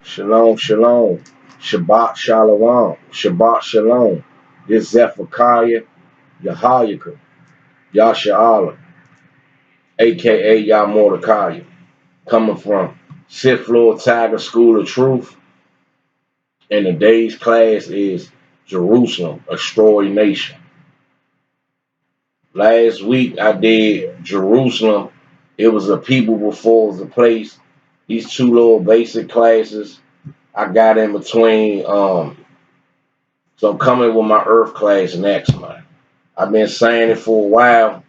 Shalom, shalom. Shabbat shalom. Shabbat shalom. This Zephaniah Yahayaka, Yasha'Allah, a.k.a. Yah Mordecai, coming from Sixth Floor Tiger School of Truth. And today's class is Jerusalem, a Story Nation. Last week I did Jerusalem. It was a people before it was a place. These two little basic classes I got in between. So I'm coming with my Earth class next month. I've been saying it for a while,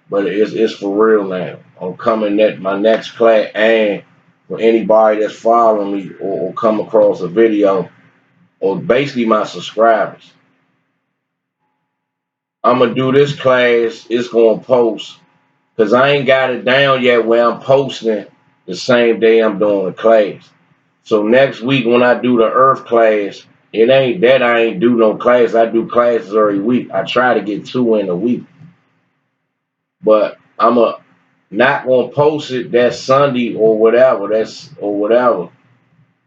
but it's for real now. I'm coming at my next class, and for anybody that's following me or come across a video, or basically my subscribers, I'm gonna do this class. It's gonna post because I ain't got it down yet where I'm posting the same day I'm doing the class. So next week when I do the Earth class, it ain't that I ain't do no class. I do classes every week. I try to get 2 in a week. But not gonna post it that Sunday or whatever.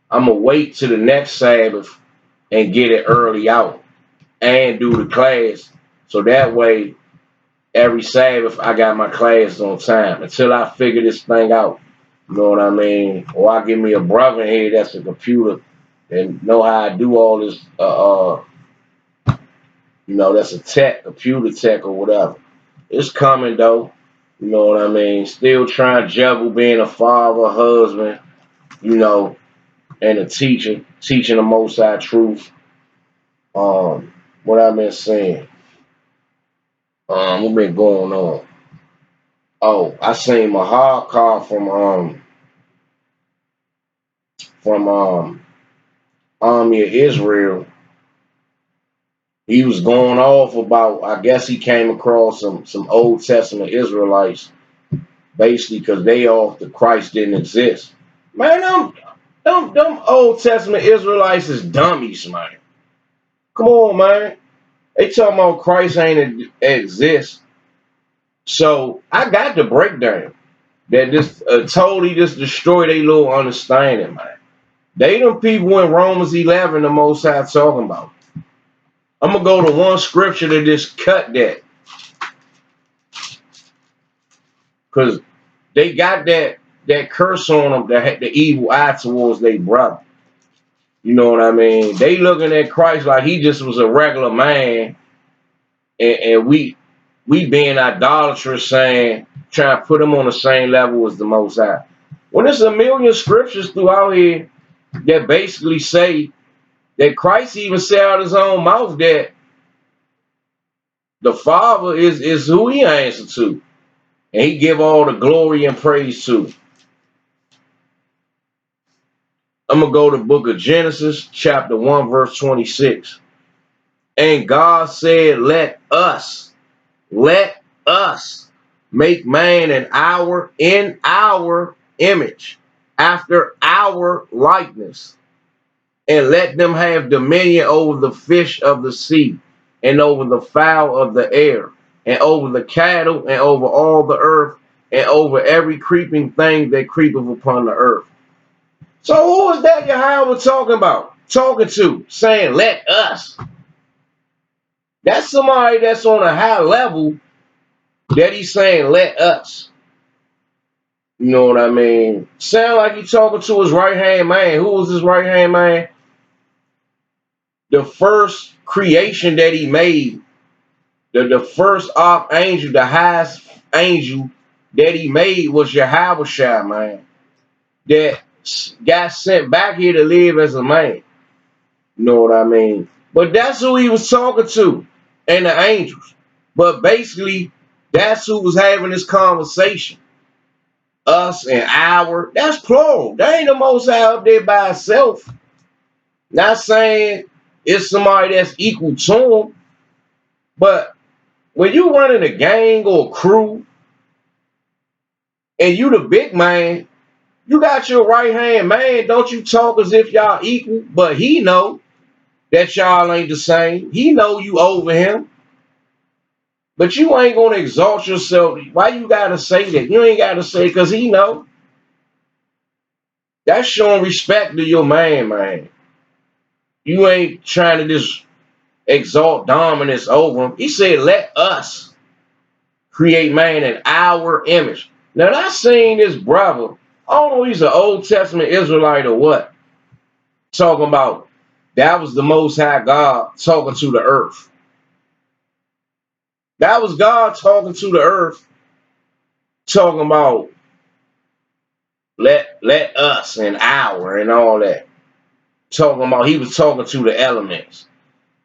I'm gonna wait till the next Sabbath and get it early out and do the class. So that way every Sabbath I got my classes on time until I figure this thing out. You know what I mean? Or I give me a brother here that's a computer and know how I do all this. That's a computer tech or whatever. It's coming though. You know what I mean? Still trying to juggle being a father, husband, and a teacher, teaching the Most High truth. What I've been saying. What been going on? Oh, I seen my hard car from Army of Israel. He was going off about, I guess he came across some Old Testament Israelites, basically because they off the Christ didn't exist. Man, them Old Testament Israelites is dummies, man. Come on, man. They talking about Christ ain't exist. So I got the breakdown that this totally just destroyed their little understanding, man. They them people in Romans 11 the Most High talking about. I'm gonna go to one scripture to just cut that, cause they got that curse on them, the evil eye towards their brother. You know what I mean? They looking at Christ like he just was a regular man, and we being idolatrous, saying trying to put him on the same level as the Most High. When there's a million scriptures throughout here that basically say that Christ even said out his own mouth that the Father is who he answers to, and he give all the glory and praise to. I'm gonna go to the book of Genesis, chapter 1, verse 26. And God said, let us make man in our image, after our likeness, and let them have dominion over the fish of the sea, and over the fowl of the air, and over the cattle, and over all the earth, and over every creeping thing that creepeth upon the earth. So who is that Yahweh talking about? Talking to, saying, let us. That's somebody that's on a high level that he's saying, let us. You know what I mean? Sound like he's talking to his right-hand man. Who was his right-hand man? The first creation that he made, the first archangel, the highest angel that he made was Yahweh, man. That got sent back here to live as a man. You know what I mean? But that's who he was talking to, and the angels. But basically, that's who was having this conversation. Us and our, that's plural. That ain't the Most High up there by itself. Not saying it's somebody that's equal to him, but when you running a gang or a crew and you the big man, you got your right hand man. Don't you talk as if y'all equal, but he know that y'all ain't the same. He know you over him. But you ain't gonna exalt yourself. Why you gotta say that? You ain't gotta say because he know. That's showing respect to your man, man. You ain't trying to just exalt dominance over him. He said, let us create man in our image. Now, I seen this brother, I don't know if he's an Old Testament Israelite or what, talking about that was the Most High God talking to the earth. That was God talking to the earth, talking about let us and our and all that. Talking about he was talking to the elements.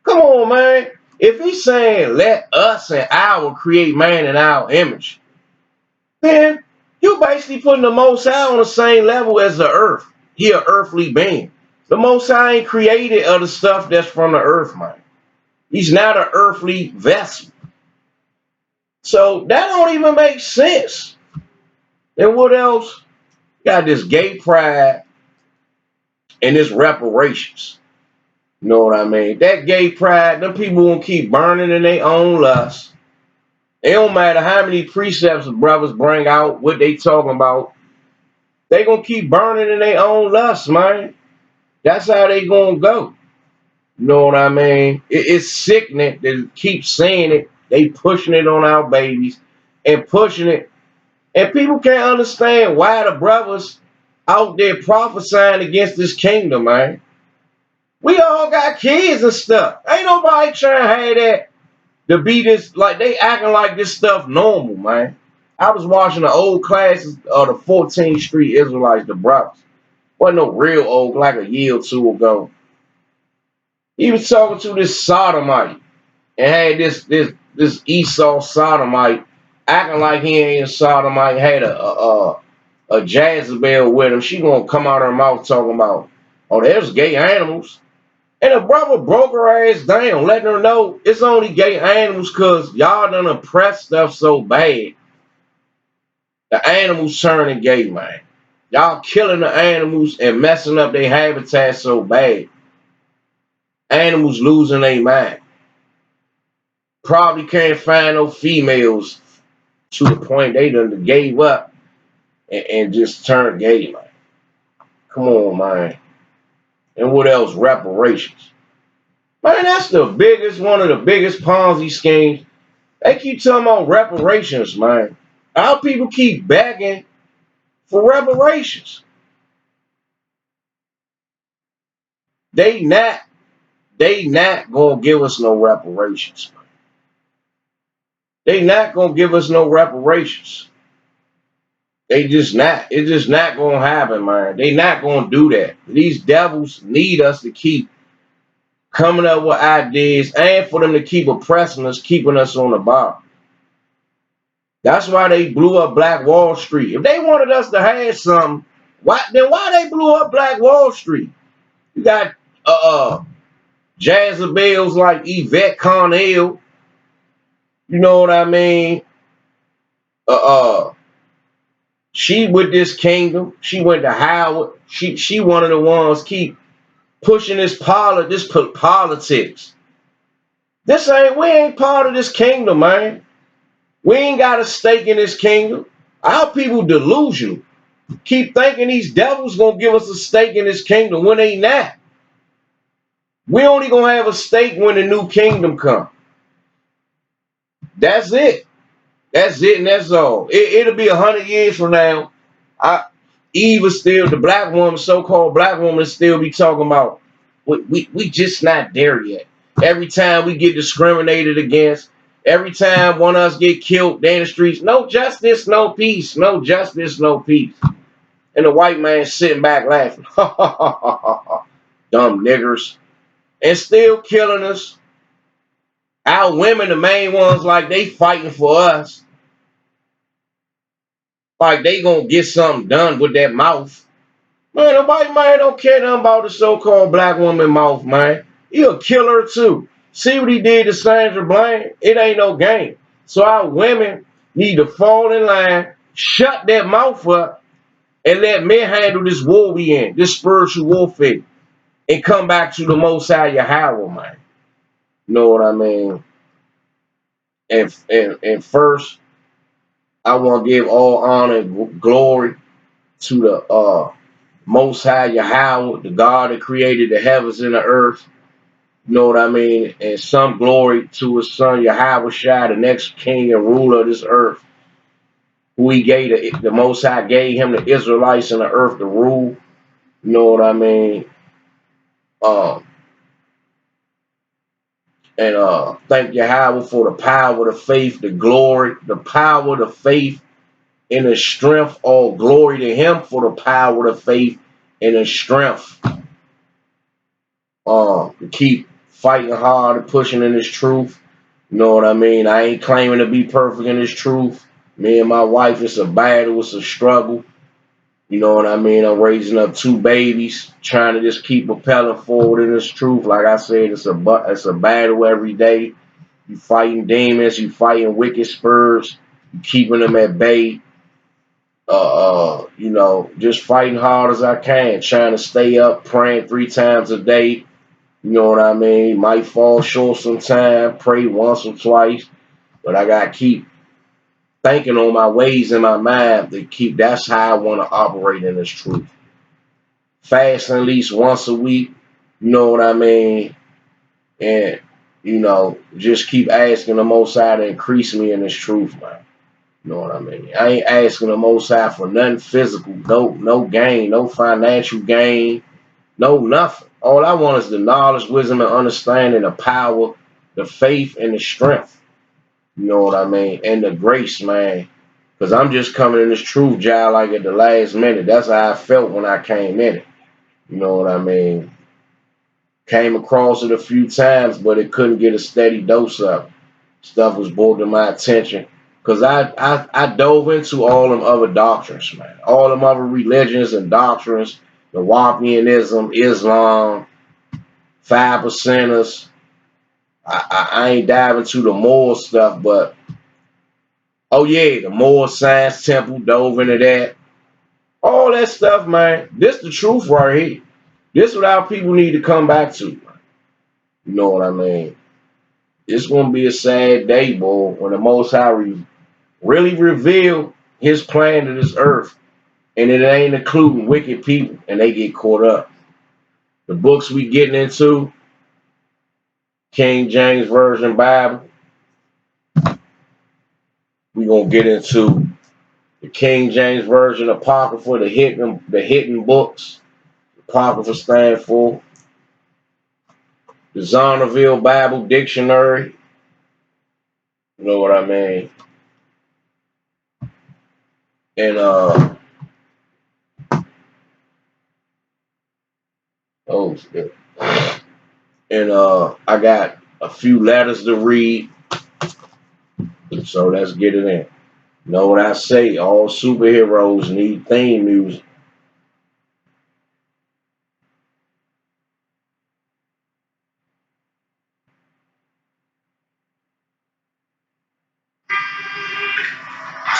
Come on, man. If he's saying let us and our create man in our image, then you basically putting the Most High on the same level as the earth. He an earthly being. The Most High ain't created other stuff that's from the earth, man. He's not an earthly vessel. So that don't even make sense. And what else? Got this gay pride and this reparations. You know what I mean? That gay pride, them people gonna keep burning in their own lust. It don't matter how many precepts the brothers bring out, what they talking about. They gonna keep burning in their own lust, man. That's how they gonna go. You know what I mean? It's sickening to keep saying it. They pushing it on our babies and pushing it. And people can't understand why the brothers out there prophesying against this kingdom, man. We all got kids and stuff. Ain't nobody trying to have that to be this, like they acting like this stuff normal, man. I was watching the old classes of the 14th Street Israelites, the brothers. Wasn't no real old, like a year or two ago. He was talking to this sodomite and had this Esau sodomite acting like he ain't a sodomite, had a Jezebel with him. She gonna come out her mouth talking about, oh, there's gay animals. And the brother broke her ass down, letting her know it's only gay animals because y'all done oppressed stuff so bad. The animals turning gay, man. Y'all killing the animals and messing up their habitat so bad. Animals losing their mind. Probably can't find no females to the point they done gave up and just turned gay, man. Come on, man. And what else? Reparations. Man, that's the biggest, one of the biggest Ponzi schemes. They keep talking about reparations, man. Our people keep begging for reparations. They not gonna give us no reparations. Man. They not gonna give us no reparations. They just not. It's just not gonna happen, man. They not gonna do that. These devils need us to keep coming up with ideas and for them to keep oppressing us, keeping us on the bottom. That's why they blew up Black Wall Street. If they wanted us to have something, why they blew up Black Wall Street? You got Jezebels like Yvette Carnell. You know what I mean? Uh, uh, she with this kingdom. She went to Howard. She one of the ones keep pushing this politics. We ain't part of this kingdom, man. We ain't got a stake in this kingdom. Our people delusional. Keep thinking these devils gonna give us a stake in this kingdom when they not. We only gonna have a stake when the new kingdom come. That's it. That's it, and that's all. It'll be 100 years from now. Eve is still the black woman, so-called black woman, still be talking about we just not there yet. Every time we get discriminated against, every time one of us get killed, they in the streets, no justice, no peace, no justice, no peace. And the white man sitting back laughing, dumb niggers, and still killing us. Our women, the main ones, like they fighting for us, like they gonna get something done with that mouth. Man, the white man don't care nothing about the so-called black woman mouth, man. He'll kill her too. See what he did to Sandra Bland? It ain't no game. So our women need to fall in line, shut that mouth up, and let men handle this war we in, this spiritual warfare, and come back to the Most High Yahweh, man. You know what I mean? And first, I want to give all honor and glory to Most High Yahweh, the God that created the heavens and the earth. You know what I mean? And some glory to his son Yahweh Shai, the next king and ruler of this earth, who he gave the Most High gave him the Israelites and the earth to rule. You know what I mean? Um, and thank Yahweh for the power, the faith, the glory, the power, the faith, and the strength. All glory to him for the power, the faith, and the strength. To keep fighting hard and pushing in this truth. You know what I mean? I ain't claiming to be perfect in this truth. Me and my wife, it's a battle, it's a struggle. You know what I mean? I'm raising up 2 babies, trying to just keep propelling forward in this truth. Like I said, it's a battle every day. You fighting demons, you fighting wicked spirits, you keeping them at bay. You know, just fighting hard as I can, trying to stay up, praying 3 times a day. You know what I mean? Might fall short sometime, pray once or twice, but I gotta keep thinking on my ways in my mind to keep. That's how I want to operate in this truth. Fasting at least once a week. You know what I mean? And you know, just keep asking the Most High to increase me in this truth, man. You know what I mean? I ain't asking the Most High for nothing physical, no gain, no financial gain, no nothing. All I want is the knowledge, wisdom, and understanding, the power, the faith, and the strength. You know what I mean? And the grace, man. Because I'm just coming in this truth, Jai, like at the last minute. That's how I felt when I came in it. You know what I mean? Came across it a few times, but it couldn't get a steady dose up. Stuff was brought to my attention. Because I dove into all them other doctrines, man. All them other religions and doctrines. The Wahabianism, Islam, 5%ers. I ain't diving into the moral stuff, but oh yeah, the Moore Science Temple, dove into that. All that stuff, man. This the truth right here. This what our people need to come back to. Man. You know what I mean? It's gonna be a sad day, boy, when the Most High really reveal His plan to this earth, and it ain't including wicked people, and they get caught up. The books we getting into, King James Version Bible, we gonna get into the King James Version Apocrypha, the hidden books. Apocrypha stand for the Zonderville Bible Dictionary. You know what I mean? And oh shit. And I got a few letters to read. So let's get it in. You know what I say? All superheroes need theme music.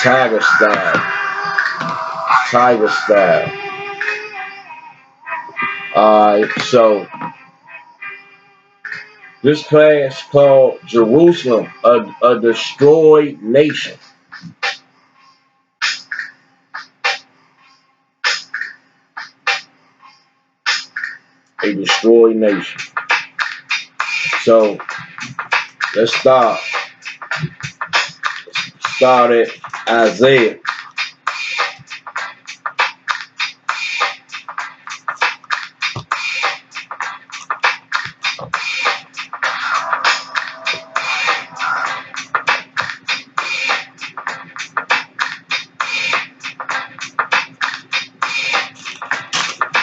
Tiger style. Tiger style. Alright, so this class called Jerusalem, a destroyed nation. A destroyed nation. So let's start. Start at Isaiah.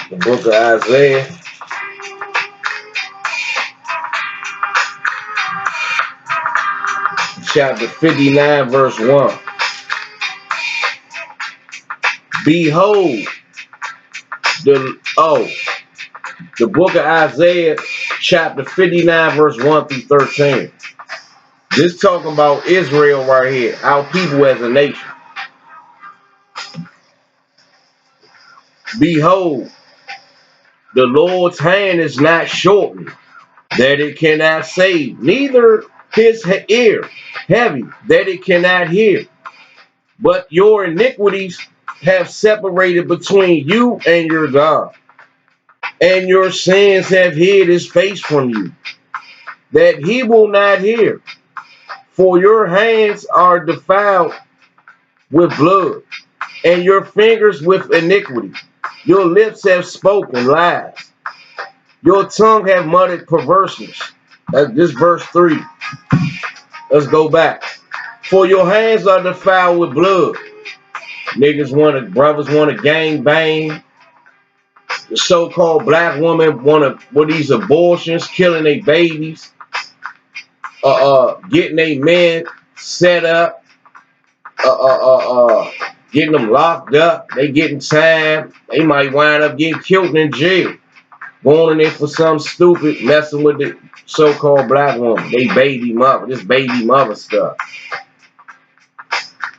The book of Isaiah. Chapter 59, verse 1. Behold, the book of Isaiah, chapter 59, verse 1 through 13. This talking about Israel right here, our people as a nation. Behold, the Lord's hand is not shortened, that it cannot save, neither his ear heavy, that it cannot hear. But your iniquities have separated between you and your God, and your sins have hid his face from you, that he will not hear. For your hands are defiled with blood, and your fingers with iniquity. Your lips have spoken lies. Your tongue have muttered perverseness. That's this verse 3. Let's go back. For your hands are defiled with blood. Brothers want to gang bang. The so-called black woman want to, with these abortions, killing their babies, getting their men set up, getting them locked up. They getting time. They might wind up getting killed in jail. Going in there for some stupid messing with the so-called black woman. They baby mother, this baby mother stuff.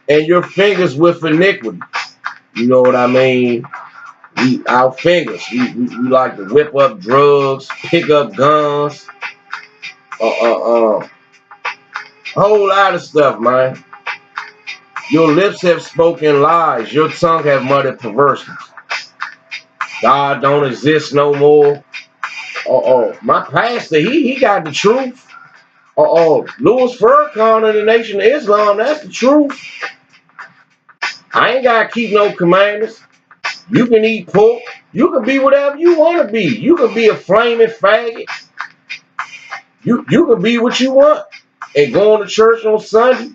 And your fingers with iniquity. You know what I mean? Our fingers. We like to whip up drugs, pick up guns, whole lot of stuff, man. Your lips have spoken lies. Your tongue have muttered perverseness. God don't exist no more. My pastor, he got the truth. Louis Farrakhan of the Nation of Islam, that's the truth. I ain't gotta keep no commandments. You can eat pork. You can be whatever you want to be. You can be a flaming faggot. You can be what you want. And going to church on Sunday,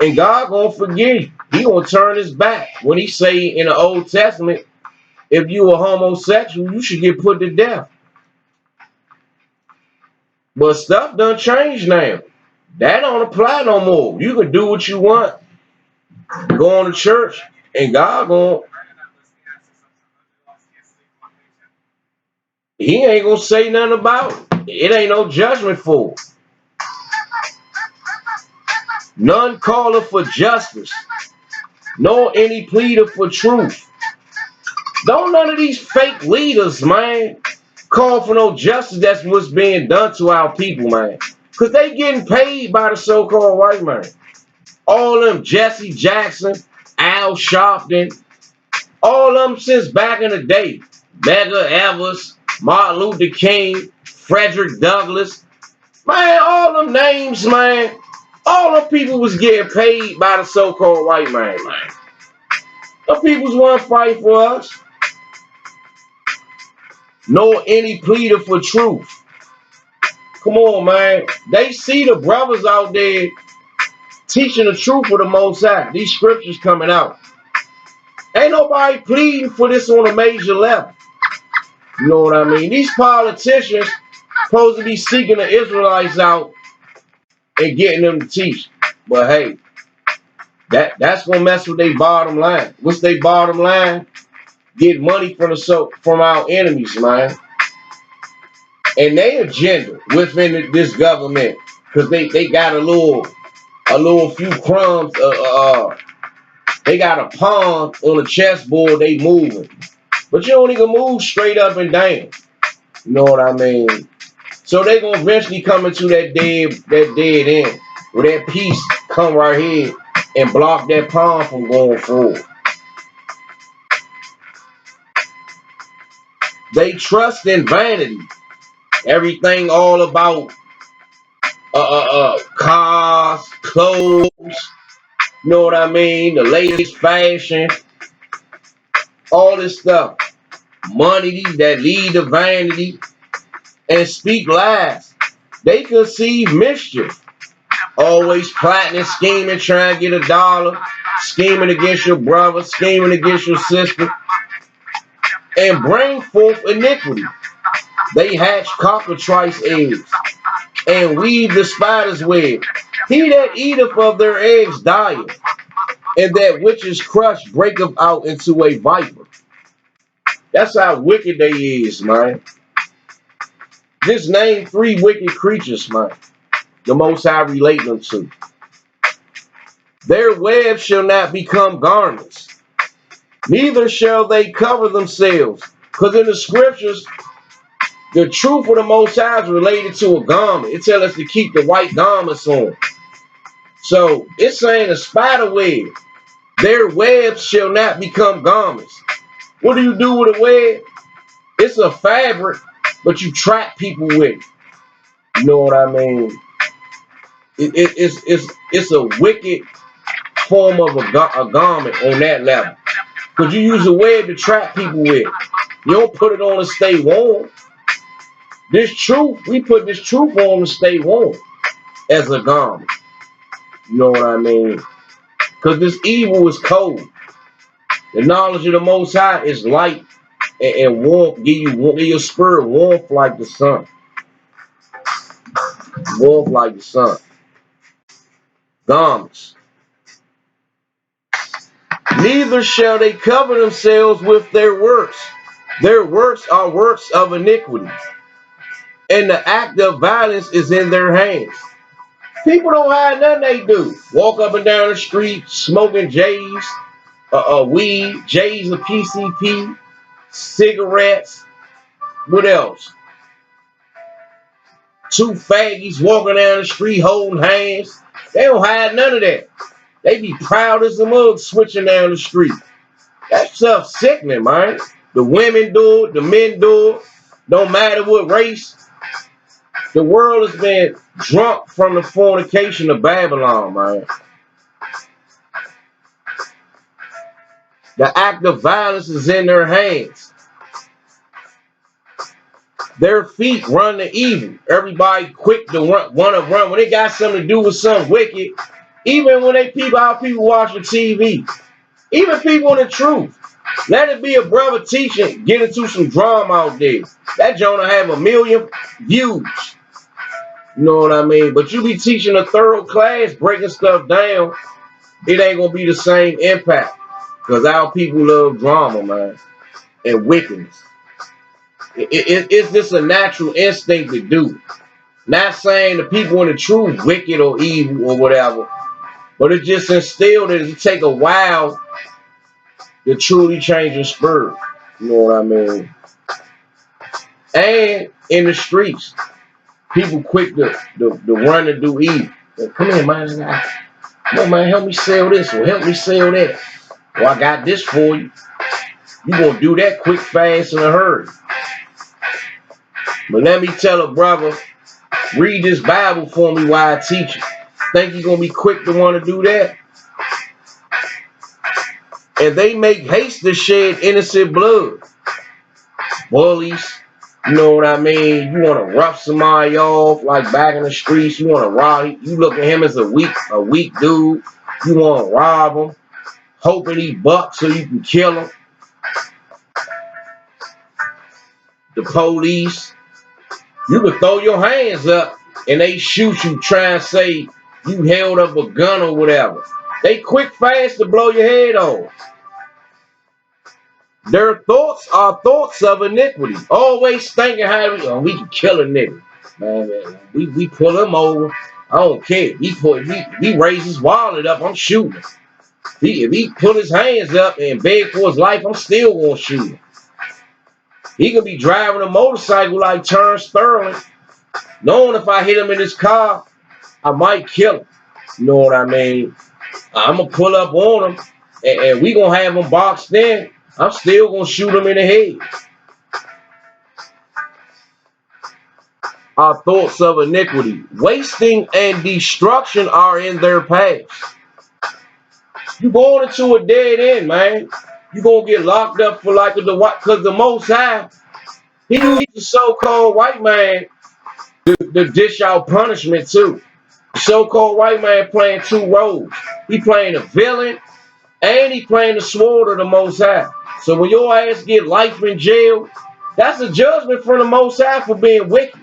and God gonna forgive you. He gonna turn his back. When he say in the Old Testament, if you a homosexual, you should get put to death. But stuff done changed now. That don't apply no more. You can do what you want. Go on to church, and he ain't gonna say nothing about it. It ain't no judgment for it. None caller for justice, nor any pleader for truth. Don't none of these fake leaders, man, call for no justice. That's what's being done to our people, man. Because they getting paid by the so-called white man. All them Jesse Jackson, Al Sharpton, all of them since back in the day. Medgar Evers, Martin Luther King, Frederick Douglass. Man, all them names, man. All them people was getting paid by the so-called white man. Them people's want to fight for us. Nor any pleader for truth. Come on, man. They see the brothers out there teaching the truth of the Most High. These scriptures coming out. Ain't nobody pleading for this on a major level. You know what I mean? These politicians supposed to be seeking the Israelites out and getting them to teach. But hey, that's gonna mess with their bottom line. What's their bottom line? Get money from our enemies, man. And their agenda within this government, because they got a little few crumbs. They got a pawn on the chessboard. They moving, but you don't even move straight up and down. You know what I mean? So they gonna eventually come into that dead end, where that piece come right here and block that pawn from going forward. They trust in vanity. Everything all about cars, clothes. You know what I mean? The latest fashion, all this stuff. Money that lead to vanity and speak lies. They conceive mischief. Always plotting and scheming, trying to get a dollar, scheming against your brother, scheming against your sister, and bring forth iniquity. They hatch cockatrice eggs and weave the spider's web. He that eateth of their eggs dieth, and that which is crushed breaketh out into a viper. That's how wicked they is, man. Just name 3 wicked creatures, man. The Most High relate them to. Their web shall not become garments, neither shall they cover themselves. Because in the scriptures, the truth of the Most High is related to a garment. It tells us to keep the white garments on. So it's saying a spider web. Their webs shall not become garments. What do you do with a web? It's a fabric, but you trap people with it. You know what I mean? It's a wicked form of a garment on that level. Because you use a web to trap people with. You don't put it on to stay warm. This truth, we put this truth on to stay warm as a garment. You know what I mean? Because this evil is cold. The knowledge of the Most High is light and warmth. Give your spirit warmth like the sun. Warmth like the sun. Garments. Neither shall they cover themselves with their works. Their works are works of iniquity, and the act of violence is in their hands. People don't hide nothing they do. Walk up and down the street smoking J's, weed, J's of PCP, cigarettes. What else? Two faggies walking down the street holding hands. They don't hide none of that. They be proud as a mug switching down the street. That stuff sickening, man. The women do it, the men do it. Don't matter what race. The world has been drunk from the fornication of Babylon, man. The act of violence is in their hands. Their feet run to evil. Everybody quick to want to run. When they got something to do with something wicked, even when how people watching TV, even people in the truth. Let it be a brother teaching, get into some drama out there. That Jonah have 1 million views. You know what I mean? But you be teaching a thorough class, breaking stuff down, it ain't gonna be the same impact. Because our people love drama, man, and wickedness. It's just a natural instinct to do. Not saying the people in the truth wicked or evil or whatever, but it's just instilled that it take a while to truly change your spirit. You know what I mean? And in the streets, people quick to run and do evil. Like, come here, man. Come on, man, help me sell this or help me sell that. Well, I got this for you. You gonna do that quick, fast, in a hurry. But let me tell a brother, read this Bible for me while I teach it. Think you gonna be quick to want to do that? And they make haste to shed innocent blood. Bullies, you know what I mean? You want to rough somebody off like back in the streets. You want to rob. You look at him as a weak dude. You want to rob him, hoping he bucks so you can kill him. The police, you can throw your hands up and they shoot you, try and say you held up a gun or whatever. They quick, fast to blow your head off. Their thoughts are thoughts of iniquity. Always thinking how we can kill a nigga. Man, we pull him over. I don't care. We raise his wallet up, I'm shooting. If he put his hands up and beg for his life, I'm still gonna shoot him. He could be driving a motorcycle like Terrence Sterling, knowing if I hit him in his car, I might kill him. You know what I mean? I'm gonna pull up on him, and we gonna have him boxed in. I'm still gonna shoot him in the head. Our thoughts of iniquity, wasting and destruction are in their paths. You going into a dead end, man. You gonna get locked up for like because the Most High, he used the so-called white man to dish out punishment too. The so-called white man playing two roles. He playing a villain and he playing the sword of the Most High. So when your ass get life in jail, that's a judgment from the Most High for being wicked.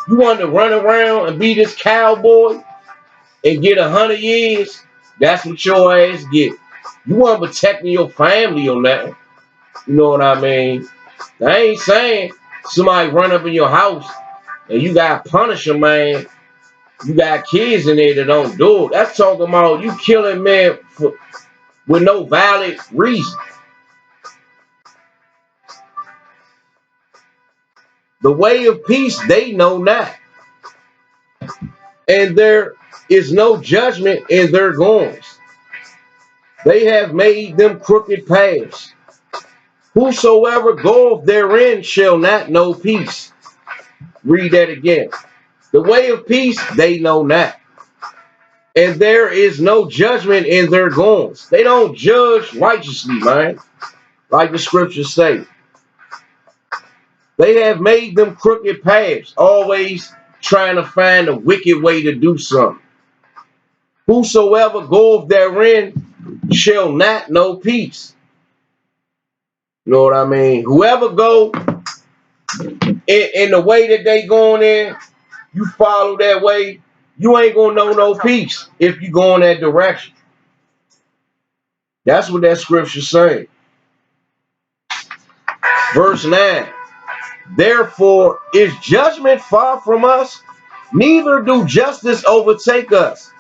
You want to run around and be this cowboy and get 100 years, that's what your ass get. You want protecting your family on that. You know what I mean? I ain't saying somebody run up in your house and you got to punish a man. You got kids in there that don't do it. That's talking about you killing man with no valid reason. The way of peace they know not. And there is no judgment in their goings. They have made them crooked paths. Whosoever goeth therein shall not know peace. Read that again. The way of peace they know not. And there is no judgment in their goings. They don't judge righteously, man. Like the scriptures say. They have made them crooked paths, always trying to find a wicked way to do something. Whosoever goeth therein shall not know peace. You know what I mean? Whoever go in the way that they going in, you follow that way, you ain't gonna know no peace if you go in that direction. That's what that scripture's saying. Verse 9. Therefore is judgment far from us, neither do justice overtake us.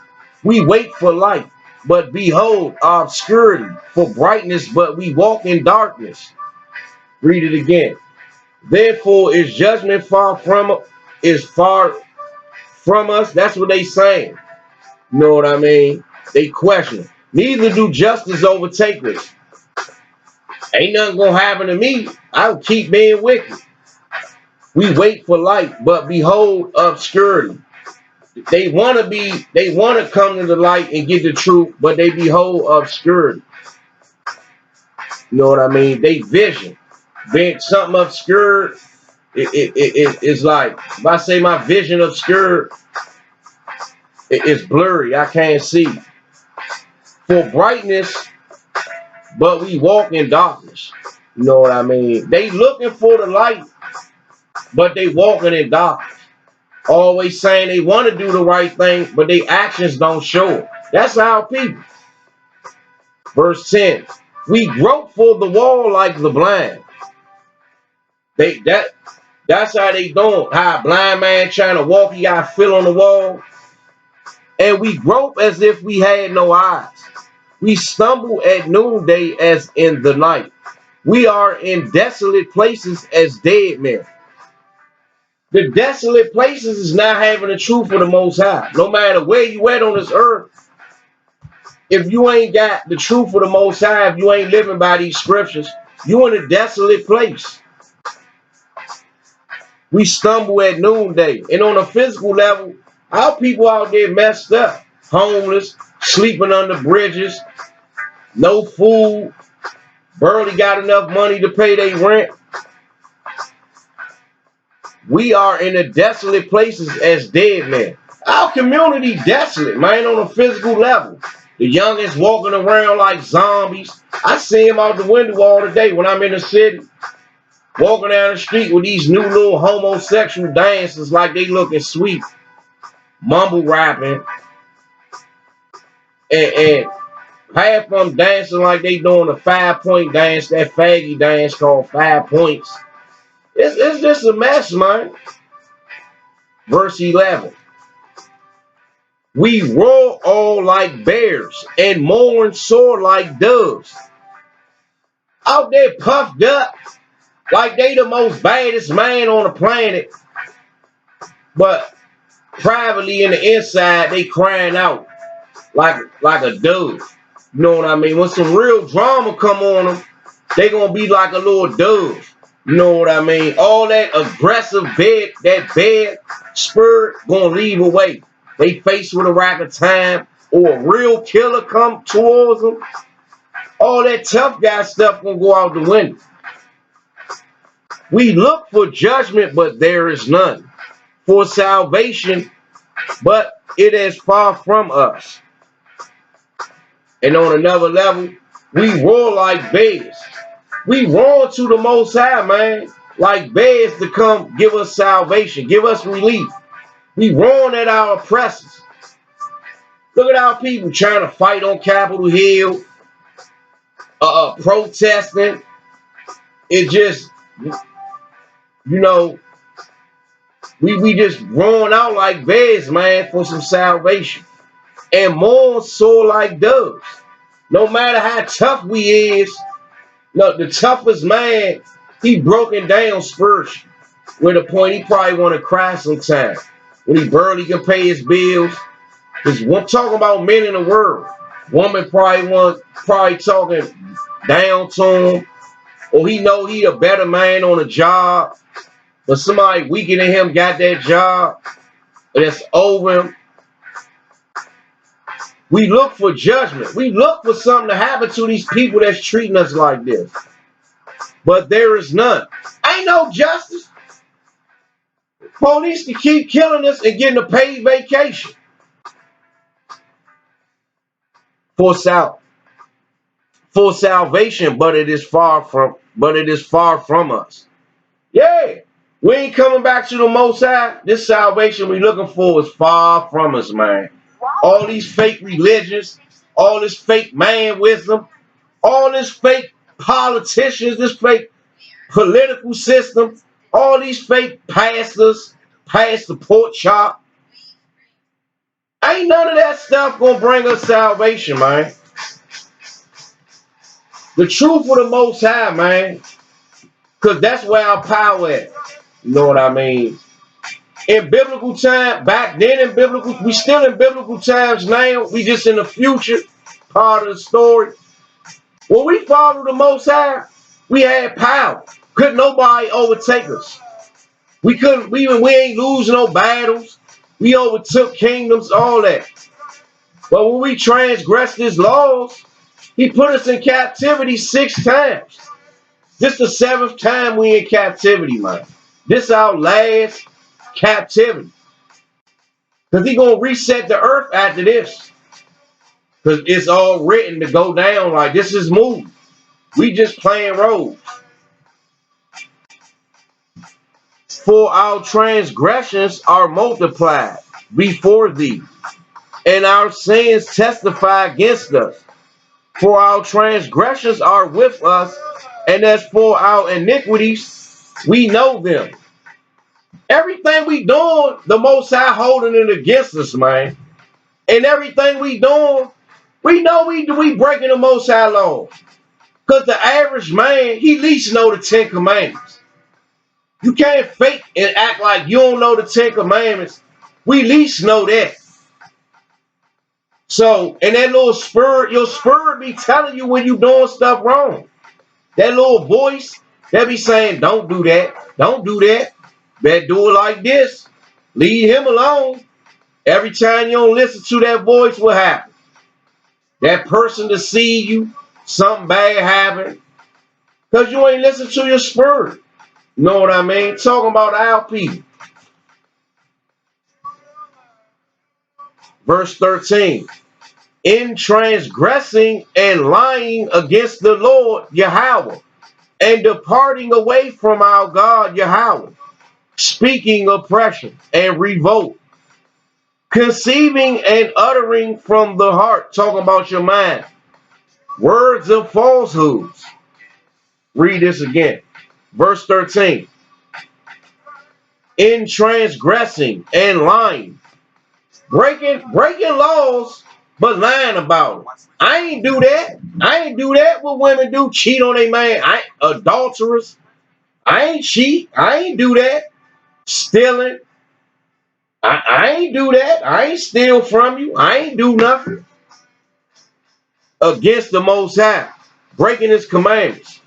We wait for light, but behold obscurity, for brightness, but we walk in darkness. Read it again. Therefore is judgment far from us. That's what they saying. You know what I mean? They question. Neither do justice overtake us. Ain't nothing gonna happen to me. I'll keep being wicked. We wait for light, but behold obscurity. They want to come to the light and get the truth, but they behold obscurity. You know what I mean? They vision. Being something obscured, it's like, if I say my vision obscured, it's blurry. I can't see. For brightness, but we walk in darkness. You know what I mean? They looking for the light, but they walking in darkness. Always saying they want to do the right thing, but their actions don't show it. That's our people. Verse 10. We grope for the wall like the blind. That's how they doing. How a blind man trying to walk, he got fill on the wall. And we grope as if we had no eyes. We stumble at noonday as in the night. We are in desolate places as dead men. The desolate places is not having the truth of the Most High. No matter where you at on this earth, if you ain't got the truth of the Most High, if you ain't living by these scriptures, you in a desolate place. We stumble at noonday. And on a physical level, our people out there messed up. Homeless, sleeping under bridges, no food, barely got enough money to pay their rent. We are in the desolate places as dead men. Our community desolate, man, on a physical level. The youngest walking around like zombies. I see them out the window all the day when I'm in the city. Walking down the street with these new little homosexual dancers like they looking sweet. Mumble rapping. And half of them dancing like they doing a 5-point dance, that faggy dance called 5 points. It's just a mess, man. Verse 11. We roar all like bears and mourn sore like doves. Out there puffed up like they the most baddest man on the planet. But privately in the inside, they crying out like a dove. You know what I mean? When some real drama come on them, they gonna be like a little dove. You know what I mean? All that aggressive bad spirit gonna leave away. They faced with a rack of time or a real killer come towards them. All that tough guy stuff gonna go out the window. We look for judgment, but there is none. For salvation, but it is far from us. And on another level, we roar like bears. We roar to the Most High, man, like bears to come give us salvation, give us relief. We roaring at our oppressors. Look at our people trying to fight on Capitol Hill, protesting. It just, you know, we just roaring out like bears, man, for some salvation. And more so like doves. No matter how tough we is, no, the toughest man, he broken down spiritually. With a point he probably want to cry sometimes when he barely can pay his bills. Because we're talking about men in the world. Woman probably talking down to him, or he know he a better man on a job, but somebody weaker than him got that job that's over him. We look for judgment. We look for something to happen to these people that's treating us like this. But there is none. Ain't no justice. Police can keep killing us and getting a paid vacation for salvation, but it is far from us. Yeah. We ain't coming back to the Most High. This salvation we looking for is far from us, man. All these fake religions, all this fake man wisdom, all this fake politicians, this fake political system, all these fake pastors, pass the pork chop. Ain't none of that stuff gonna bring us salvation, man. The truth of the Most High, man, because that's where our power is. You know what I mean? In biblical time, back then in biblical, we still in biblical times now. We just in the future part of the story. When we follow the Most High, we had power. Couldn't nobody overtake us. We ain't losing no battles. We overtook kingdoms, all that. But when we transgressed his laws, he put us in captivity 6 times. This the 7th time we in captivity, man. This our last captivity. Because he gonna reset the earth after this. Because it's all written to go down like this is movie. We just playing roles. For our transgressions are multiplied before thee, and our sins testify against us. For our transgressions are with us, and as for our iniquities, we know them. Everything we doing, the Most High holding it against us, man. And everything we doing, we know we breaking the Most High law. Because the average man, he at least know the 10 Commandments. You can't fake and act like you don't know the 10 Commandments. We at least know that. So, and that little spirit, your spirit be telling you when you doing stuff wrong. That little voice, that be saying, don't do that. Don't do that. Better do it like this. Leave him alone. Every time you don't listen to that voice, what happens? That person to see you, something bad happen. Because you ain't listen to your spirit. You know what I mean? Talking about our people. Verse 13. In transgressing and lying against the Lord Yahweh, and departing away from our God Yahweh, speaking oppression and revolt, conceiving and uttering from the heart, talking about your mind, words of falsehoods. Read this again. Verse 13. In transgressing and lying, breaking laws, but lying about it. I ain't do that. I ain't do that. What women do, cheat on their man. I ain't adulterers. I ain't cheat. I ain't do that. Stealing. I ain't do that. I ain't steal from you. I ain't do nothing against the Most High, breaking his commandments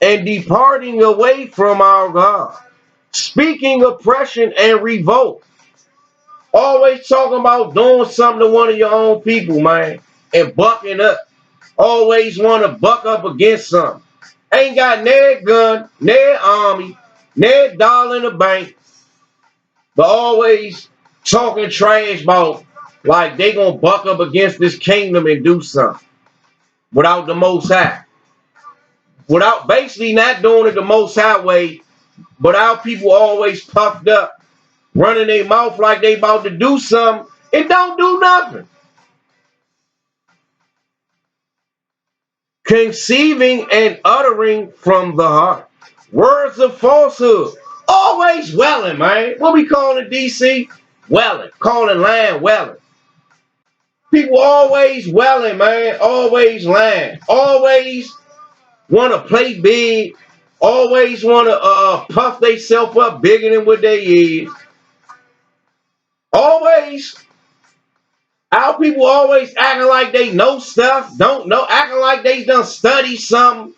and departing away from our God, speaking oppression and revolt. Always talking about doing something to one of your own people, man, and bucking up. Always want to buck up against something. Ain't got no gun, no army, no dollar in the bank, but always talking trash about like they gonna buck up against this kingdom and do something without the Most High. Without basically not doing it the Most High way, but our people always puffed up, running their mouth like they about to do something. It don't do nothing. Conceiving and uttering from the heart. Words of falsehood. Always welling, man. What we calling DC? Welling. Calling lying welling. People always welling, man. Always lying. Always want to play big. Always want to puff themselves up bigger than what they is. Always Our people always acting like they know stuff, don't know, acting like they done study something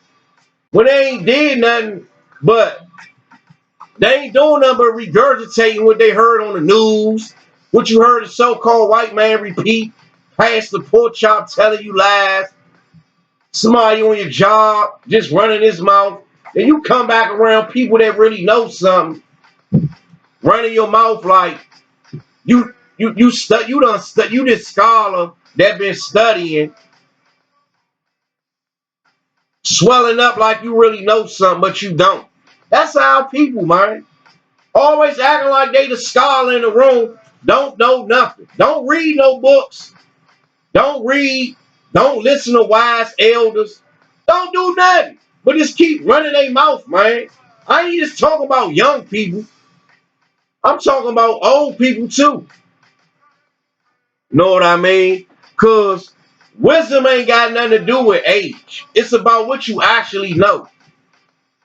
when they ain't did nothing, but they ain't doing nothing but regurgitating what they heard on the news, what you heard a so-called white man repeat, pass the pork chop telling you lies, somebody on your job just running his mouth, and you come back around people that really know something, running your mouth like you this scholar that been studying, swelling up like you really know something, but you don't. That's our people, man. Always acting like they the scholar in the room, don't know nothing. Don't read no books. Don't read. Don't listen to wise elders. Don't do nothing. But just keep running their mouth, man. I ain't just talking about young people. I'm talking about old people too. Know what I mean? Because wisdom ain't got nothing to do with age. It's about what you actually know.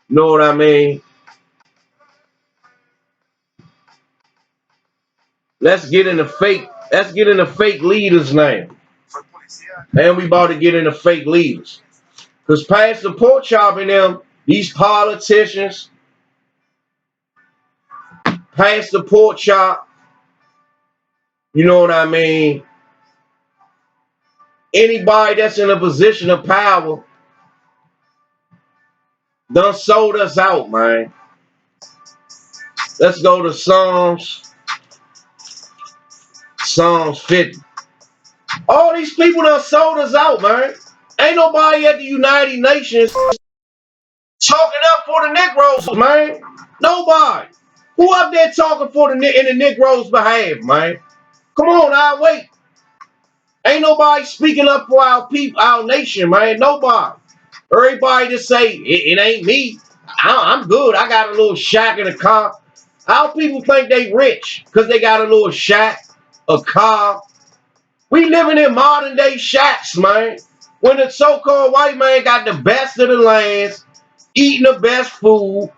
Know what I mean? Let's get into fake. Let's get into fake leaders now. And we about to get into fake leaders. Because past the pork chop in them, these politicians, past the pork chop, you know what I mean? Anybody that's in a position of power done sold us out, man. Let's go to Psalms 50. All these people done sold us out, man. Ain't nobody at the United Nations talking up for the Negroes, man. Nobody. Who up there talking for in the Negroes' behalf, man? Come on, I wait. Ain't nobody speaking up for our people, our nation, man. Nobody. Everybody just say it ain't me. I'm good. I got a little shack in a car. Our people think they rich because they got a little shack, a car. We living in modern day shacks, man. When the so-called white man got the best of the lands, eating the best food,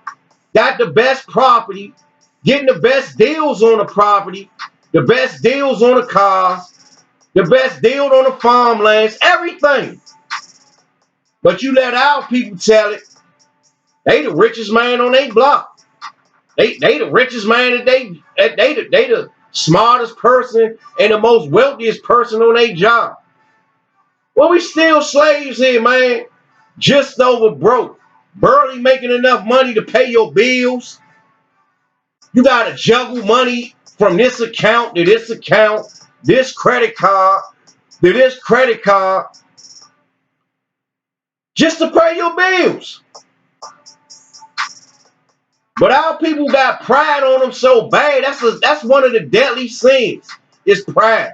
got the best property, getting the best deals on the property, the best deals on the cars, the best deal on the farmlands, everything. But you let our people tell it, they the richest man on their block. They the richest man that they the smartest person and the most wealthiest person on their job. Well, we still slaves here, man. Just over broke. Barely making enough money to pay your bills. You gotta juggle money from this account to this account, this credit card to this credit card, just to pay your bills. But our people got pride on them so bad. That's one of the deadly sins. Is pride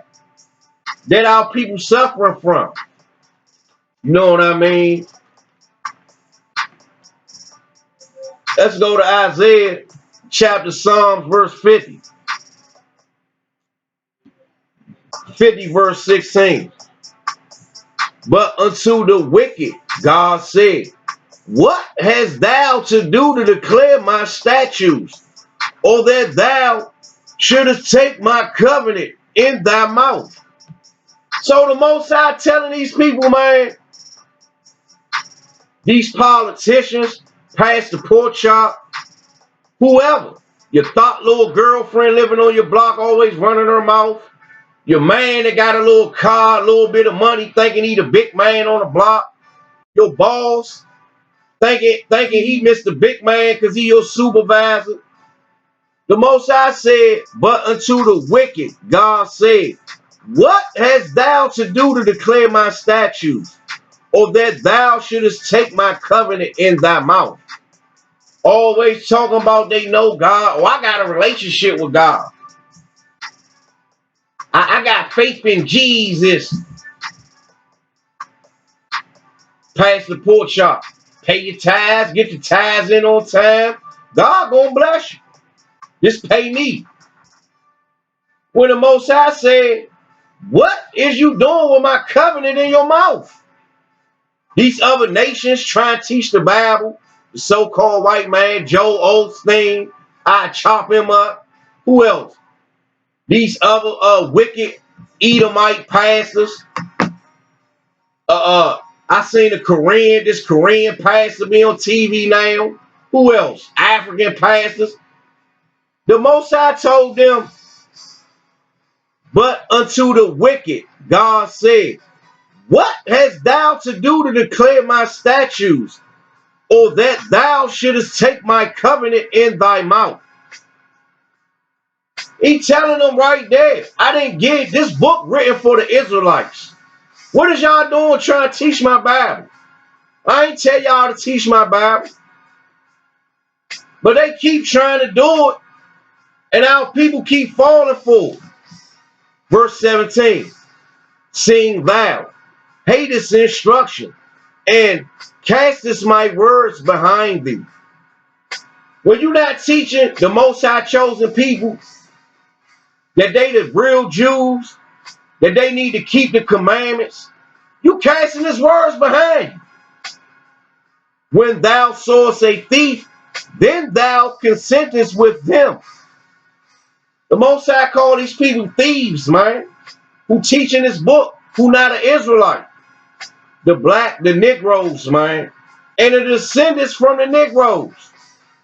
that our people suffering from. You know what I mean? Let's go to Isaiah chapter Psalms verse 50. 50 verse 16. But unto the wicked, God said, what hast thou to do to declare my statutes, or that thou shouldest take my covenant in thy mouth? So the Most High telling these people, man, these politicians, past the pork chop, whoever, your thought little girlfriend living on your block, always running her mouth, your man that got a little car, a little bit of money, thinking he the big man on the block, your boss, thinking he Mr. Big Man because he your supervisor. The Most High said, but unto the wicked, God said, what hast thou to do to declare my statutes, or that thou shouldest take my covenant in thy mouth? Always talking about they know God. Oh, I got a relationship with God. I got faith in Jesus. Pass the pork chop. Pay your tithes. Get your tithes in on time. God gonna bless you. Just pay me. When the Most High said, what is you doing with my covenant in your mouth? These other nations try and teach the Bible. The so-called white man, Joel Osteen, I chop him up. Who else? These other wicked Edomite pastors. I seen this Korean pastor be on TV now. Who else? African pastors. The Most High told them, but unto the wicked, God said, what hast thou to do to declare my statutes, or that thou shouldest take my covenant in thy mouth? He telling them right there, I didn't get this book written for the Israelites. What is y'all doing trying to teach my Bible? I ain't tell y'all to teach my Bible. But they keep trying to do it, and our people keep falling for it. Verse 17, seeing thou hatest instruction, and castest my words behind thee. When you're not teaching the Most High chosen people that they the real Jews, that they need to keep the commandments, you casting his words behind you. When thou sawest a thief, then thou consentest with them. The Most High call these people thieves, man, who teaching this book, who not an Israelite. The Negroes, man, and the descendants from the Negroes,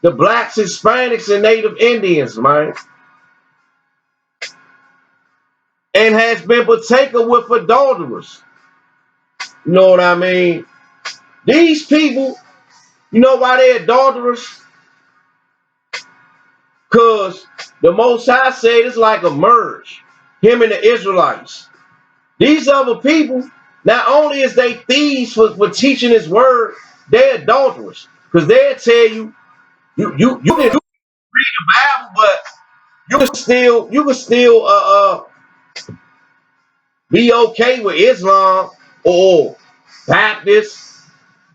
the blacks, Hispanics, and Native Indians, man, and has been partaker with adulterers. You know what I mean? These people, you know why they're adulterers? Because the Most High said it's like a merge, him and the Israelites. These other people, not only is they thieves for teaching his word, they're adulterers. Because they'll tell you, you can read the Bible, but you can still be okay with Islam or Baptist,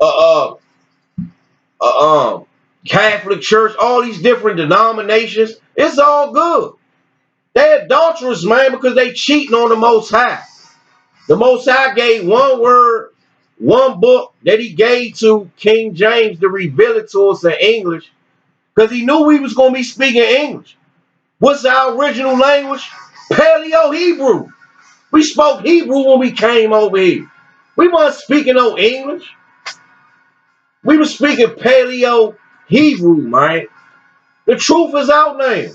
uh, Catholic Church, all these different denominations. It's all good. They're adulterers, man, because they cheating on the Most High. The Most High gave one word, one book that he gave to King James to reveal it to us in English, because he knew we was going to be speaking English. What's our original language? Paleo-Hebrew. We spoke Hebrew when we came over here. We weren't speaking no English. We were speaking Paleo-Hebrew, man. The truth is out now.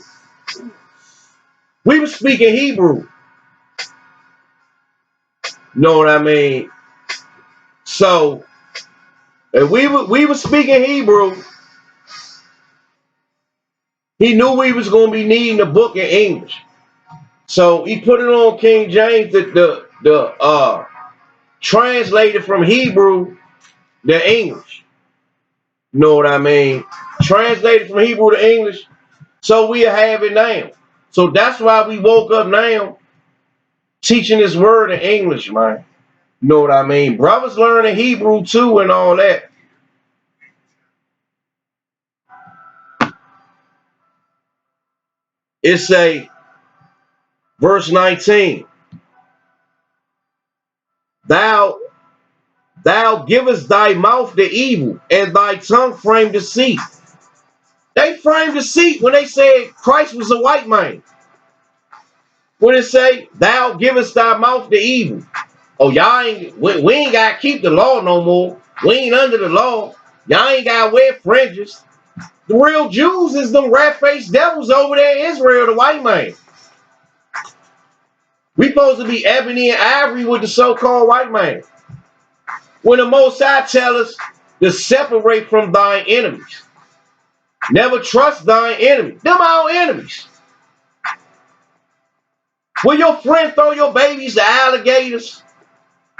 We were speaking Hebrew. You know what I mean? So, if we were speaking Hebrew, he knew we was going to be needing the book in English. So he put it on King James, the translated from Hebrew to English. You know what I mean? Translated from Hebrew to English, so we have it now. So that's why we woke up now teaching this word in English, man. You know what I mean? Brothers learning Hebrew too and all that. It say, verse 19, thou givest thy mouth to evil, and thy tongue frame deceit. They framed deceit when they said Christ was a white man. When it say, thou givest thy mouth to evil. Oh, y'all ain't, we ain't got to keep the law no more. We ain't under the law. Y'all ain't got to wear fringes. The real Jews is them rat-faced devils over there in Israel, the white man. We supposed to be ebony and ivory with the so-called white man. When the Most High tell us to separate from thine enemies. Never trust thine enemy. Them our enemies. Will your friend throw your babies to alligators?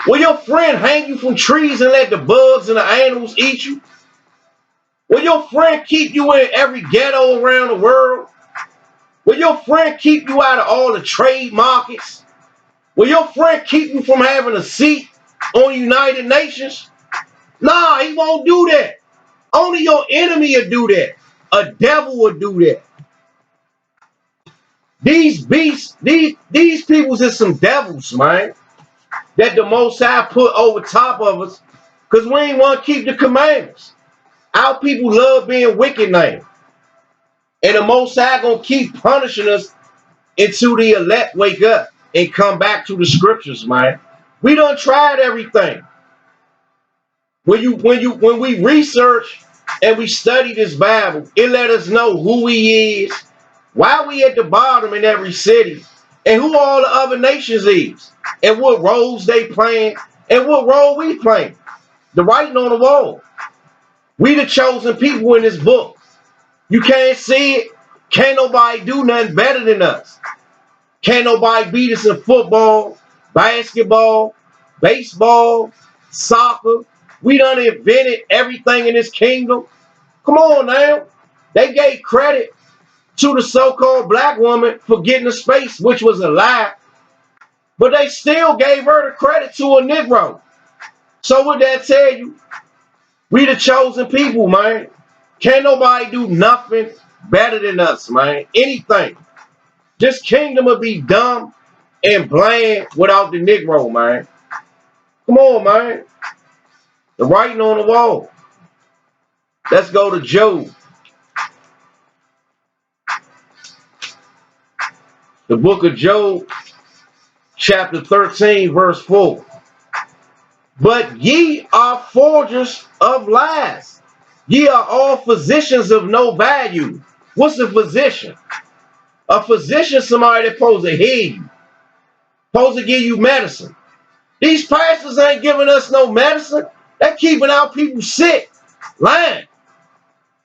Will your friend hang you from trees and let the bugs and the animals eat you? Will your friend keep you in every ghetto around the world? Will your friend keep you out of all the trade markets? Will your friend keep you from having a seat on United Nations? Nah, he won't do that. Only your enemy will do that. A devil will do that. These beasts, these peoples is some devils, man, that the Most High put over top of us because we ain't want to keep the commandments. Our people love being wicked now. And the Most High gonna keep punishing us until the elect wake up and come back to the scriptures, man. We done tried everything. When we research and we study this Bible, it let us know who he is, why we at the bottom in every city, and who all the other nations is, and what roles they playing, and what role we playing. The writing on the wall. We the chosen people in this book. You can't see it. Can't nobody do nothing better than us. Can't nobody beat us in football, basketball, baseball, soccer. We done invented everything in this kingdom. Come on now. They gave credit to the so-called black woman for getting to space, which was a lie. But they still gave her the credit to a Negro. So what that tell you? We the chosen people, man. Can't nobody do nothing better than us, man. Anything. This kingdom will be dumb and bland without the Negro, man. Come on, man. The writing on the wall. Let's go to Job. The book of Job, chapter 13, verse 4. But ye are forgers of lies. Ye are all physicians of no value. What's a physician? A physician is somebody that's supposed to heal you, supposed to give you medicine. These pastors ain't giving us no medicine. They're keeping our people sick. Lying.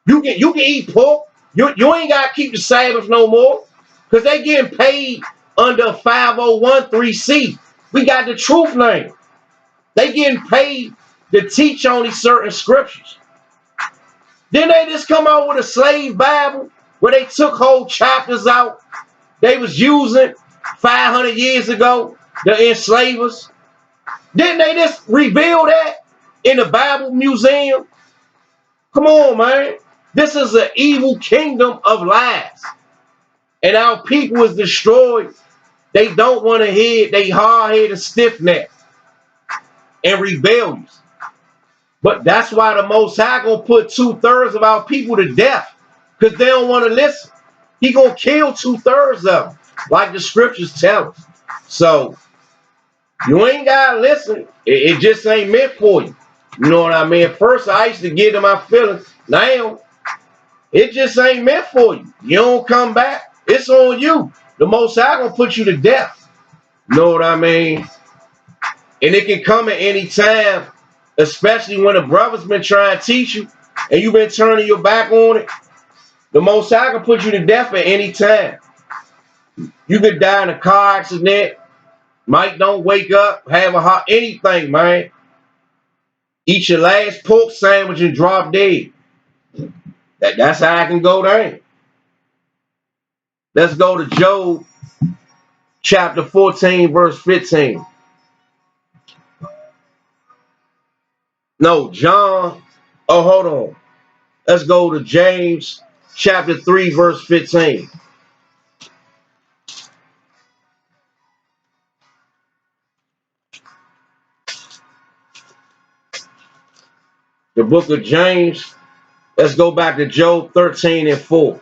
You can eat pork. You ain't got to keep the Sabbath no more because they getting paid under 5013C. We got the truth name. They getting paid to teach only certain scriptures. Then they just come out with a slave Bible where they took whole chapters out they was using 500 years ago to enslave us. Didn't they just reveal that in the Bible Museum? Come on, man. This is an evil kingdom of lies. And our people is destroyed. They don't want to hear it. They hard-headed, stiff-necked, and rebellious. But that's why the Most High gonna put 2/3 of our people to death because they don't want to listen. He gonna kill 2/3 of them, like the scriptures tell us. So you ain't gotta listen. It just ain't meant for you. You know what I mean? At first I used to get in my feelings. Now it just ain't meant for you. You don't come back. It's on you. The Most High gonna put you to death. You know what I mean? And it can come at any time, especially when a brother's been trying to teach you and you've been turning your back on it. The Most High can put you to death at any time. You could die in a car accident. Might don't wake up, have a heart, anything, man. Eat your last pork sandwich and drop dead. That's how I can go down. Let's go to Job chapter 14, verse 15. No, John. Oh, hold on. Let's go to James chapter 3, verse 15. The book of James. Let's go back to Job 13 and 4.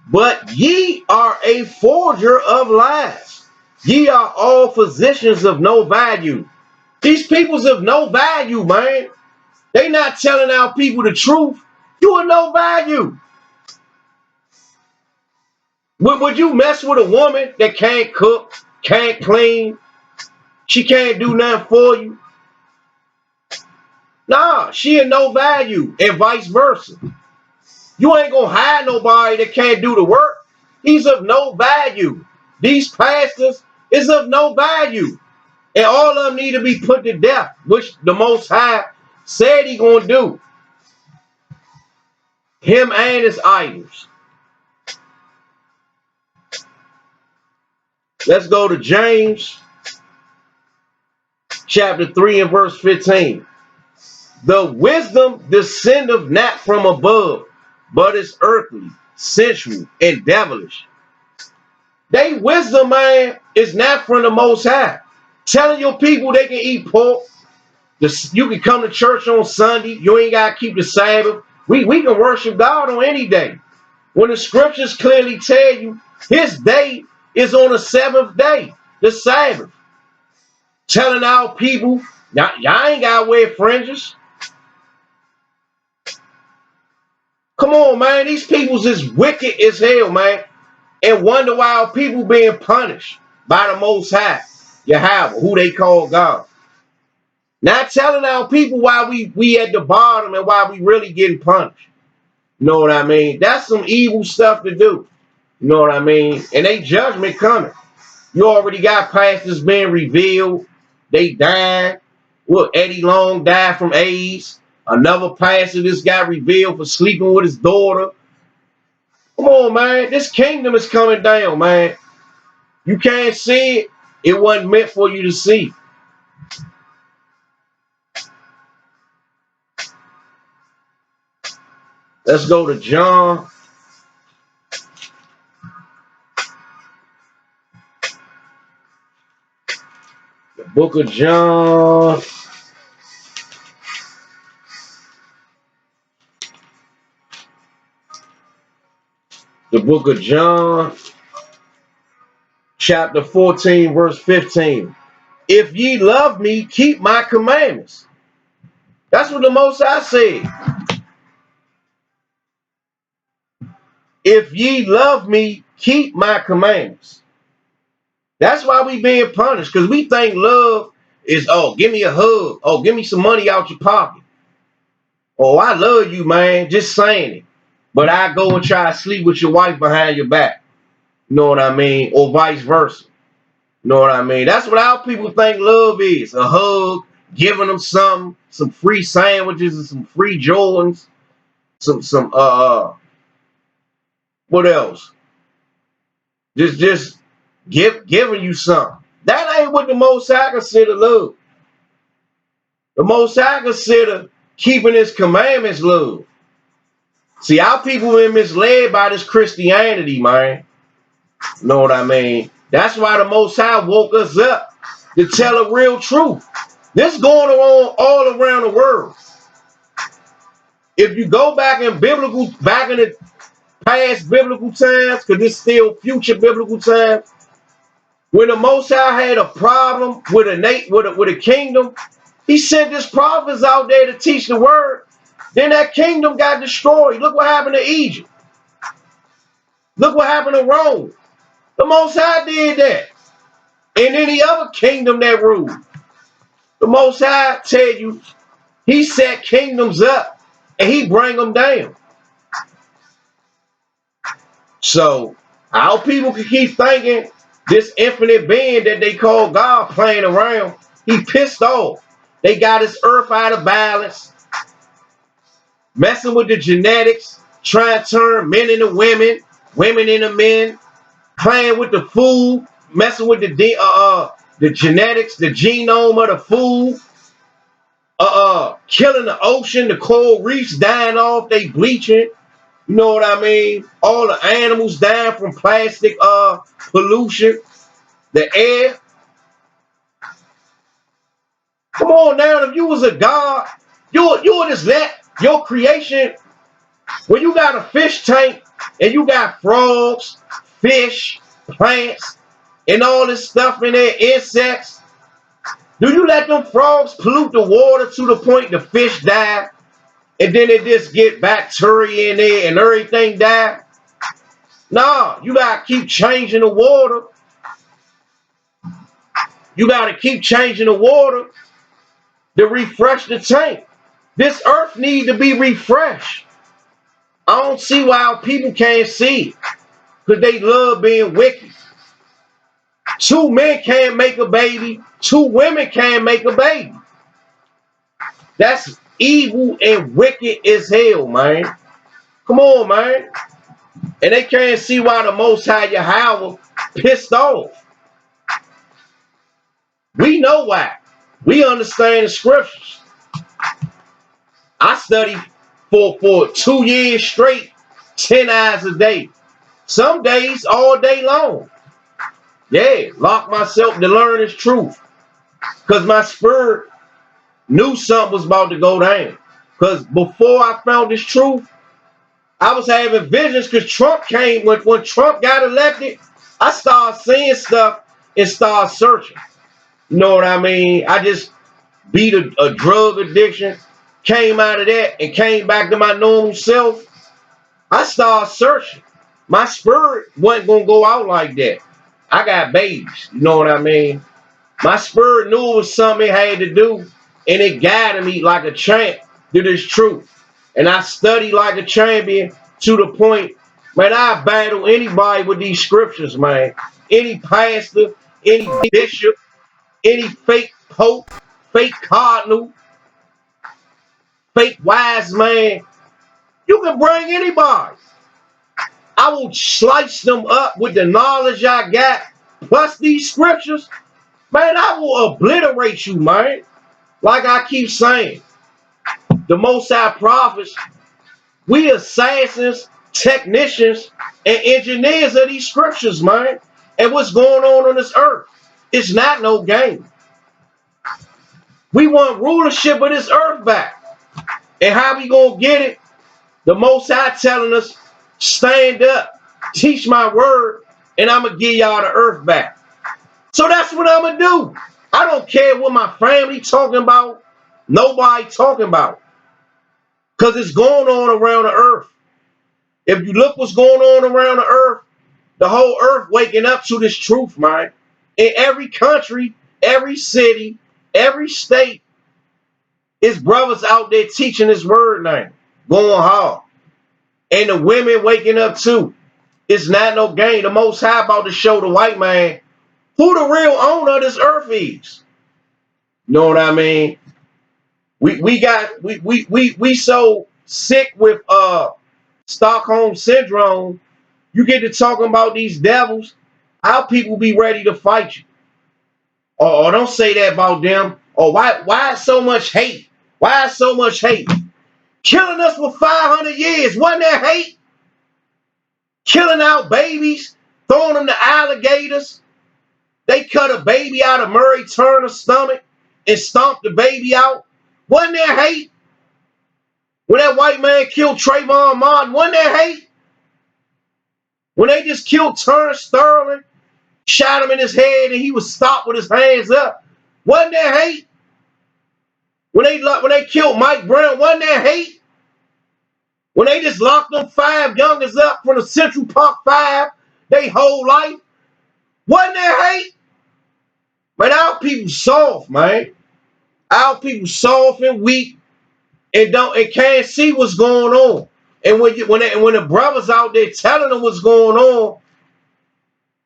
But ye are a forger of lies. Ye are all physicians of no value. These people's of no value, man. They not telling our people the truth. You are no value. Would you mess with a woman that can't cook, can't clean? She can't do nothing for you. Nah, she of no value, and vice versa. You ain't gonna hire nobody that can't do the work. He's of no value. These pastors is of no value. And all of them need to be put to death, which the Most High said he gonna do. Him and his idols. Let's go to James chapter 3 and verse 15. The wisdom descendeth not from above, but is earthly, sensual, and devilish. They wisdom, man, is not from the Most High. Telling your people they can eat pork. You can come to church on Sunday. You ain't got to keep the Sabbath. We can worship God on any day. When the scriptures clearly tell you his day is on the seventh day. the Sabbath. Telling our people, y'all ain't got to wear fringes. Come on, man. These people's is wicked as hell, man. And wonder why our people being punished by the Most High, Yahweh, who they call God. Not telling our people why we at the bottom and why we really getting punished. You know what I mean? That's some evil stuff to do. You know what I mean? And they judgment coming. You already got pastors being revealed. They died. Look, Eddie Long died from AIDS. Another pastor just got revealed for sleeping with his daughter. Come on, man. This kingdom is coming down, man. You can't see it. It wasn't meant for you to see. Let's go to John. The book of John. The book of John, chapter 14, verse 15. If ye love me, keep my commandments. That's what the Most High said. If ye love me, keep my commandments. That's why we being punished, because we think love is, oh, give me a hug. Oh, give me some money out your pocket. Oh, I love you, man. Just saying it. But I go and try to sleep with your wife behind your back. You know what I mean? Or vice versa. You know what I mean? That's what our people think love is. A hug, giving them some free sandwiches and some free Jordans. Some what else? Just giving you something. That ain't what the Most High consider love. The Most High consider keeping his commandments love. See, our people been misled by this Christianity, man. You know what I mean? That's why the Most High woke us up to tell the real truth. This going on all around the world. If you go back in the past biblical times, because this still future biblical times, when the Most High had a problem with a kingdom, he sent his prophets out there to teach the word. Then that kingdom got destroyed. Look what happened to Egypt. Look what happened to Rome. The Most High did that. And any other kingdom that ruled. The Most High tell you, he set kingdoms up and he bring them down. So our people can keep thinking this infinite being that they call God playing around. He pissed off. They got his earth out of balance, messing with the genetics, trying to turn men into women, women into men, playing with the food, messing with the genetics, the genome of the food, killing the ocean, the coral reefs dying off, they bleaching. You know what I mean? All the animals dying from plastic pollution, the air. Come on now, if you was a god, you would just let your creation, when you got a fish tank and you got frogs, fish, plants, and all this stuff in there, insects, do you let them frogs pollute the water to the point the fish die and then it just get bacteria in there and everything die? No, you gotta keep changing the water. You gotta keep changing the water to refresh the tank. This earth needs to be refreshed. I don't see why our people can't see it. Because they love being wicked. Two men can't make a baby. Two women can't make a baby. That's evil and wicked as hell, man. Come on, man. And they can't see why the Most High Yahweh pissed off. We know why. We understand the scriptures. I studied for 2 years straight, 10 hours a day. Some days all day long. Yeah, lock myself to learn this truth. Because my spirit knew something was about to go down. Because before I found this truth, I was having visions because Trump came. When Trump got elected, I started seeing stuff. and start searching. You know what I mean? I just beat a drug addiction, came out of that and came back to my normal self. I started searching. My spirit wasn't gonna go out like that. I got babies, you know what I mean? My spirit knew it was something it had to do, and it guided me like a champ to this truth. And I studied like a champion to the point, man, I battle anybody with these scriptures, man. Any pastor, any bishop, any fake pope, fake cardinal, fake wise man. You can bring anybody. I will slice them up with the knowledge I got, plus these scriptures. Man, I will obliterate you, man. Like I keep saying, the Most High prophets, we assassins, technicians, and engineers of these scriptures, man. And what's going on this earth? It's not no game. We want rulership of this earth back. And how we gonna get it? The Most High telling us, stand up, teach my word, and I'm gonna give y'all the earth back. So that's what I'm gonna do. I don't care what my family talking about, nobody talking about. Because it's going on around the earth. If you look what's going on around the earth, the whole earth waking up to this truth, man. In every country, every city, every state, is brothers out there teaching this word name, going hard. And the women waking up too. It's not no game. The Most High about to show the white man who the real owner of this earth is. You know what I mean? We so sick with Stockholm syndrome. You get to talking about these devils, our people be ready to fight you. Or don't say that about them. Or why so much hate? Why so much hate? Killing us for 500 years. Wasn't that hate? Killing our babies, throwing them to alligators. They cut a baby out of Murray Turner's stomach and stomped the baby out. Wasn't that hate? When that white man killed Trayvon Martin, wasn't that hate? When they just killed Turner Sterling, shot him in his head, and he was stopped with his hands up, wasn't that hate? When they killed Mike Brown, wasn't that hate? When they just locked them 5 youngers up from the Central Park 5, they whole life, wasn't that hate? Man, our people soft, man. Our people soft and weak and can't see what's going on. And when the brothers out there telling them what's going on,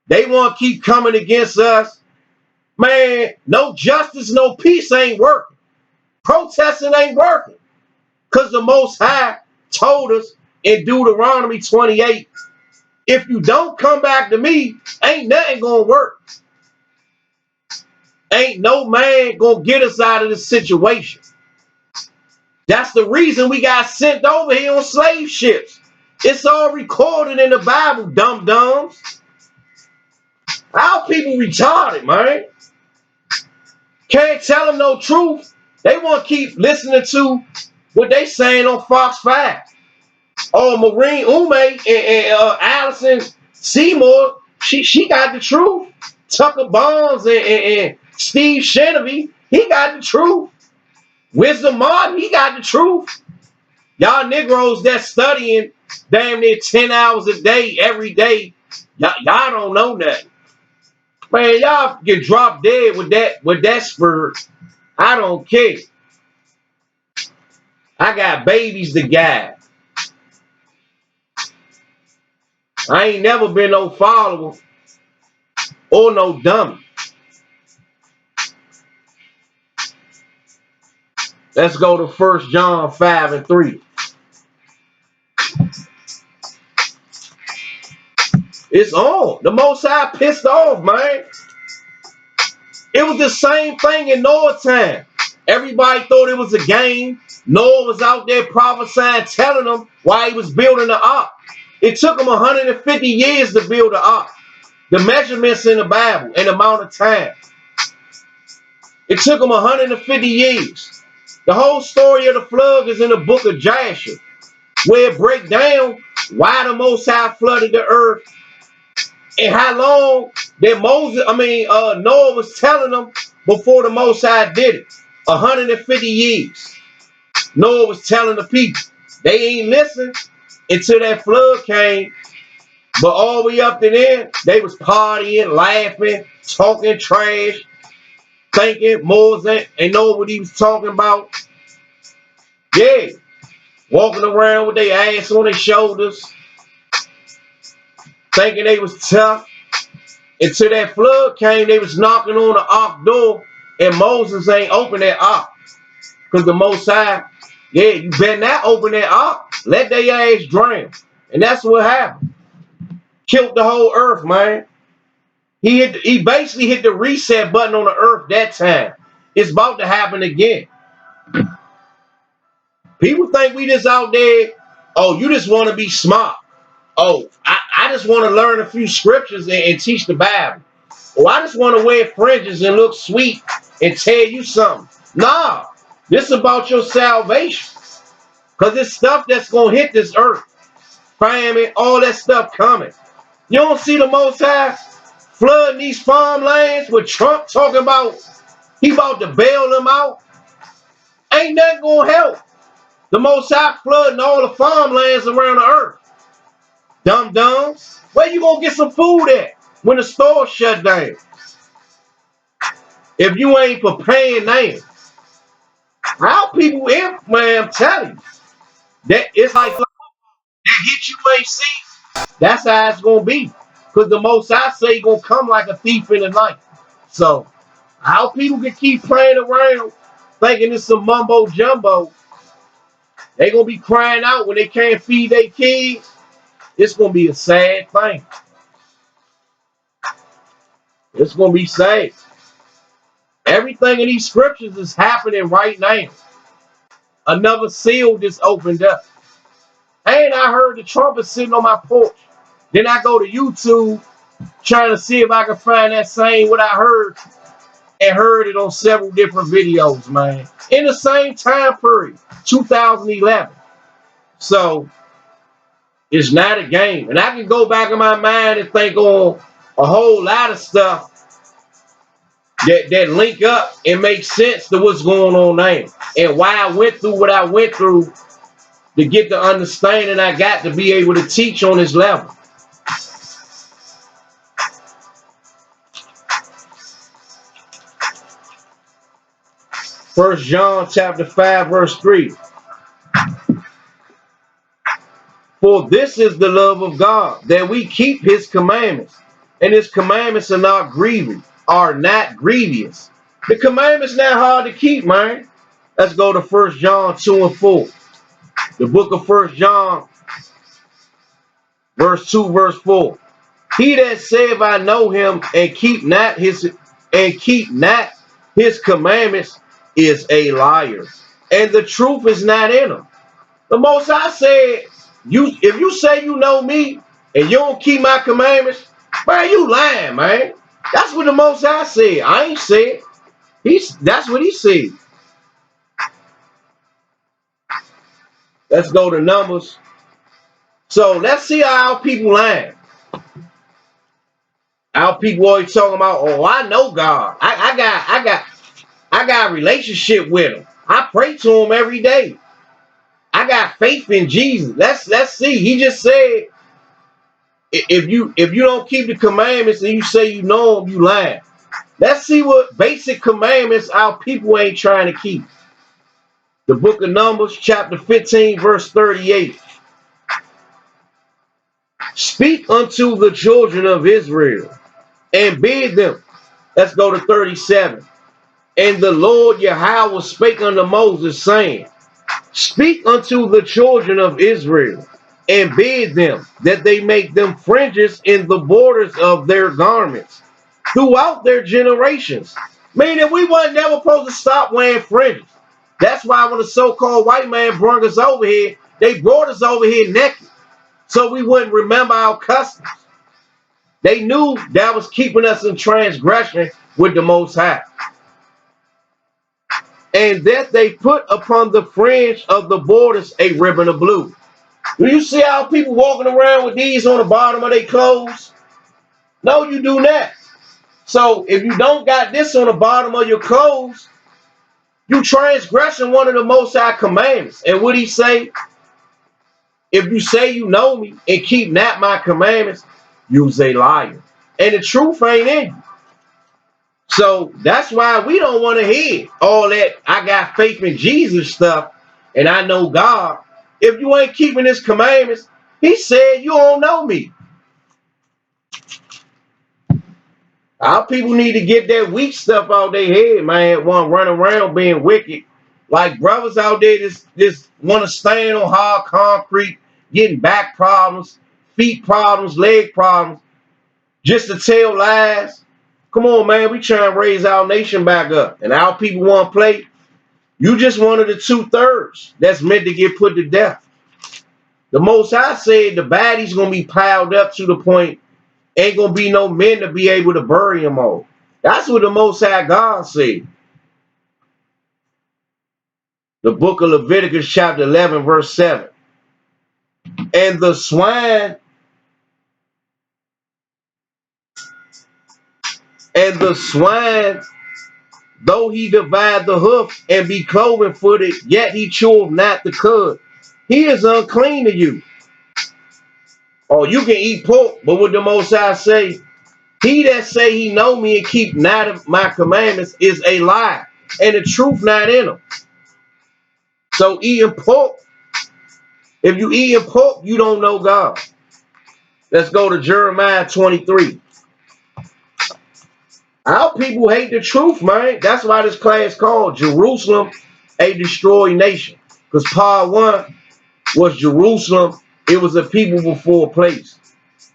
they want to keep coming against us. Man, no justice, no peace ain't working. Protesting ain't working. Because the Most High told us in Deuteronomy 28, if you don't come back to me, ain't nothing going to work. Ain't no man going to get us out of this situation. That's the reason we got sent over here on slave ships. It's all recorded in the Bible, dum-dums. Our people retarded, man. Can't tell them no truth. They want to keep listening to what they saying on Fox 5. Oh, Maureen Ume and Allison Seymour, she got the truth. Tucker Barnes and Steve Shenevy, he got the truth. Wisdom Martin, he got the truth. Y'all Negroes that studying damn near 10 hours a day, every day, y'all don't know nothing. Man, y'all get dropped dead with that spirit. I don't care. I got babies to guide. I ain't never been no follower or no dummy. Let's go to 1 John 5:3. It's on. The Most High pissed off, man. It was the same thing in Noah's time. Everybody thought it was a game. Noah was out there prophesying, telling them why he was building the ark. It took him 150 years to build the ark. The measurements in the Bible and the amount of time. It took him 150 years. The whole story of the flood is in the book of Joshua, where it breaks down why the Most High flooded the earth And how long that Noah was telling them before the Most High did it? 150 years. Noah was telling the people. They ain't listen until that flood came. But all the way up to then, they was partying, laughing, talking trash, thinking Moses ain't know what he was talking about. Yeah, walking around with their ass on their shoulders, thinking they was tough. Until that flood came, they was knocking on the ark door, and Moses ain't open that ark. Because the Most High, yeah, you better not open that ark. Let their ass drown. And that's what happened. Killed the whole earth, man. He basically hit the reset button on the earth that time. It's about to happen again. People think we just out there, oh, you just want to be smart. Oh, I just want to learn a few scriptures and teach the Bible. Oh, I just want to wear fringes and look sweet and tell you something. Nah, this is about your salvation. Because it's stuff that's going to hit this earth. Famine, all that stuff coming. You don't see the Most High flooding these farmlands with Trump talking about he about to bail them out? Ain't that going to help. The Most High flooding all the farmlands around the earth. Dum-dums. Where you going to get some food at when the store shut down? If you ain't preparing now. How people in, man, I'm telling you. That it's like that hit you ain't seen. That's how it's going to be. Because the Most High say going to come like a thief in the night. So, how people can keep playing around thinking it's some mumbo jumbo, they going to be crying out when they can't feed their kids. It's going to be a sad thing. It's going to be sad. Everything in these scriptures is happening right now. Another seal just opened up. And I heard the trumpet sitting on my porch. Then I go to YouTube trying to see if I can find that same what I heard and heard it on several different videos, man. In the same time period, 2011. So it's not a game. And I can go back in my mind and think on a whole lot of stuff that link up and make sense to what's going on now. And why I went through what I went through to get the understanding I got to be able to teach on this level. First John chapter 5, verse 3. For this is the love of God, that we keep his commandments. And his commandments are not grievous. The commandments not hard to keep, man. Let's go to First John 2 and 4. The book of First John, verse 2, verse 4. He that saith I know him and keep not his commandments is a liar, and the truth is not in him. The Most High said, if you say you know me and you don't keep my commandments, man, you lying, man. That's what the Most High said. I ain't said. That's what he said. Let's go to Numbers. So let's see how our people lying. Our people always talking about, oh, I know God. I got a relationship with him. I pray to him every day. I got faith in Jesus. Let's see. He just said, if you don't keep the commandments and you say you know them, you lying. Let's see what basic commandments our people ain't trying to keep. The book of Numbers, chapter 15, verse 38. Speak unto the children of Israel and bid them. Let's go to 37. And the Lord Yahweh spake unto Moses, saying, Speak unto the children of Israel, and bid them that they make them fringes in the borders of their garments throughout their generations. Meaning we weren't never supposed to stop wearing fringes. That's why when the so-called white man brought us over here, they brought us over here naked, so we wouldn't remember our customs. They knew that was keeping us in transgression with the Most High. And that they put upon the fringe of the borders a ribbon of blue. Do you see how people walking around with these on the bottom of their clothes? No, you do not. So if you don't got this on the bottom of your clothes, you transgressing one of the Most High commandments. And what he say? If you say you know me and keep not my commandments, you's a liar. And the truth ain't in you. So that's why we don't want to hear all that I got faith in Jesus stuff and I know God. If you ain't keeping his commandments, he said you don't know me. Our people need to get that weak stuff out their head, man. Want to run around being wicked. Like brothers out there just want to stand on hard concrete, getting back problems, feet problems, leg problems, just to tell lies. Come on, man. We trying to raise our nation back up. And our people want to play. You just one of the 2/3 that's meant to get put to death. The Most High said the body's going to be piled up to the point ain't going to be no men to be able to bury them all. That's what the Most High God said. The book of Leviticus chapter 11 verse 7. And the swine though he divide the hoof and be cloven footed, yet he cheweth not the cud. He is unclean to you. Or you can eat pork, but what the Most High say, he that say he know me and keep not of my commandments is a lie, and the truth not in him. So eating pork, if you eating pork, you don't know God. Let's go to Jeremiah 23. Our people hate the truth, man. That's why this class called Jerusalem, a Destroyed Nation. Because part 1 was Jerusalem. It was a people before a place.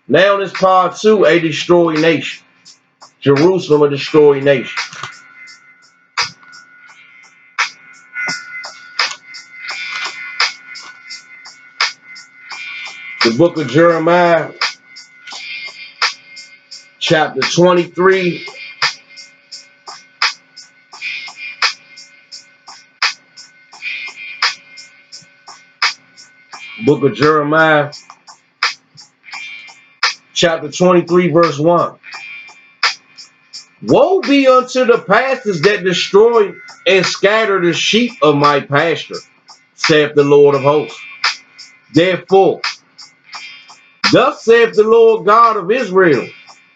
Now this part 2, a destroyed nation. Jerusalem, a destroyed nation. The book of Jeremiah, chapter 23. Book of Jeremiah, chapter 23, verse 1. Woe be unto the pastors that destroy and scatter the sheep of my pasture, saith the Lord of hosts. Therefore, thus saith the Lord God of Israel,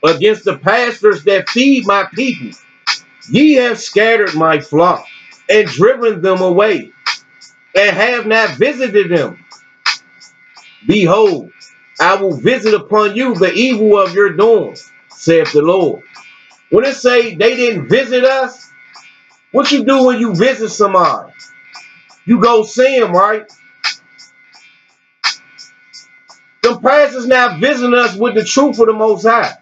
against the pastors that feed my people, ye have scattered my flock, and driven them away, and have not visited them. Behold, I will visit upon you the evil of your doings, saith the Lord. When it say they didn't visit us, what you do when you visit somebody? You go see them, right? The pastors not visiting us with the truth of the Most High.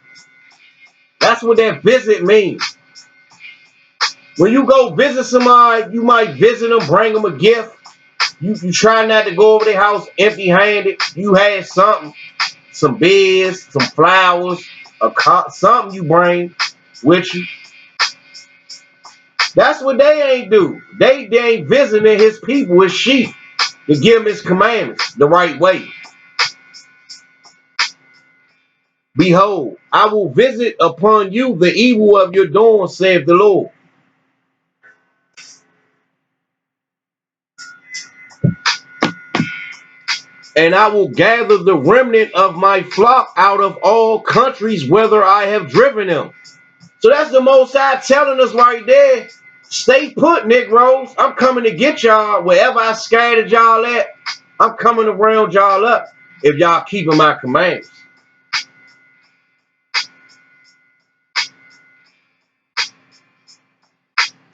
That's what that visit means. When you go visit somebody, you might visit them, bring them a gift. You try not to go over their house empty-handed. You had something, some beers, some flowers, something you bring with you. That's what they ain't do. They ain't visiting his people, his sheep, to give him his commandments the right way. Behold, I will visit upon you the evil of your doings, saith the Lord. And I will gather the remnant of my flock out of all countries, whither I have driven them. So that's the Most High telling us right there. Stay put, Negroes. I'm coming to get y'all wherever I scattered y'all at. I'm coming to round y'all up if y'all keeping my commands.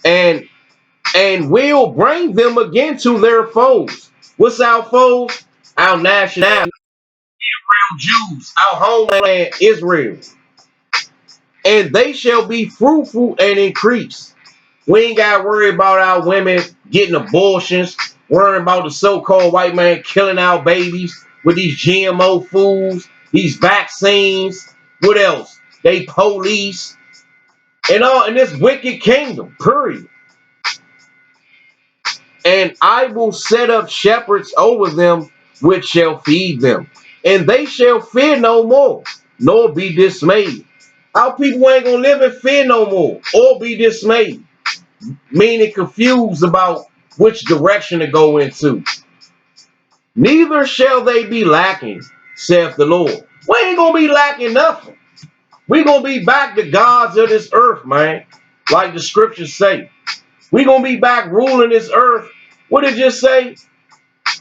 And will bring them again to their foes. What's our foes? Our nationality, our Jews, our homeland, Israel. And they shall be fruitful and increase. We ain't got to worry about our women getting abortions, worrying about the so-called white man killing our babies with these GMO foods, these vaccines. What else? They police and all in this wicked kingdom, period. And I will set up shepherds over them, which shall feed them. And they shall fear no more, nor be dismayed. Our people ain't gonna live in fear no more or be dismayed, meaning confused about which direction to go into. Neither shall they be lacking, saith the Lord. We ain't gonna be lacking nothing. We gonna be back the gods of this earth, man. Like the scriptures say. We gonna be back ruling this earth. What did it just say?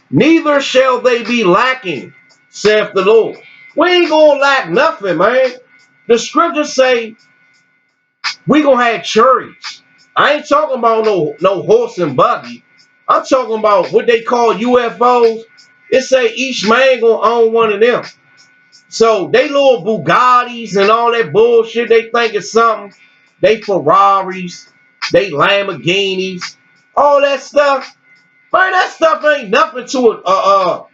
Neither shall they be lacking, saith the Lord. We ain't gonna lack nothing, man. The scriptures say we gonna have chariots. I ain't talking about no horse and buggy. I'm talking about what they call UFOs. It say each man gonna own one of them. So they little Bugattis and all that bullshit, they think it's something. They Ferraris, they Lamborghinis, all that stuff. Man, that stuff ain't nothing to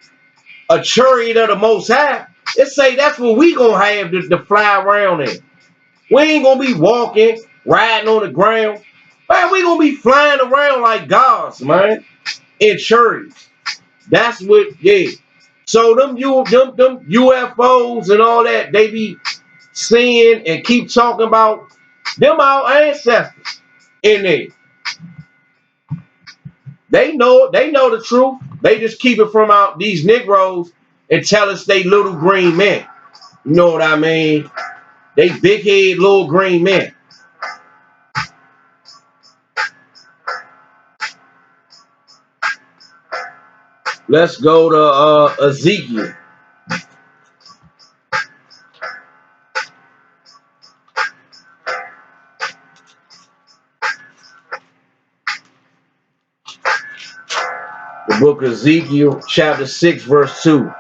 a chariot of the Most High. It say that's what we gonna have to fly around in. We ain't gonna be walking, riding on the ground. Man, we gonna be flying around like gods, man, in chariots. That's what, yeah. So them UFOs and all that, they be seeing and keep talking about them our ancestors in there. They know the truth. They just keep it from out these Negroes and tell us they little green men. You know what I mean? They big head little green men. Let's go to Ezekiel. The book of Ezekiel, chapter 6, verse 2.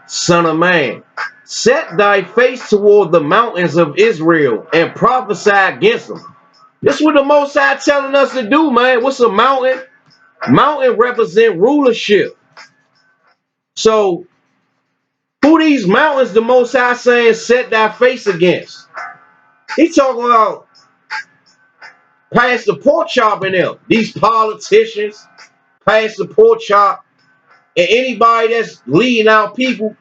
Son of man, set thy face toward the mountains of Israel and prophesy against them. This is what the Most High telling us to do, man. What's a mountain? Mountain represent rulership. So who these mountains the Most High saying set thy face against? He talking about Pastor Pork Chop and them. These politicians, Pastor Pork Chop, and anybody that's leading our people.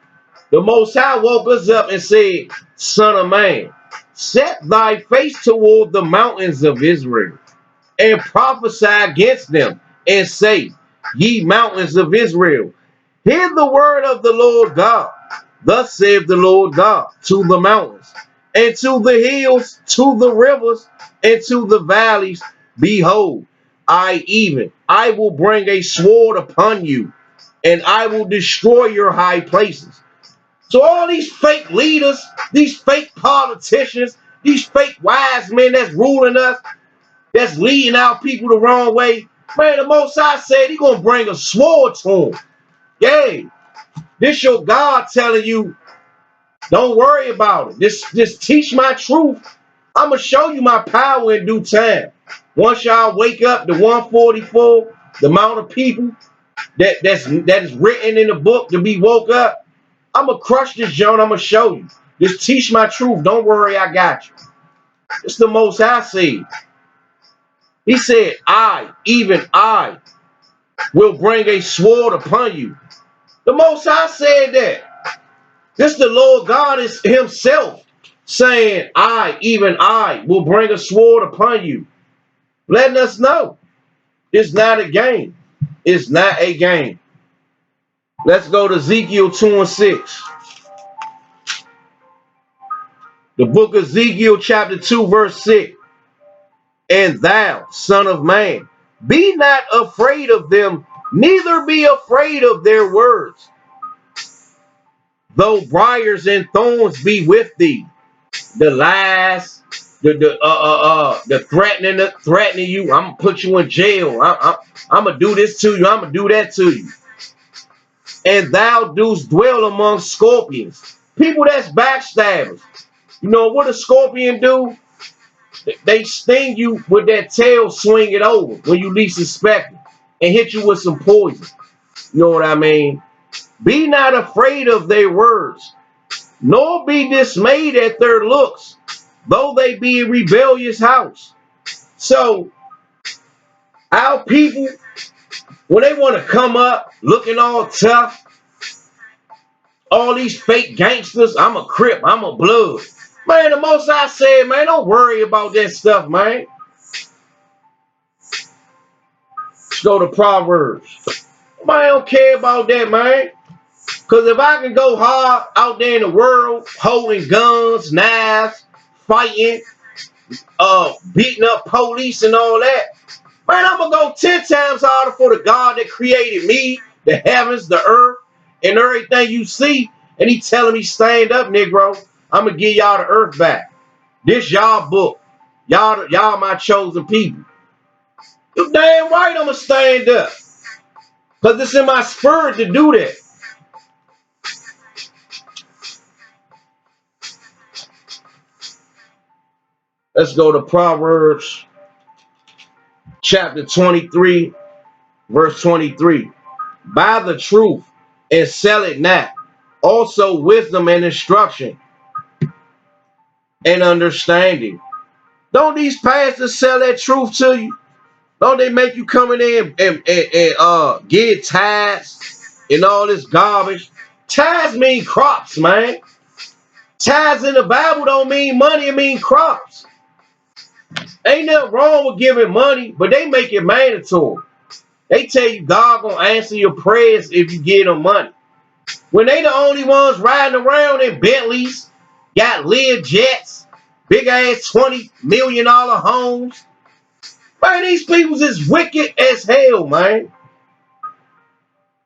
The Most High woke us up and said, Son of man, set thy face toward the mountains of Israel and prophesy against them and say, ye mountains of Israel, hear the word of the Lord God. Thus saith the Lord God to the mountains and to the hills, to the rivers, and to the valleys. Behold, I will bring a sword upon you, and I will destroy your high places. So all these fake leaders, these fake politicians, these fake wise men that's ruling us, that's leading our people the wrong way, man, the Most High said He's going to bring a sword to them. Yay. This your God telling you, don't worry about it. Just teach my truth. I'm going to show you my power in due time. Once y'all wake up, the 144, the amount of people that is written in the book to be woke up, I'm going to crush this joint. I'm going to show you. Just teach my truth. Don't worry, I got you. It's the Most High said. He said, even I, will bring a sword upon you. The Most High said that. This the Lord God is himself saying, even I, will bring a sword upon you. Letting us know it's not a game. It's not a game. Let's go to Ezekiel 2 and 6. The book of Ezekiel chapter 2 verse 6. And thou, son of man, be not afraid of them, neither be afraid of their words. Though briars and thorns be with thee, the lies, the threatening you. I'm gonna put you in jail. I'm gonna do this to you. I'm gonna do that to you. And thou dost dwell among scorpions, people that's backstabbers. You know what a scorpion do? They sting you with that tail, swing it over when you least expect it, and hit you with some poison. You know what I mean? Be not afraid of their words, nor be dismayed at their looks, though they be a rebellious house. So our people, when they want to come up looking all tough, all these fake gangsters, I'm a Crip, I'm a Blood. Man, the most I said, man, don't worry about that stuff, man. Let's go to Proverbs. Man, I don't care about that, man. Because if I can go hard out there in the world, holding guns, knives, fighting, beating up police and all that, man, I'm going to go 10 times harder for the God that created me, the heavens, the earth, and everything you see. And he telling me, stand up, Negro. I'm going to give y'all the earth back. This y'all book. Y'all my chosen people. You damn right I'm going to stand up. Because it's in my spirit to do that. Let's go to Proverbs chapter 23, verse 23. Buy the truth and sell it not. Also wisdom and instruction and understanding. Don't these pastors sell that truth to you? Don't they make you come in there and get tithes and all this garbage? Tithes mean crops, man. Tithes in the Bible don't mean money, it mean crops. Ain't nothing wrong with giving money, but they make it mandatory. They tell you God gonna answer your prayers if you give them money. When they the only ones riding around in Bentleys, got Lear jets, big ass $20 million homes. Man, these peoples is wicked as hell, man.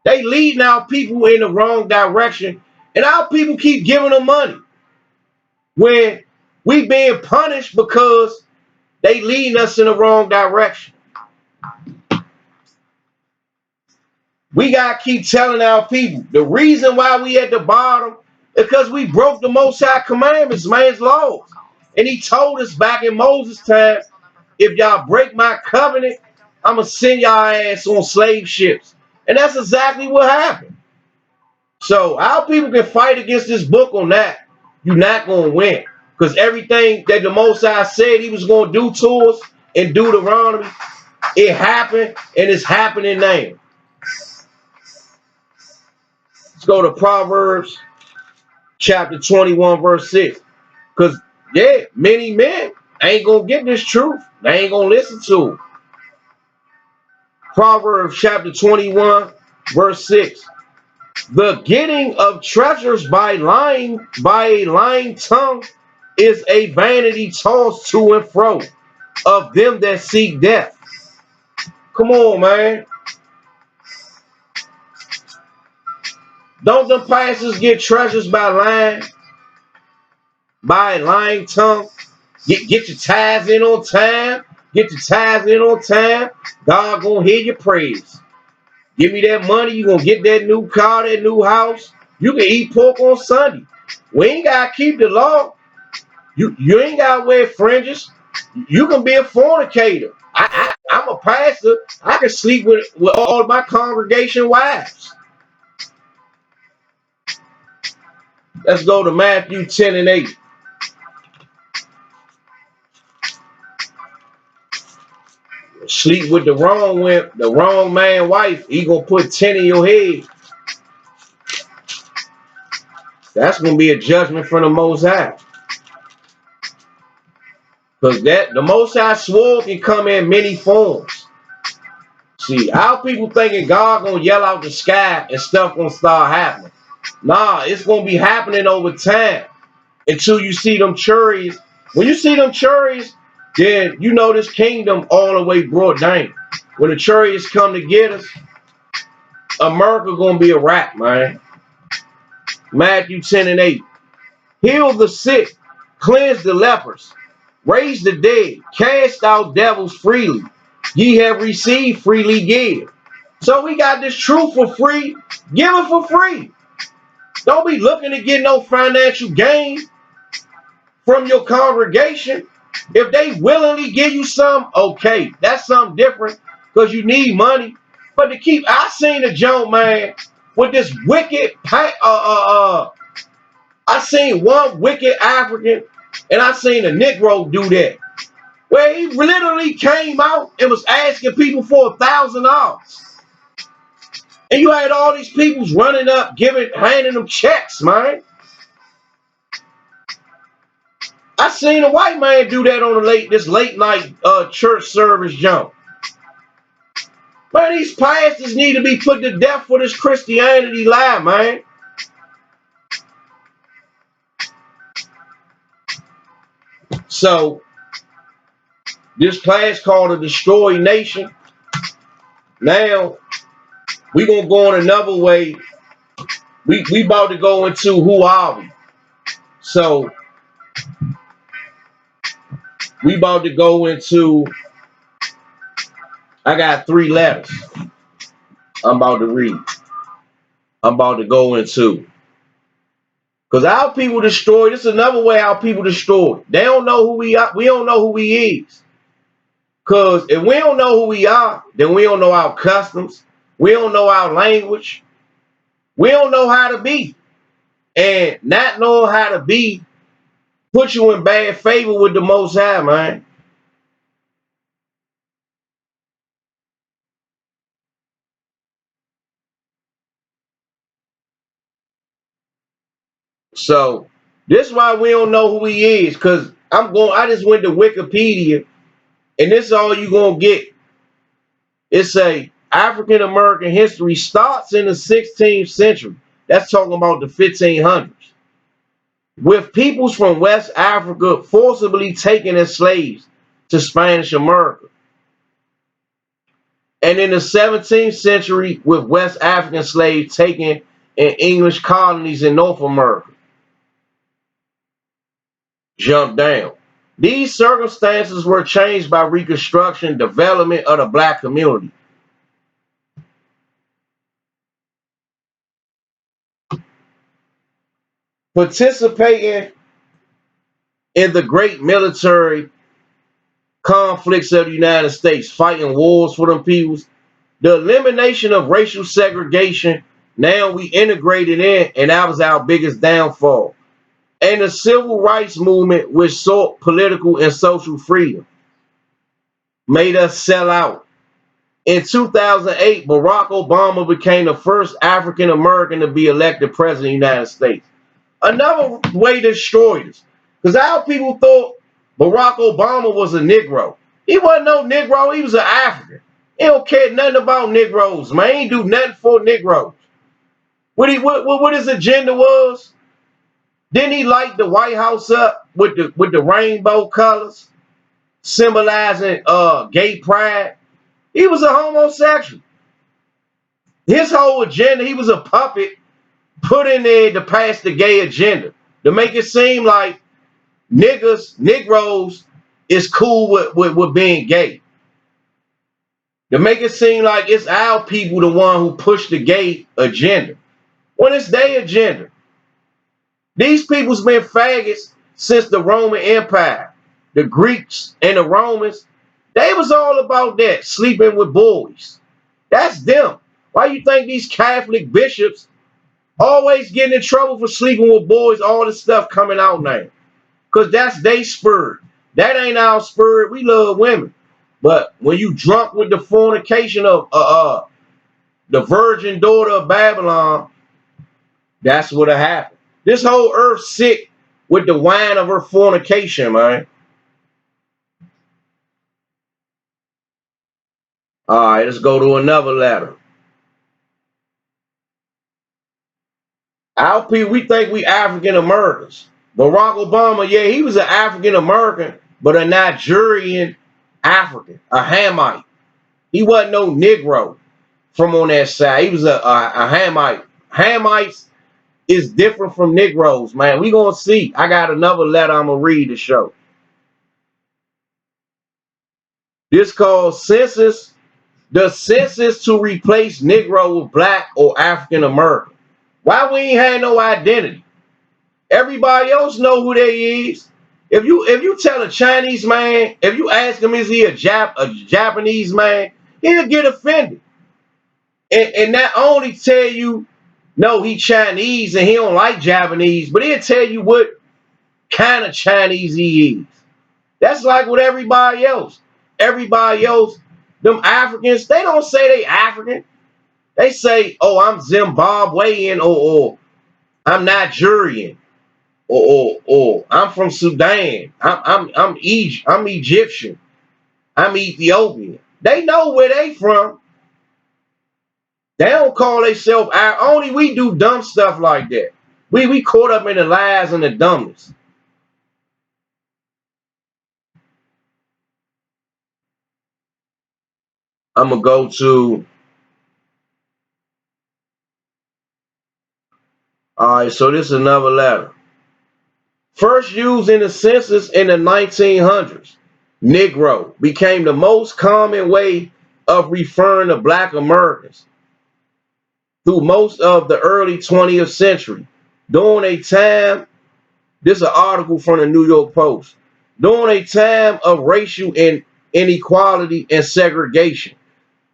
They leading our people in the wrong direction, and our people keep giving them money. When we being punished because they leading us in the wrong direction. We gotta keep telling our people the reason why we at the bottom is because we broke the Most High commandments, man's laws. And he told us back in Moses' time, if y'all break my covenant, I'm gonna send y'all ass on slave ships. And that's exactly what happened. So our people can fight against this book on that. You're not gonna win. Because everything that the Most High said he was gonna do to us in Deuteronomy, it happened and it's happening now. Let's go to Proverbs chapter 21, verse 6. Because, yeah, many men ain't going to get this truth. They ain't going to listen to it. Proverbs chapter 21, verse 6. The getting of treasures by a lying tongue is a vanity tossed to and fro of them that seek death. Come on, man. Don't the pastors get treasures by lying? By a lying tongue? Get your tithes in on time. Get your tithes in on time. God gonna hear your praise. Give me that money. You gonna get that new car, that new house. You can eat pork on Sunday. We ain't gotta keep the law. You ain't gotta wear fringes. You can be a fornicator. I'm a pastor. I can sleep with all my congregation wives. Let's go to Matthew 10 and 8. Sleep with the wrong man wife, he gonna put 10 in your head. That's gonna be a judgment from the Most High. Because that the Most High swore can come in many forms. See, our people thinking God gonna yell out the sky and stuff gonna start happening. Nah, it's gonna be happening over time until you see them chariots. When you see them chariots, then you know this kingdom all the way brought down. When the chariots come to get us, America gonna be a wrap, man. Matthew 10 and 8. Heal the sick, cleanse the lepers, raise the dead, cast out devils freely. Ye have received, freely give. So we got this truth for free. Give it for free. Don't be looking to get no financial gain from your congregation. If they willingly give you some, okay, that's something different because you need money. But to keep, I seen a joke, man, with this wicked I seen one wicked African and I seen a Negro do that. Where he literally came out and was asking people for $1,000. And you had all these peoples running up, handing them checks, man. I seen a white man do that on this late night church service jump. Man, these pastors need to be put to death for this Christianity lie, man. So this class called the Destroy Nation. Now we gonna go on another way. We about to go into who are we. So we about to go into. I got 3 letters. I'm about to read. I'm about to go into. Because our people destroyed. This is another way our people destroyed. They don't know who we are. We don't know who we is. Because if we don't know who we are, then we don't know our customs. We don't know our language. We don't know how to be. And not knowing how to be put you in bad favor with the Most High, man. So this is why we don't know who he is. Because I just went to Wikipedia, and this is all you gonna get. It's a African American history starts in the 16th century. That's talking about the 1500s. With peoples from West Africa forcibly taken as slaves to Spanish America. And in the 17th century, with West African slaves taken in English colonies in North America. Jump down. These circumstances were changed by Reconstruction, development of the black community. Participating in the great military conflicts of the United States, fighting wars for them peoples, the elimination of racial segregation, now we integrated in, and that was our biggest downfall. And the civil rights movement, which sought political and social freedom, made us sell out. In 2008, Barack Obama became the first African American to be elected president of the United States. Another way to destroy us. Because our people thought Barack Obama was a Negro. He wasn't no Negro, he was an African. He don't care nothing about Negroes, man. He ain't do nothing for Negroes. What his agenda was? Didn't he light the White House up with the rainbow colors, symbolizing gay pride? He was a homosexual. His whole agenda, he was a puppet put in there to pass the gay agenda, to make it seem like Negroes is cool with being gay. To make it seem like it's our people the one who pushed the gay agenda. When it's their agenda. These people's been faggots since the Roman Empire. The Greeks and the Romans, they was all about that, sleeping with boys. That's them. Why you think these Catholic bishops always getting in trouble for sleeping with boys, all this stuff coming out now? Because that's their spirit. That ain't our spirit. We love women. But when you drunk with the fornication of the virgin daughter of Babylon, that's what'll happen. This whole earth sick with the wine of her fornication, man. All right, let's go to another letter. Our people, we think we African Americans. Barack Obama, yeah, he was an African American, but a Nigerian African, a Hamite. He wasn't no Negro from on that side. He was a Hamite. Hamites is different from Negroes, man. We gonna see. I got another letter I'm gonna read to show. This called census. The census to replace Negro with Black or African American. Why we ain't had no identity? Everybody else know who they is. If you tell a Chinese man, if you ask him is he a Japanese man, he'll get offended. And not only tell you no, he Chinese and he don't like Japanese, but he'll tell you what kind of Chinese he is. That's like with everybody else. Everybody else, them Africans, they don't say they African. They say, oh, I'm Zimbabwean or I'm Nigerian. or I'm from Sudan. I'm Egyptian. I'm Ethiopian. They know where they from. They don't call themselves our only we do dumb stuff like that. We caught up in the lies and the dumbness. I'm gonna go to all right, so this is another letter. First used in the census in the 1900s, Negro became the most common way of referring to black Americans through most of the early 20th century. During a time, this is an article from the New York Post, during a time of racial inequality and segregation,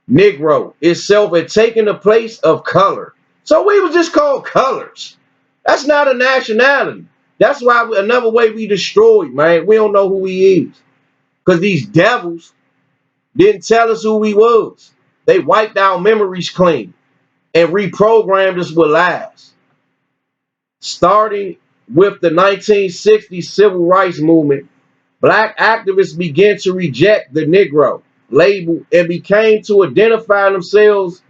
Negro itself had taken the place of color. So we was just called colors. That's not a nationality. That's why another way we destroyed, man. We don't know who he is. Because these devils didn't tell us who we was. They wiped our memories clean and reprogrammed us with lies. Starting with the 1960s civil rights movement, black activists began to reject the Negro label and became to identify themselves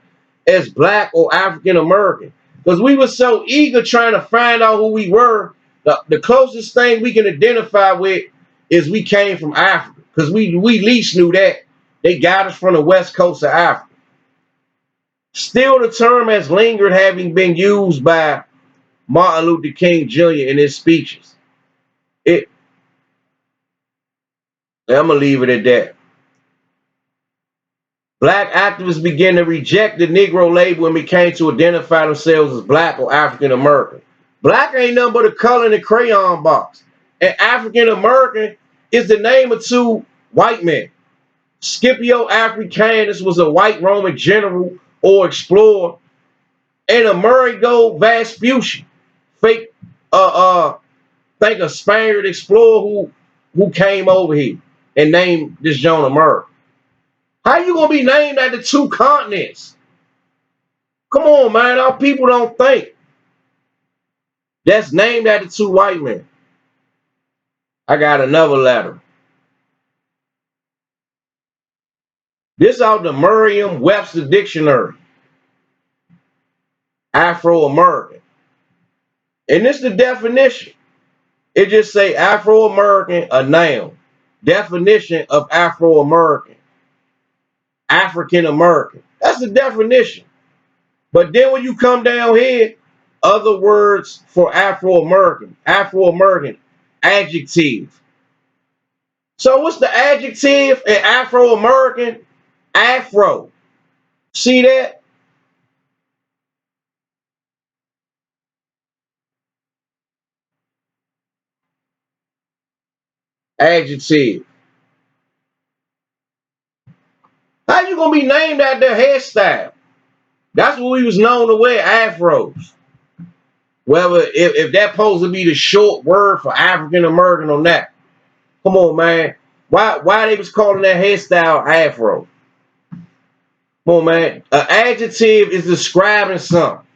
as black or African American. Because we were so eager trying to find out who we were, the closest thing we can identify with is we came from Africa. Because we least knew that. They got us from the west coast of Africa. Still, the term has lingered, having been used by Martin Luther King Jr. in his speeches. I'm going to leave it at that. Black activists began to reject the Negro label and became to identify themselves as black or African American. Black ain't nothing but a color in the crayon box. And African American is the name of two white men. Scipio Africanus was a white Roman general or explorer, and Amerigo Vespucci, fake think a Spaniard explorer who came over here and named this John America. How you gonna be named after two continents? Come on, man. Our people don't think. That's named after two white men. I got another letter. This out the Merriam-Webster dictionary. Afro-American. And this is the definition. It just say Afro-American, a noun. Definition of Afro-American. African-American. That's the definition. But then when you come down here, other words for Afro-American. Afro-American. Adjective. So what's the adjective in Afro-American? Afro. See that? Adjective. How you gonna be named after their hairstyle? That's what we was known to wear, afros. Whether if that's supposed to be the short word for African American or not. Come on, man. Why they was calling that hairstyle afro? Come on, man. An adjective is describing something.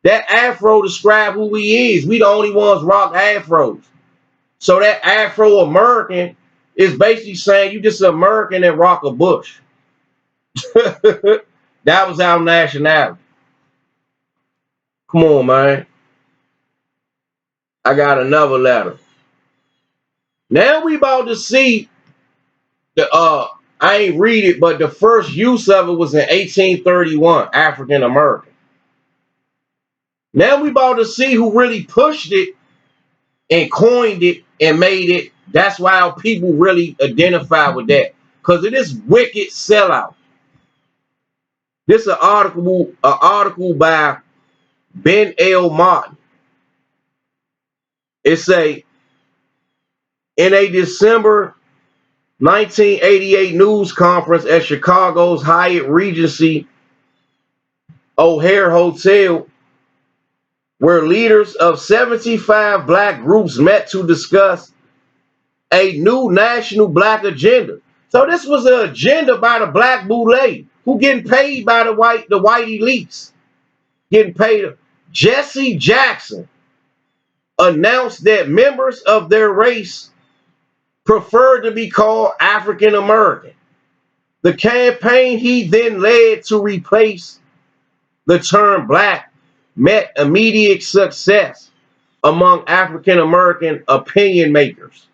That afro describe who he is. We the only ones rock afros. So that Afro-American is basically saying you just an American that rock a bush. That was our nationality. Come on, man. I got another letter. Now we about to see the I ain't read it, but the first use of it was in 1831, African American. Now we about to see who really pushed it and coined it and made it. That's why our people really identify with that. Because it is wicked sellout. This is an article by Ben L. Martin. It say, in a December 1988 news conference at Chicago's Hyatt Regency O'Hare Hotel, where leaders of 75 black groups met to discuss a new national black agenda. So this was an agenda by the black boule who getting paid by the white elites. Getting paid. Jesse Jackson, announced that members of their race preferred to be called African American. The campaign he then led to replace the term black met immediate success among African American opinion makers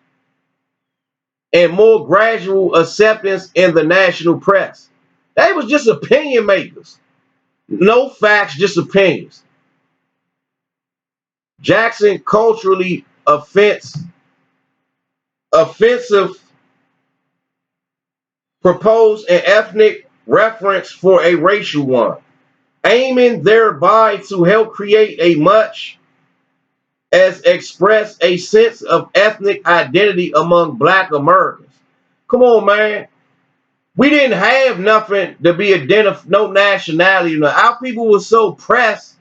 and more gradual acceptance in the national press. They was just opinion makers. No facts, just opinions. Jackson culturally offensive proposed an ethnic reference for a racial one, aiming thereby to help create a much as express a sense of ethnic identity among black Americans. Come on, man. We didn't have nothing to be identified, no nationality. You know, our people were so pressed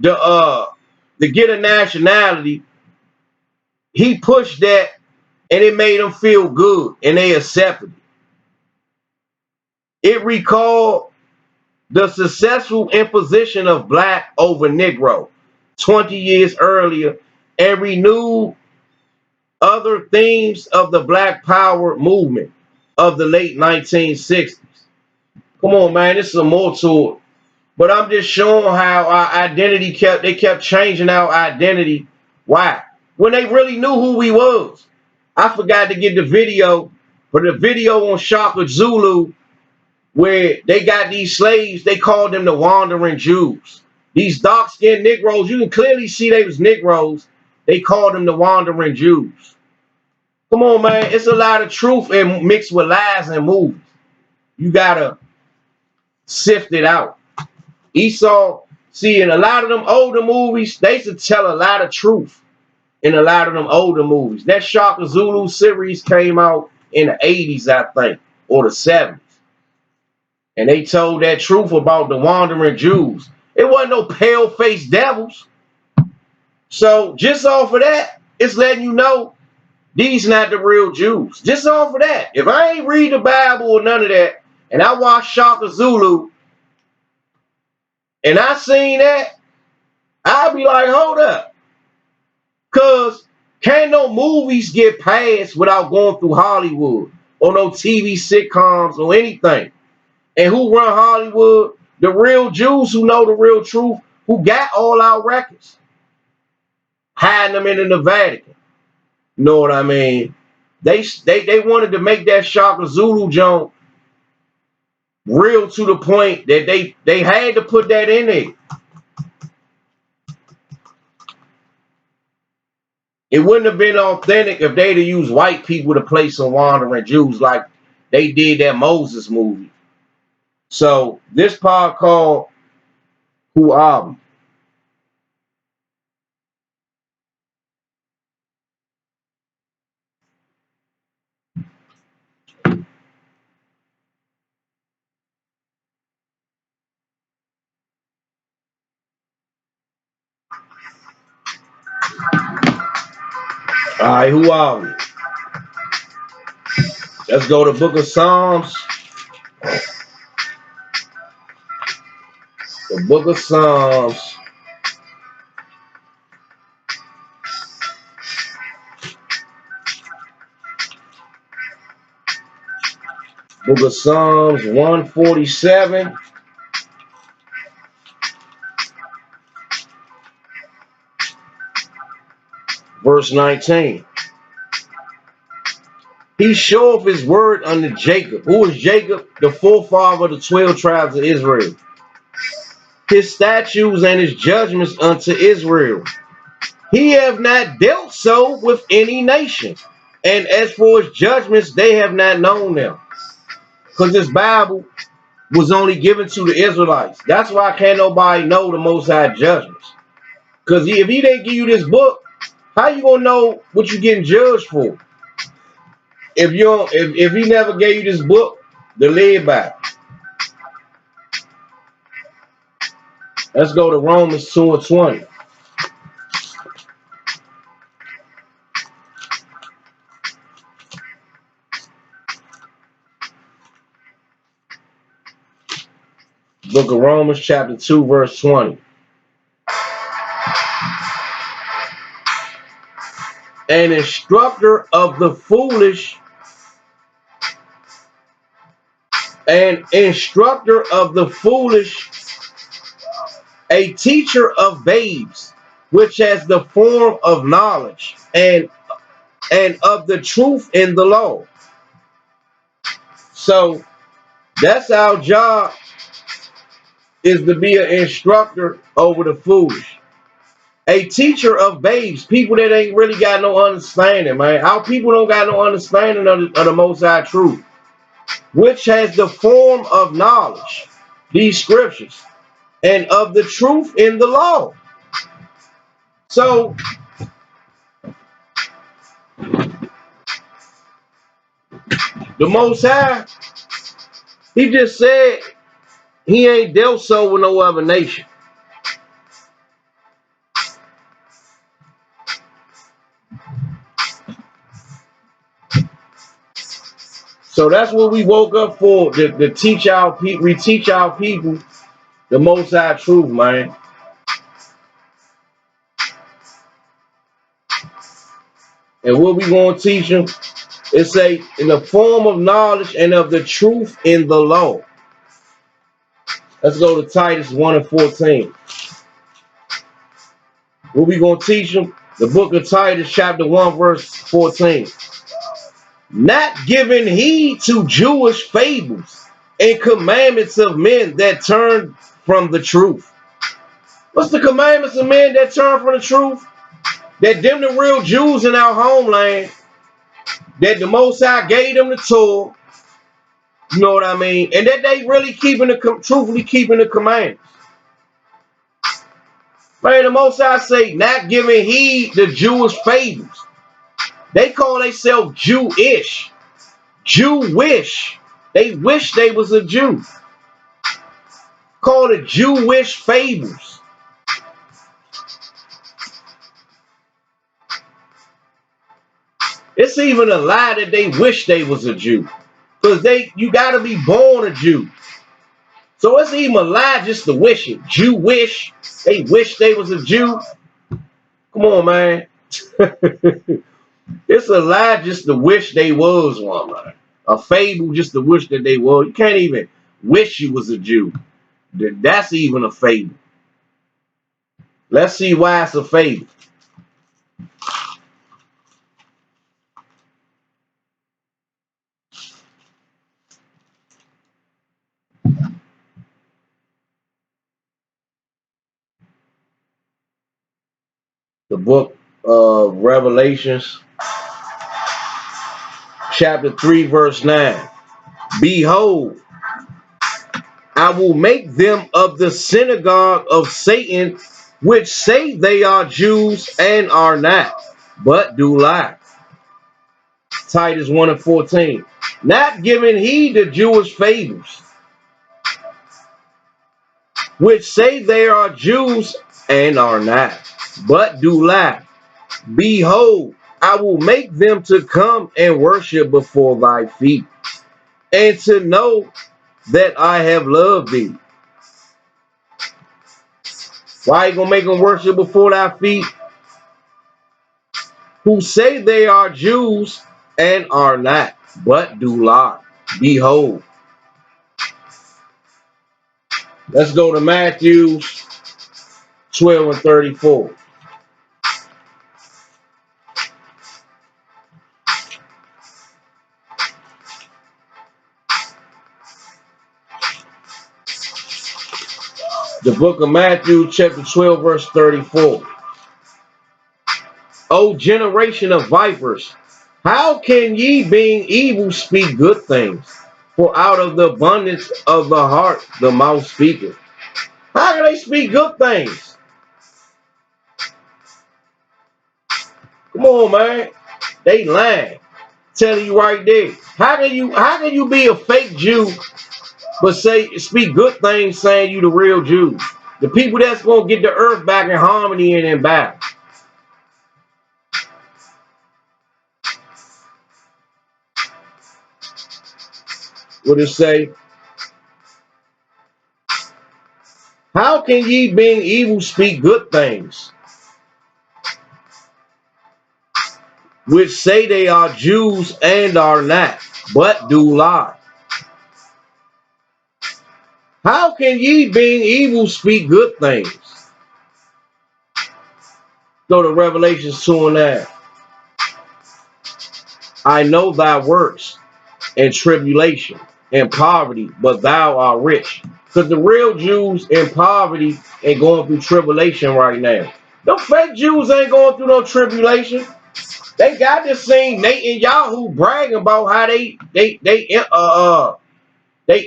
to get a nationality. He pushed that and it made them feel good and they accepted it. It recalled the successful imposition of black over Negro 20 years earlier and renewed other themes of the Black Power movement of the late 1960s. Come on, man, this is some more to it. But I'm just showing how our identity kept changing our identity. Why? When they really knew who we was. I forgot to get the video, but the video on Shaka Zulu where they got these slaves, they called them the wandering Jews. These dark-skinned Negroes, you can clearly see they was Negroes. They called them the wandering Jews. Come on, man. It's a lot of truth and mixed with lies and movies. You gotta sift it out. Esau, see, in a lot of them older movies, they used to tell a lot of truth in a lot of them older movies. That Shaka Zulu series came out in the 80s, I think, or the 70s. And they told that truth about the wandering Jews. It wasn't no pale-faced devils. So just off of that, it's letting you know these not the real Jews. Just off of that. If I ain't read the Bible or none of that, and I watch Shaka Zulu, and I seen that, I'll be like, hold up. Because can't no movies get passed without going through Hollywood or no TV sitcoms or anything. And who run Hollywood? The real Jews who know the real truth, who got all our records. Hiding them in the Vatican. You know what I mean? They wanted to make that Shaka Zulu joint real to the point that they had to put that in there. It wouldn't have been authentic if they'd have used white people to play some wandering Jews like they did that Moses movie. So this part called Who Are We? All right, who are we? Let's go to Book of Psalms. The Book of Psalms. Book of Psalms 147. Verse 19. He showeth his word unto Jacob. Who is Jacob? The forefather of the 12 tribes of Israel. His statutes and his judgments unto Israel. He have not dealt so with any nation. And as for his judgments, they have not known them. Because this Bible was only given to the Israelites. That's why can't nobody know the Most High judgments. Because if he didn't give you this book, how you gonna know what you're getting judged for? If you don't, if he never gave you this book to live by. Let's go to Romans 2 and 20. Book of Romans chapter 2 verse 20. an instructor of the foolish, an instructor of the foolish, a teacher of babes, which has the form of knowledge and of the truth in the law. So that's our job, is to be an instructor over the foolish. A teacher of babes, people that ain't really got no understanding, man. Our people don't got no understanding of the Most High truth, which has the form of knowledge, these scriptures, and of the truth in the law. So the Most High, he just said he ain't dealt so with no other nation. So that's what we woke up for, to teach our people, reteach our people the Most High truth, man. And what we gonna teach them? It say in the form of knowledge and of the truth in the law. Let's go to Titus 1 and 14. What we gonna teach them? The book of Titus, chapter 1, verse 14. Not giving heed to Jewish fables and commandments of men that turn from the truth. What's the commandments of men that turn from the truth? That them the real Jews in our homeland, that the Most High gave them the Torah, you know what I mean? And that they really truthfully keeping the commandments. Man, the Most High say, not giving heed to Jewish fables. They call themselves Jewish. Jewish. They wish they was a Jew. Call it Jewish fables. It's even a lie that they wish they was a Jew. Because you gotta be born a Jew. So it's even a lie just to wish it. Jewish. They wish they was a Jew. Come on, man. It's a lie just to wish they was one, man. A fable just to wish that they was. You can't even wish you was a Jew. That's even a fable. Let's see why it's a fable. The book of Revelations, chapter 3, verse 9. Behold, I will make them of the synagogue of Satan, which say they are Jews and are not, but do lie. Titus 1 and 14. Not giving heed to Jewish fables, which say they are Jews and are not, but do lie. Behold, I will make them to come and worship before thy feet, and to know that I have loved thee. Why are you going to make them worship before thy feet? Who say they are Jews and are not, but do lie. Behold. Let's go to Matthew 12 and 34. The book of Matthew, chapter 12, verse 34. O generation of vipers, how can ye, being evil, speak good things? For out of the abundance of the heart, the mouth speaketh. How can they speak good things? Come on, man. They lying. Telling you right there. How can you be a fake Jew but speak good things saying you the real Jew? The people that's gonna get the earth back in harmony and in balance. What it say? How can ye, being evil, speak good things? which say they are Jews and are not, but do lie. How can ye, being evil, speak good things? Go to Revelations 2:9. I know thy works and tribulation and poverty, but thou art rich. Because the real Jews in poverty and going through tribulation right now. The fake Jews ain't going through no tribulation. They got this thing, Nate and Yahoo bragging about how they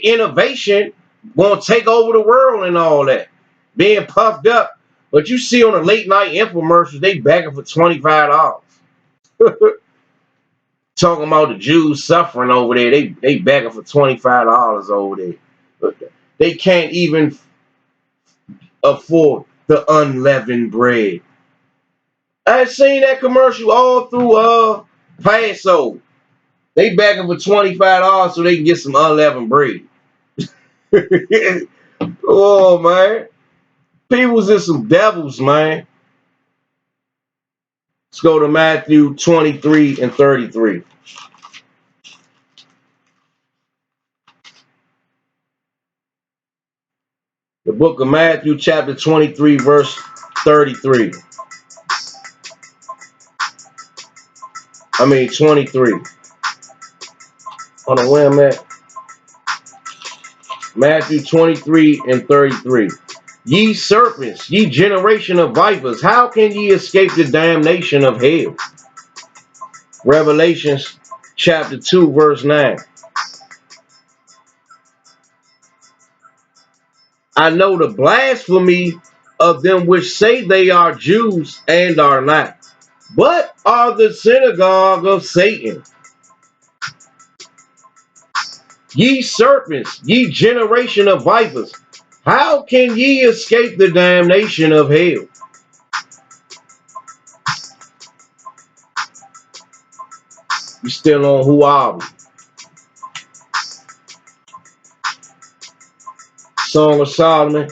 innovation gonna take over the world and all that, being puffed up. But you see on the late night infomercials, they begging for $25. Talking about the Jews suffering over there, they begging for $25 over there. But they can't even afford the unleavened bread. I seen that commercial all through Passover. They begging for $25 so they can get some unleavened bread. Oh man. People's just some devils, man. Let's go to Matthew 23 and 33. The book of Matthew, chapter 23, verse 33. 23. Hold on, where I'm at. Matthew 23 and 33. Ye serpents, ye generation of vipers, how can ye escape the damnation of hell? Revelations chapter 2, verse 9. I know the blasphemy of them which say they are Jews and are not, but are the synagogue of Satan. Ye serpents, ye generation of vipers, how can ye escape the damnation of hell? You still on who are we? Song of Solomon,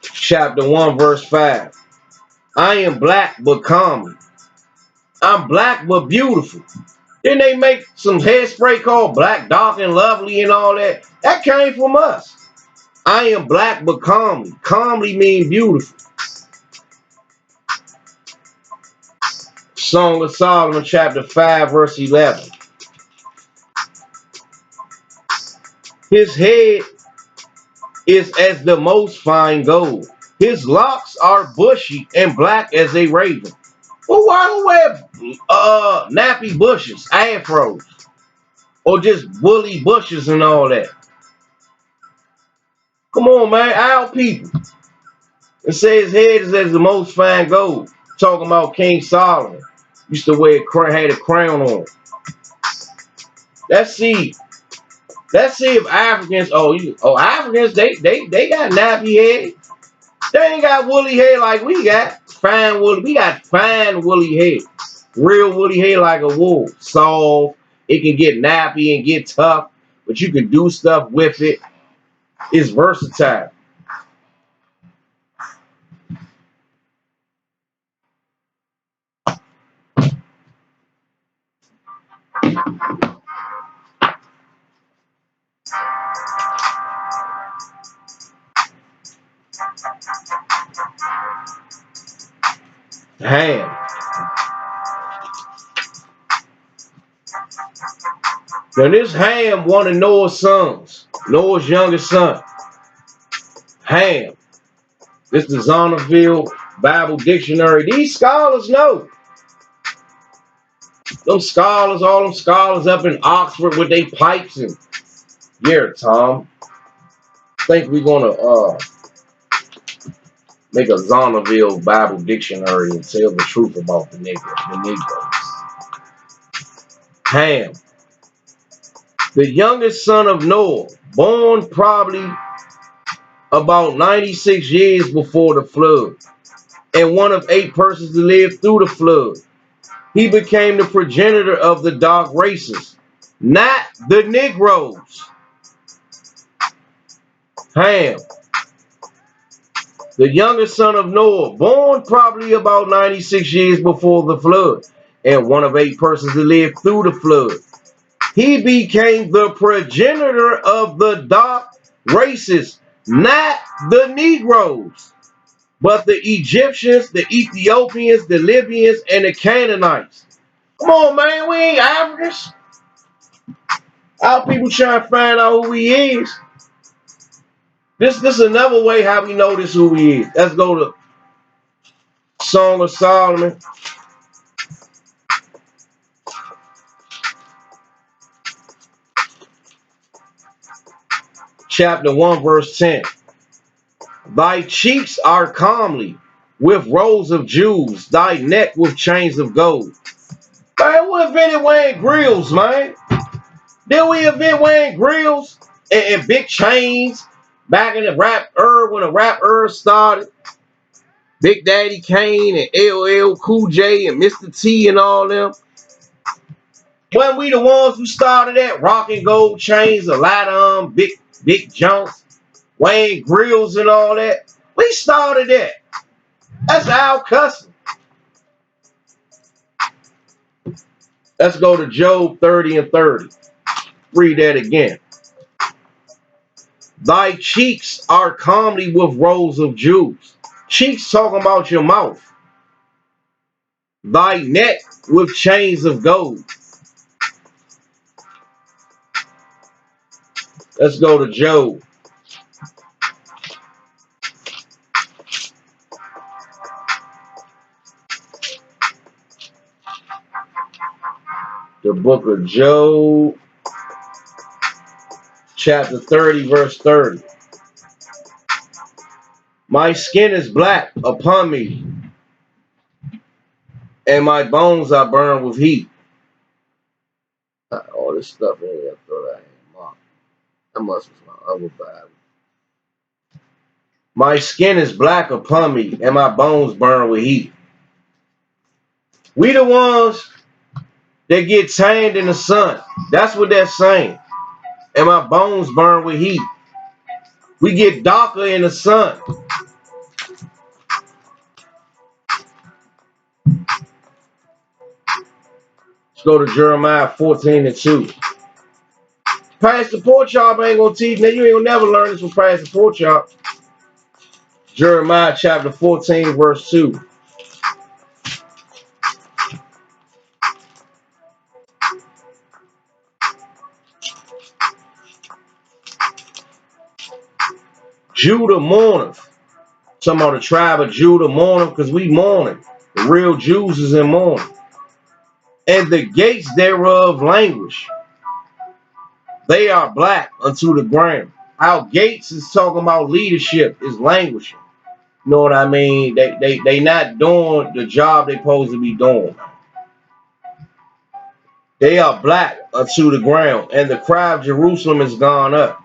chapter 1, verse 5. I am black but comely. I'm black but beautiful. Then they make some hairspray called Black, Dark, and Lovely and all that. That came from us. I am black but comely. Comely mean beautiful. Song of Solomon, chapter 5, verse 11. His head is as the most fine gold. His locks are bushy and black as a raven. Well, why do wear nappy bushes, afros, or just woolly bushes and all that? Come on, man, our people. It says his head is as the most fine gold. Talking about King Solomon. Used to wear had a crown on. Let's see. Let's see if Africans, Africans, they got nappy hair. They ain't got woolly hair like we got. Fine woolly. We got fine woolly hair. Real woolly hair like a wool. Soft. It can get nappy and get tough, but you can do stuff with it. It's versatile. Ham. Now this Ham, one of Noah's sons, Noah's youngest son. Ham. This is the Zonderville Bible Dictionary. These scholars know. Them scholars, all them scholars up in Oxford with their pipes and yeah, Tom. I think we're gonna make a Zonderville Bible Dictionary and tell the truth about the Negroes. Ham. The youngest son of Noah, born probably about 96 years before the flood, and one of 8 persons to live through the flood. He became the progenitor of the dark races, not the Negroes. Ham. The youngest son of Noah, born probably about 96 years before the flood, and one of 8 persons that lived through the flood. He became the progenitor of the dark races, not the Negroes, but the Egyptians, the Ethiopians, the Libyans, and the Canaanites. Come on, man, we ain't Africans. Our people trying to find out who he is. This is another way how we know this who he is. Let's go to Song of Solomon, chapter 1, verse 10. Thy cheeks are comely with rows of jewels, thy neck with chains of gold. Man, who invented wearing grills, man? Did we invent wearing grills and big chains back in the rap era when the rap era started? Big Daddy Kane and LL Cool J and Mr. T and all them. When we the ones who started that, rocking gold chains, a lot of them, big jumps, wearing grills and all that. We started that. That's our custom. Let's go to Job 30 and 30. Read that again. Thy cheeks are comely with rows of jewels. Cheeks talking about your mouth. Thy neck with chains of gold. Let's go to Job. The book of Job, chapter 30, verse 30. My skin is black upon me, and my bones are burned with heat. All this stuff in here, I thought I had marked. That must be my other Bible. My skin is black upon me, and my bones burn with heat. We the ones that get tanned in the sun. That's what they're saying. And my bones burn with heat. We get darker in the sun. Let's go to Jeremiah 14 and 2. Pastor Porkchop ain't gonna teach. Now you ain't gonna never learn this from Pastor Porkchop. Jeremiah chapter 14, verse 2. Judah mourneth. Talking about the tribe of Judah mourneth, because we mourning. The real Jews is in mourning. And the gates thereof languish. They are black unto the ground. Our gates is talking about leadership is languishing. You know what I mean? They not doing the job they supposed to be doing. They are black unto the ground, and the cry of Jerusalem is gone up.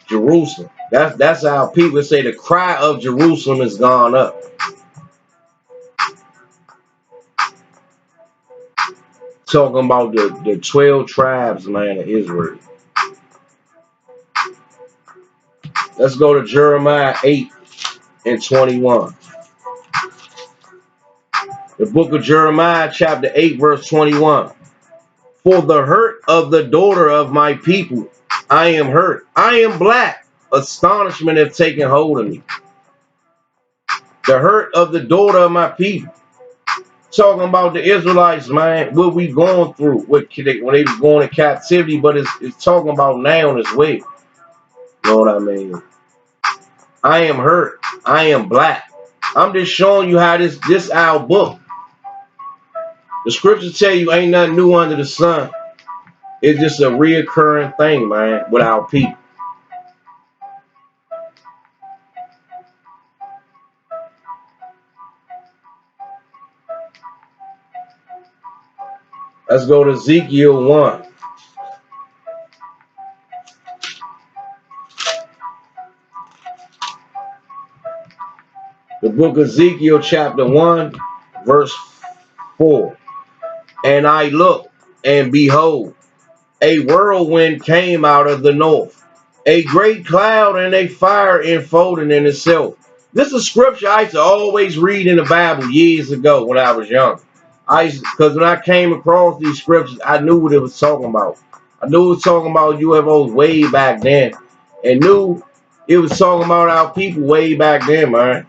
Jerusalem. That's how people say the cry of Jerusalem is gone up. Talking about the 12 tribes, man, of Israel. Let's go to Jeremiah 8 and 21. The book of Jeremiah, chapter 8, verse 21. For the hurt of the daughter of my people, I am hurt. I am black. Astonishment have taken hold of me. The hurt of the daughter of my people. Talking about the Israelites, man, what we going through when they was going in captivity, but it's talking about now as well. You know what I mean? I am hurt. I am black. I'm just showing you how this our book. The scriptures tell you ain't nothing new under the sun. It's just a reoccurring thing, man, with our people. Let's go to Ezekiel 1. The book of Ezekiel chapter 1, verse 4. And I looked, and behold, a whirlwind came out of the north, a great cloud and a fire enfolding in itself. This is scripture I used to always read in the Bible years ago when I was young. Because when I came across these scriptures, I knew what it was talking about. I knew it was talking about UFOs way back then, and knew it was talking about our people way back then, man.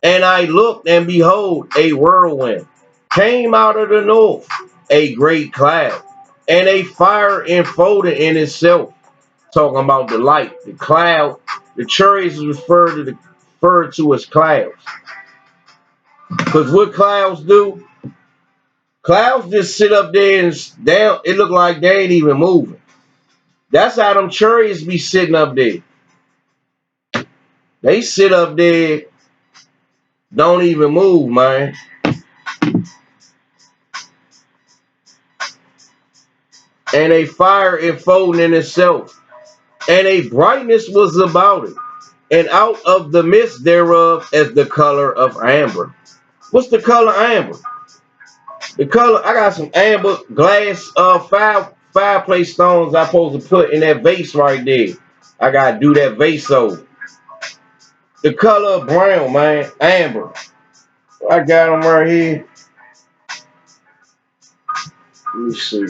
And I looked, and behold, a whirlwind came out of the north, a great cloud, and a fire enfolded in itself. Talking about the light, the cloud, the chariots is referred to as clouds. Because what clouds do? Clouds just sit up there and down. It look like they ain't even moving. That's how them chariots be sitting up there. They sit up there, don't even move, man. And a fire enfolding in itself, and a brightness was about it, and out of the midst thereof as the color of amber. What's the color amber? The color, I got some amber glass fireplace stones I supposed to put in that vase right there. I gotta do that vase over. The color of brown, man, amber. I got them right here. Let me see.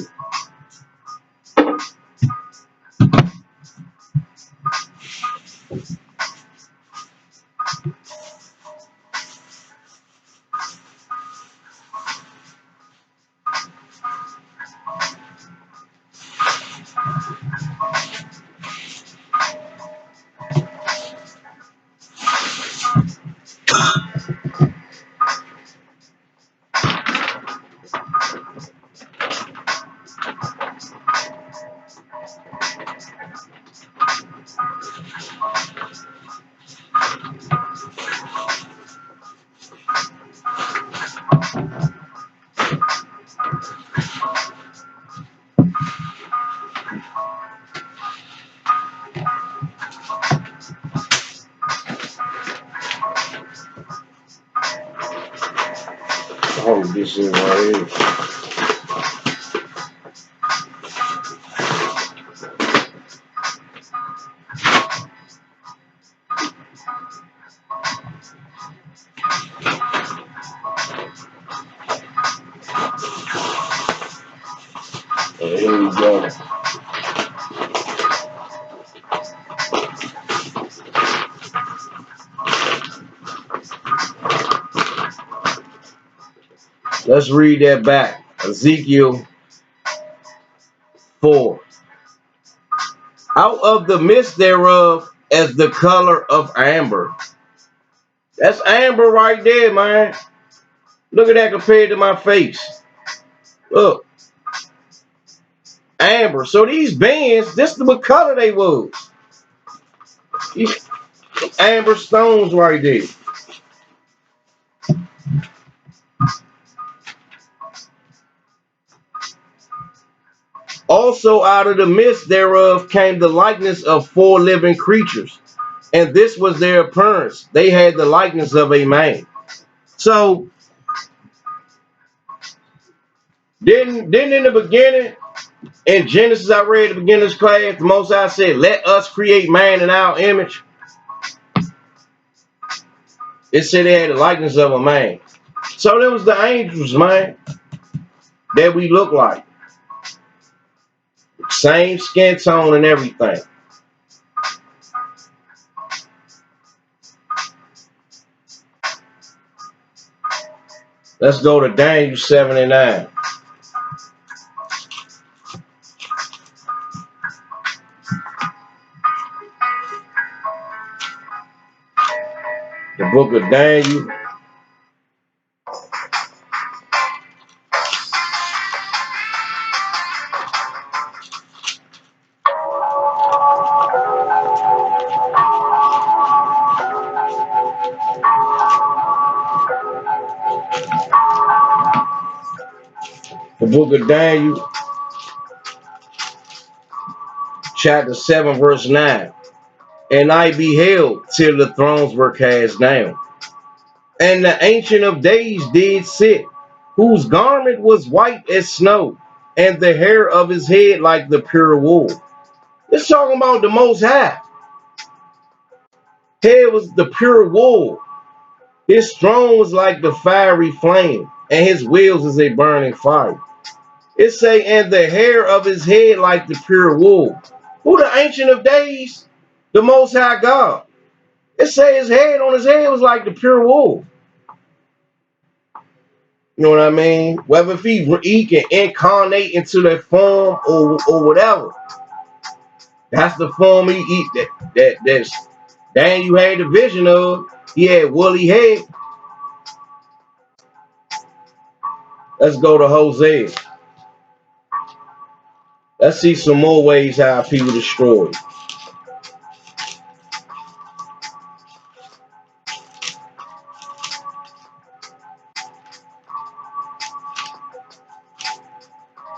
Oh, this is right here. And here we go. Let's read that back. Ezekiel 4. Out of the midst thereof as the color of amber. That's amber right there, man. Look at that compared to my face. Look. Amber. So these bands, this is what color they was. These amber stones right there. Also out of the midst thereof came the likeness of 4 living creatures. And this was their appearance. They had the likeness of a man. So didn't in the beginning, in Genesis, I read the beginner's class, the Most High said, let us create man in our image. It said they had the likeness of a man. So there was the angels, man, that we look like. Same skin tone and everything. Let's go to Daniel 79. The book of Daniel. The book of Daniel, chapter 7, verse 9. And I beheld till the thrones were cast down, and the Ancient of Days did sit, whose garment was white as snow, and the hair of his head like the pure wool. It's talking about the Most High. Hair was the pure wool. His throne was like the fiery flame, and his wheels is a burning fire. It say, and the hair of his head like the pure wool. Who the Ancient of Days? The Most High God. It say his head on his head was like the pure wool. You know what I mean? Whether if he can incarnate into that form or whatever. That's the form he eat that's Daniel had the vision of. He had woolly head. Let's go to Hosea. Let's see some more ways how people destroy.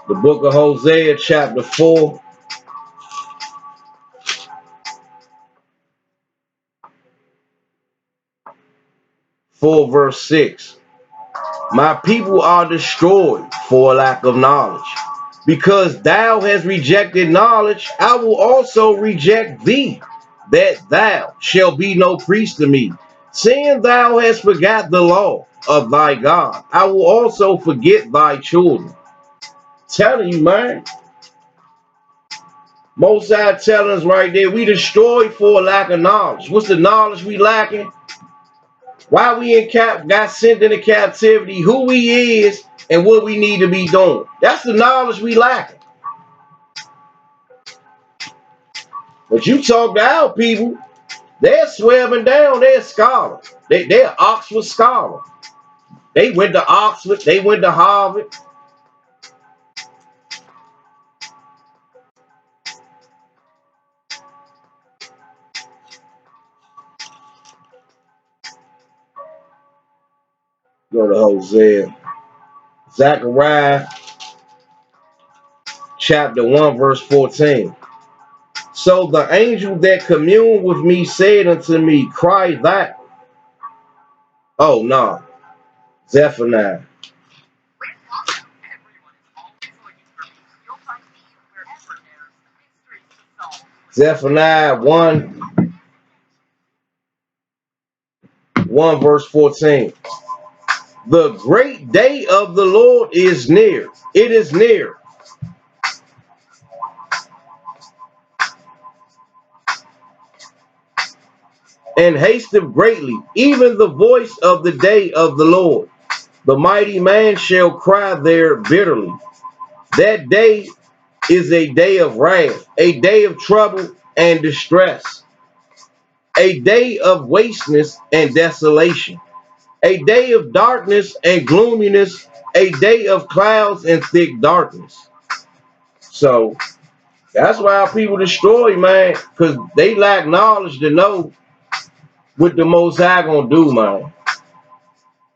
The book of Hosea, chapter 4. 4 verse 6. My people are destroyed for lack of knowledge. Because thou hast rejected knowledge, I will also reject thee, that thou shalt be no priest to me. Seeing thou hast forgot the law of thy God, I will also forget thy children. Telling you, man. Most High telling us right there, we destroyed for lack of knowledge. What's the knowledge we lacking? Why we got sent into captivity, who we is, and what we need to be doing. That's the knowledge we lacking. But you talk to our people, they're swearing down, they're scholars. They're Oxford scholars. They went to Oxford, they went to Harvard. Go to Hosea. Zechariah chapter 1 verse 14. So the angel that communed with me said unto me, cry that. Oh no, Zephaniah. Zephaniah 1 verse 14. The great day of the Lord is near. It is near. And hasteth greatly, even the voice of the day of the Lord. The mighty man shall cry there bitterly. That day is a day of wrath, a day of trouble and distress, a day of wasteness and desolation, a day of darkness and gloominess, a day of clouds and thick darkness. So that's why people destroy, man, because they lack knowledge to know what the Most High gonna do, man.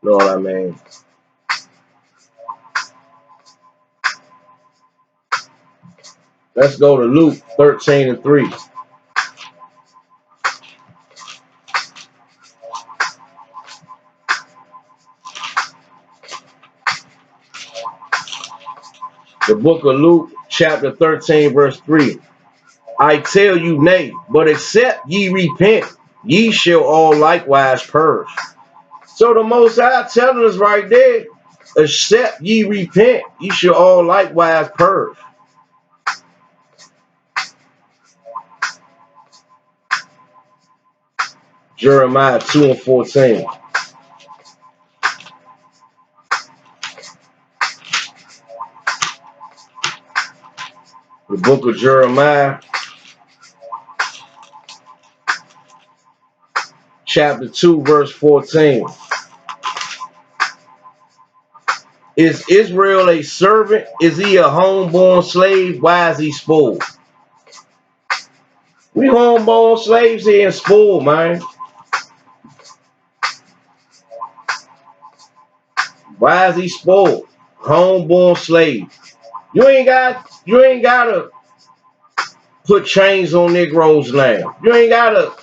Know what I mean? Let's go to Luke 13 and 3. The book of Luke, chapter 13, verse 3. I tell you, nay, but except ye repent, ye shall all likewise perish. So the Most High telling us right there, except ye repent, ye shall all likewise perish. Jeremiah 2 and 14. The book of Jeremiah, chapter 2, verse 14. Is Israel a servant? Is he a homeborn slave? Why is he spoiled? We homeborn slaves here and spoiled, man. Why is he spoiled? Homeborn slave. You ain't gotta put chains on Negroes now. You ain't gotta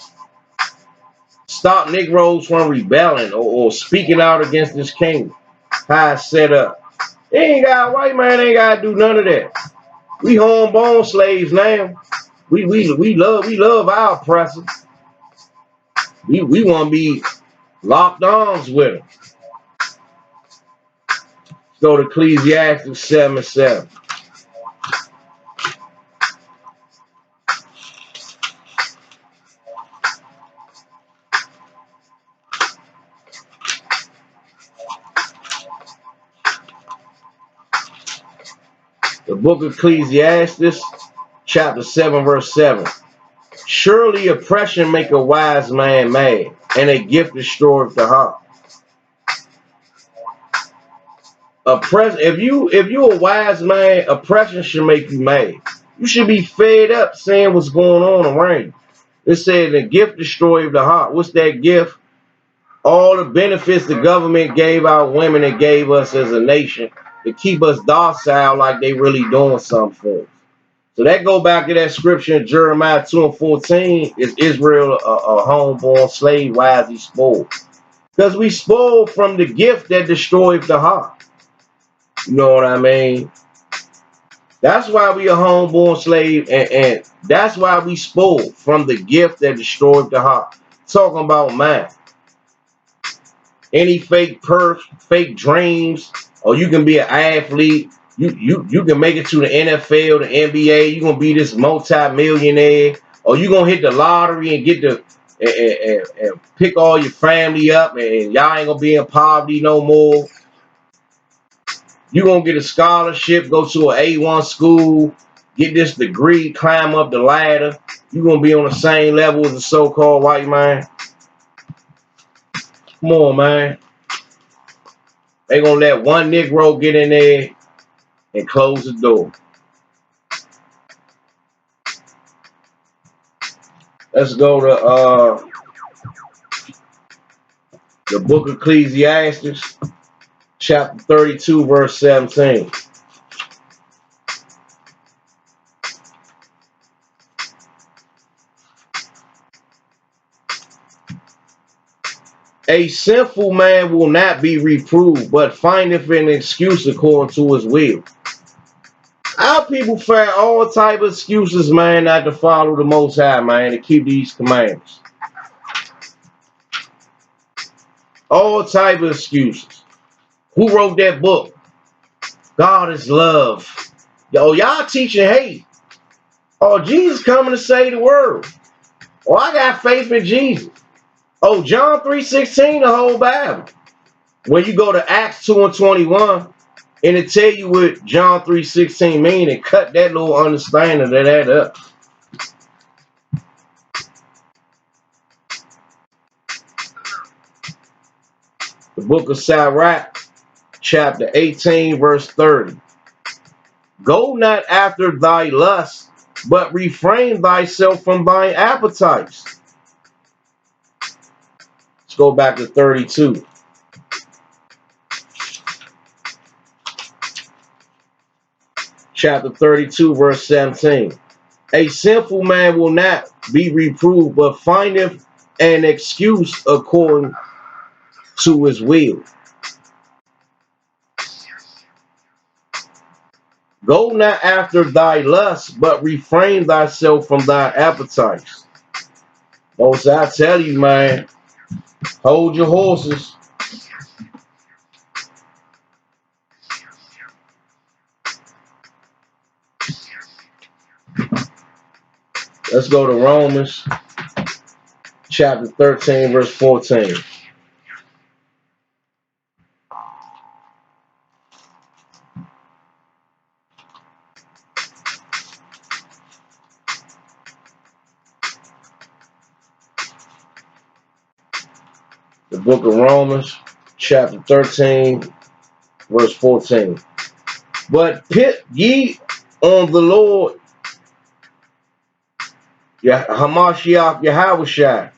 stop Negroes from rebelling or speaking out against this kingdom. How it's set up. White man ain't gotta do none of that. We homeborn slaves now. We love our oppressors. We want to be locked arms with them. Go to Ecclesiastes 7:7. The book of Ecclesiastes, chapter 7, verse 7. Surely oppression make a wise man mad, and a gift destroyeth the heart. If you a wise man, oppression should make you mad. You should be fed up seeing what's going on around you. It said the gift destroyeth the heart. What's that gift? All the benefits the government gave our women and gave us as a nation to keep us docile like they really doing something for us. So that go back to that scripture in Jeremiah 2:14. Is Israel a homeborn slave? Why is he spoiled? Because we spoiled from the gift that destroyed the heart. You know what I mean? That's why we a homeborn slave, and that's why we spoiled from the gift that destroyed the heart. Talking about man. Any fake perks, fake dreams, or you can be an athlete. You can make it to the NFL, the NBA. You're gonna be this multi-millionaire, or you gonna hit the lottery and get the and pick all your family up, and y'all ain't gonna be in poverty no more. You're gonna get a scholarship, go to an A1 school, get this degree, climb up the ladder. You're gonna be on the same level as the so-called white man. Come on, man. They gonna let one Negro get in there and close the door. Let's go to the book of Ecclesiastes, chapter 32, verse 17. A sinful man will not be reproved, but findeth an excuse according to his will. Our people find all type of excuses, man, not to follow the Most High, man, to keep these commandments. All type of excuses. Who wrote that book? God is love. Yo, y'all teaching hate. Oh, Jesus coming to save the world. Oh, I got faith in Jesus. Oh, John 3:16, the whole Bible. When you go to Acts 2:21, and it tell you what John 3:16 mean, and cut that little understanding of that up. The book of Sirach, chapter 18, verse 30. Go not after thy lust, but refrain thyself from thine appetites. Let's go back to 32. Chapter 32, verse 17. A sinful man will not be reproved, but findeth an excuse according to his will. Go not after thy lust, but refrain thyself from thy appetites. Most I tell you, man, hold your horses. Let's go to Romans chapter 13, verse 14. The book of Romans, chapter 13, verse 14. But pit ye on the Lord, Hamashiach Yahushua,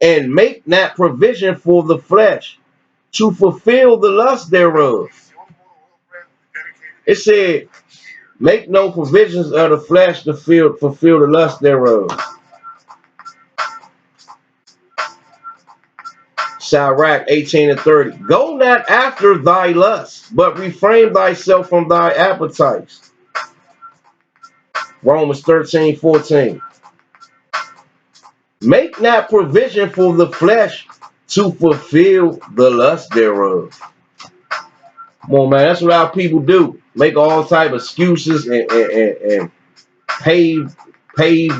and make not provision for the flesh to fulfill the lust thereof. It said, make no provisions of the flesh to fulfill the lust thereof. Sirach 18:30. Go not after thy lust, but refrain thyself from thy appetites. Romans 13:14. Make not provision for the flesh to fulfill the lust thereof. Come on, man. That's what our people do. Make all type of excuses and pave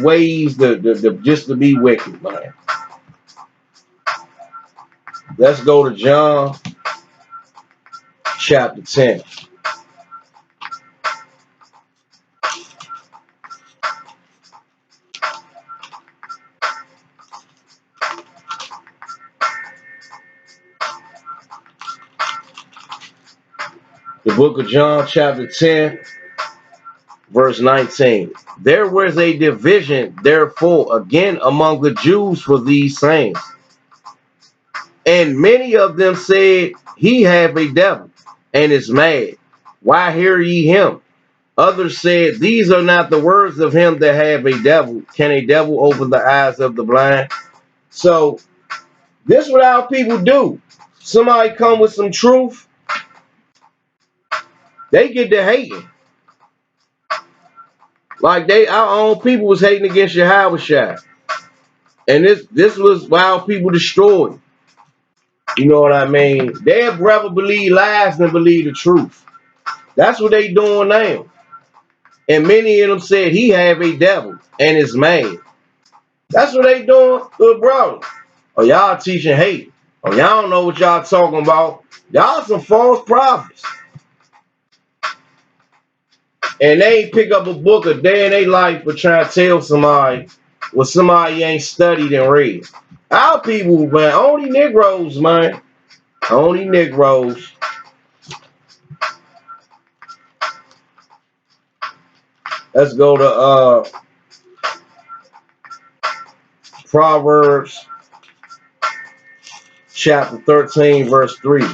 ways just to be wicked, man. Let's go to John chapter 10. The book of John chapter 10, verse 19. There was a division, therefore, again among the Jews for these things. And many of them said, he have a devil, and is mad. Why hear ye him? Others said, these are not the words of him that have a devil. Can a devil open the eyes of the blind? So this is what our people do. Somebody come with some truth, they get to hating. Like our own people was hating against Yahweh. And this was why our people destroyed. You know what I mean? They'd rather believe lies than believe the truth. That's what they doing now. And many of them said he have a devil and is mad. That's what they doing, good brother. Oh, y'all teaching hate. Oh, y'all don't know what y'all talking about. Y'all some false prophets. And they ain't pick up a book a day in their life for trying to tell somebody what somebody ain't studied and read. Our people, man, only Negroes, man. Only Negroes. Let's go to Proverbs chapter 13, verse 3.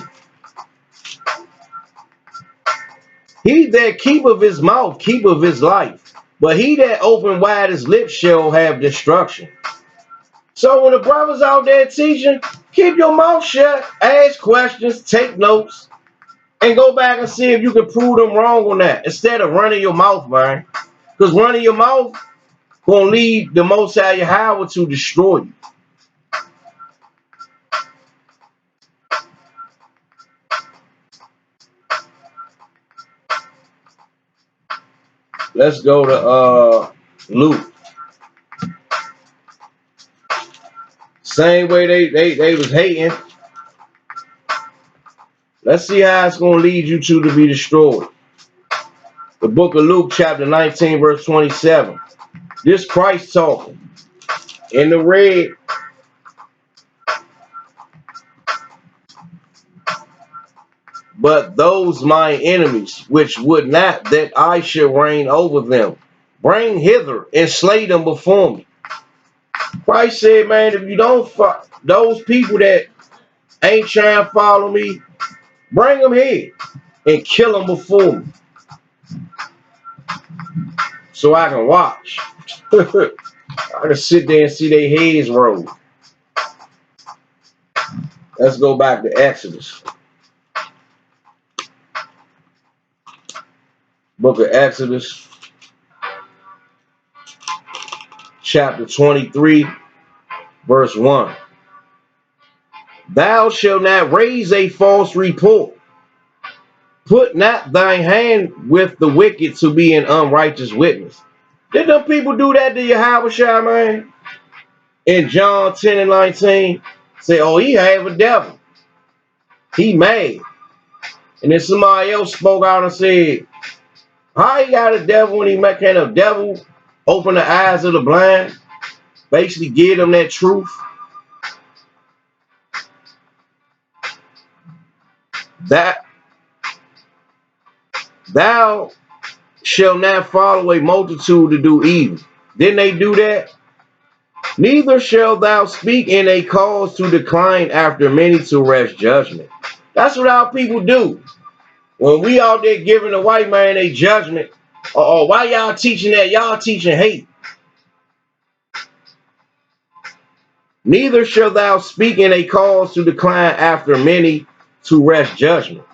He that keepeth his mouth keepeth his life, but he that open wide his lips shall have destruction. So when the brothers out there teaching, keep your mouth shut, ask questions, take notes, and go back and see if you can prove them wrong on that instead of running your mouth, man. Because running your mouth gonna lead the Most High Yahweh to destroy you. Let's go to Luke. Same way they was hating. Let's see how it's gonna lead you to be destroyed. The book of Luke, chapter 19, verse 27. This Christ talking. In the red, but those my enemies, which would not that I should reign over them, bring hither and slay them before me. Christ said, man, if you don't those people that ain't trying to follow me, bring them here and kill them before me, so I can watch. I can sit there and see their heads roll. Let's go back to Exodus. Book of Exodus, chapter 23, verse 1. Thou shalt not raise a false report. Put not thine hand with the wicked to be an unrighteous witness. Did them people do that to Yahweh, man? In John 10 and 19, say, oh, he have a devil. He mad. And then somebody else spoke out and said, how he got a devil when can a devil open the eyes of the blind? Basically give them that truth. That thou shalt not follow a multitude to do evil. Didn't they do that? Neither shalt thou speak in a cause to decline after many to rest judgment. That's what our people do. When we out there giving the white man a judgment, or why y'all teaching that? Y'all teaching hate. Neither shall thou speak in a cause to decline after many to rest judgment.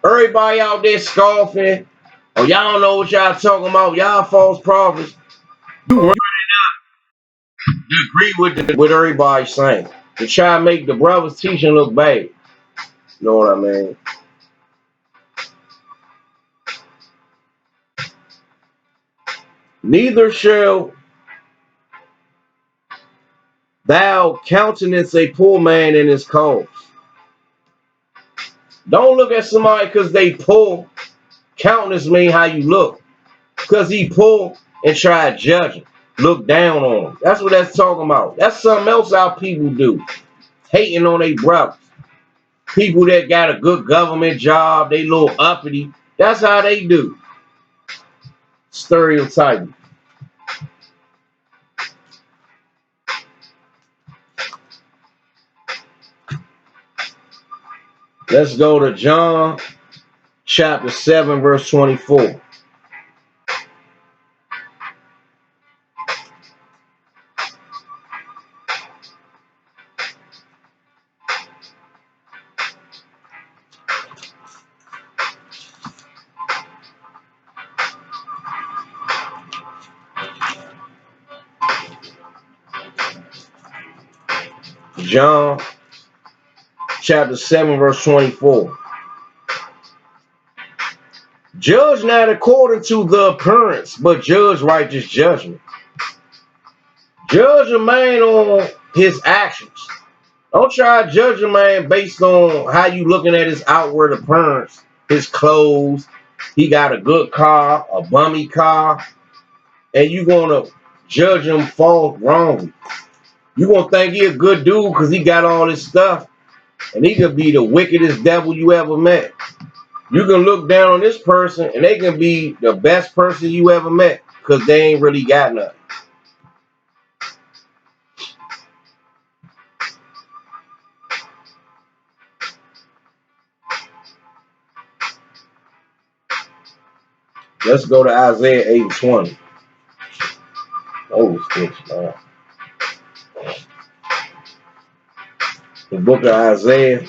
Everybody out there scoffing. Oh, y'all don't know what y'all talking about. Y'all false prophets. You agree with everybody saying. To try to make the brothers teaching look bad. You know what I mean? Neither shall thou countenance a poor man in his cause. Don't look at somebody because they poor. Countenance mean how you look. Because he poor and try to judge him. Look down on him. That's what that's talking about. That's something else our people do. Hating on their brothers. People that got a good government job, they little uppity. That's how they do. Stereotyping. Let's go to John chapter 7, verse 24. John chapter 7, verse 24. Judge not according to the appearance, but judge righteous judgment. Judge a man on his actions. Don't try to judge a man based on how you looking at his outward appearance, his clothes. He got a good car, a bummy car, and you gonna judge him wrong. You gonna think he a good dude because he got all this stuff, and he could be the wickedest devil you ever met. You can look down on this person, and they can be the best person you ever met because they ain't really got nothing. Let's go to Isaiah 8:20. Oh, sticks, man. The book of Isaiah.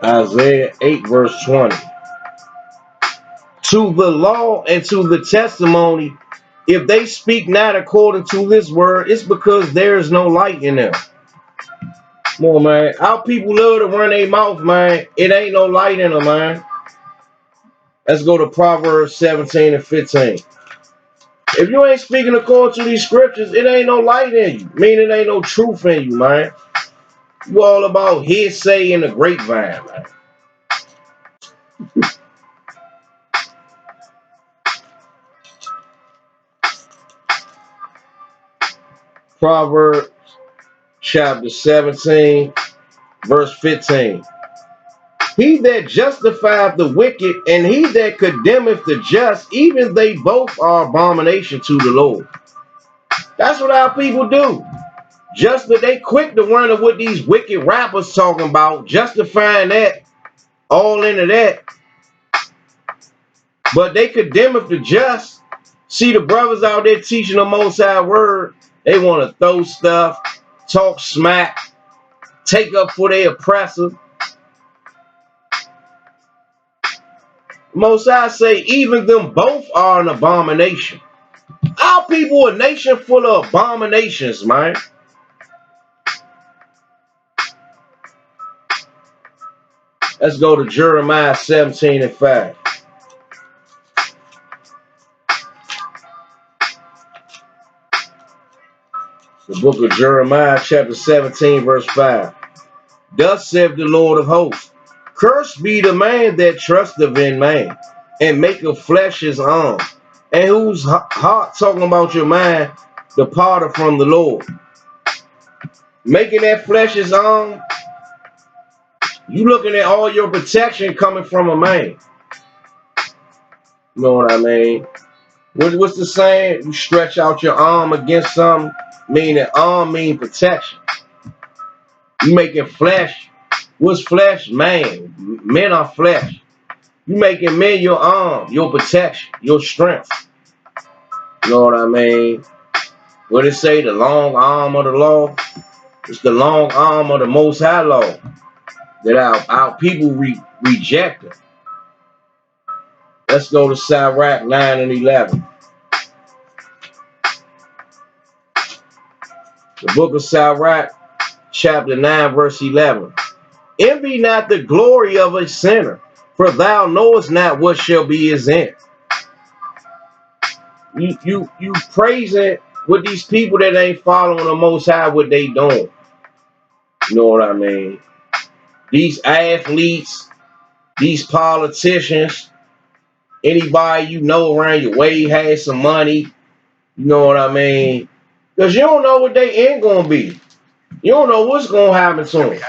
Isaiah 8, verse 20. To the law and to the testimony, if they speak not according to this word, it's because there is no light in them. Come on, man. Our people love to run their mouth, man. It ain't no light in them, man. Let's go to Proverbs 17 and 15. If you ain't speaking according to these scriptures, it ain't no light in you. Meaning ain't no truth in you, man. You all about hearsay and the grapevine, man. Proverbs chapter 17, verse 15. He that justifieth the wicked and he that condemneth the just, even they both are abomination to the Lord. That's what our people do. Just that they quick to run to what these wicked rappers talking about, justifying that, all into that. But they condemneth the just. See the brothers out there teaching the Most High word. They want to throw stuff, talk smack, take up for their oppressor. Most High say even them both are an abomination. Our people a nation full of abominations, man. Let's go to Jeremiah 17 and 5. The book of Jeremiah chapter 17 verse 5. Thus saith the Lord of hosts, cursed be the man that trusteth in man, and maketh flesh his arm, and whose heart, talking about your mind, departed from the Lord. Making that flesh his arm, you looking at all your protection coming from a man. You know what I mean? What's the saying? You stretch out your arm against something, meaning arm mean protection. You making flesh. What's flesh? Man. Men are flesh. You making men your arm, your protection, your strength. You know what I mean? What it say? The long arm of the law. It's the long arm of the Most High law that our people reject it. Let's go to Sirach 9 and 11. The book of Sirach, chapter 9, verse 11. Envy not the glory of a sinner, for thou knowest not what shall be his end. You praising with these people that ain't following the Most High what they doing. You know what I mean? These athletes, these politicians, anybody you know around your way has some money. You know what I mean? Because you don't know what they end gonna be. You don't know what's gonna happen to them.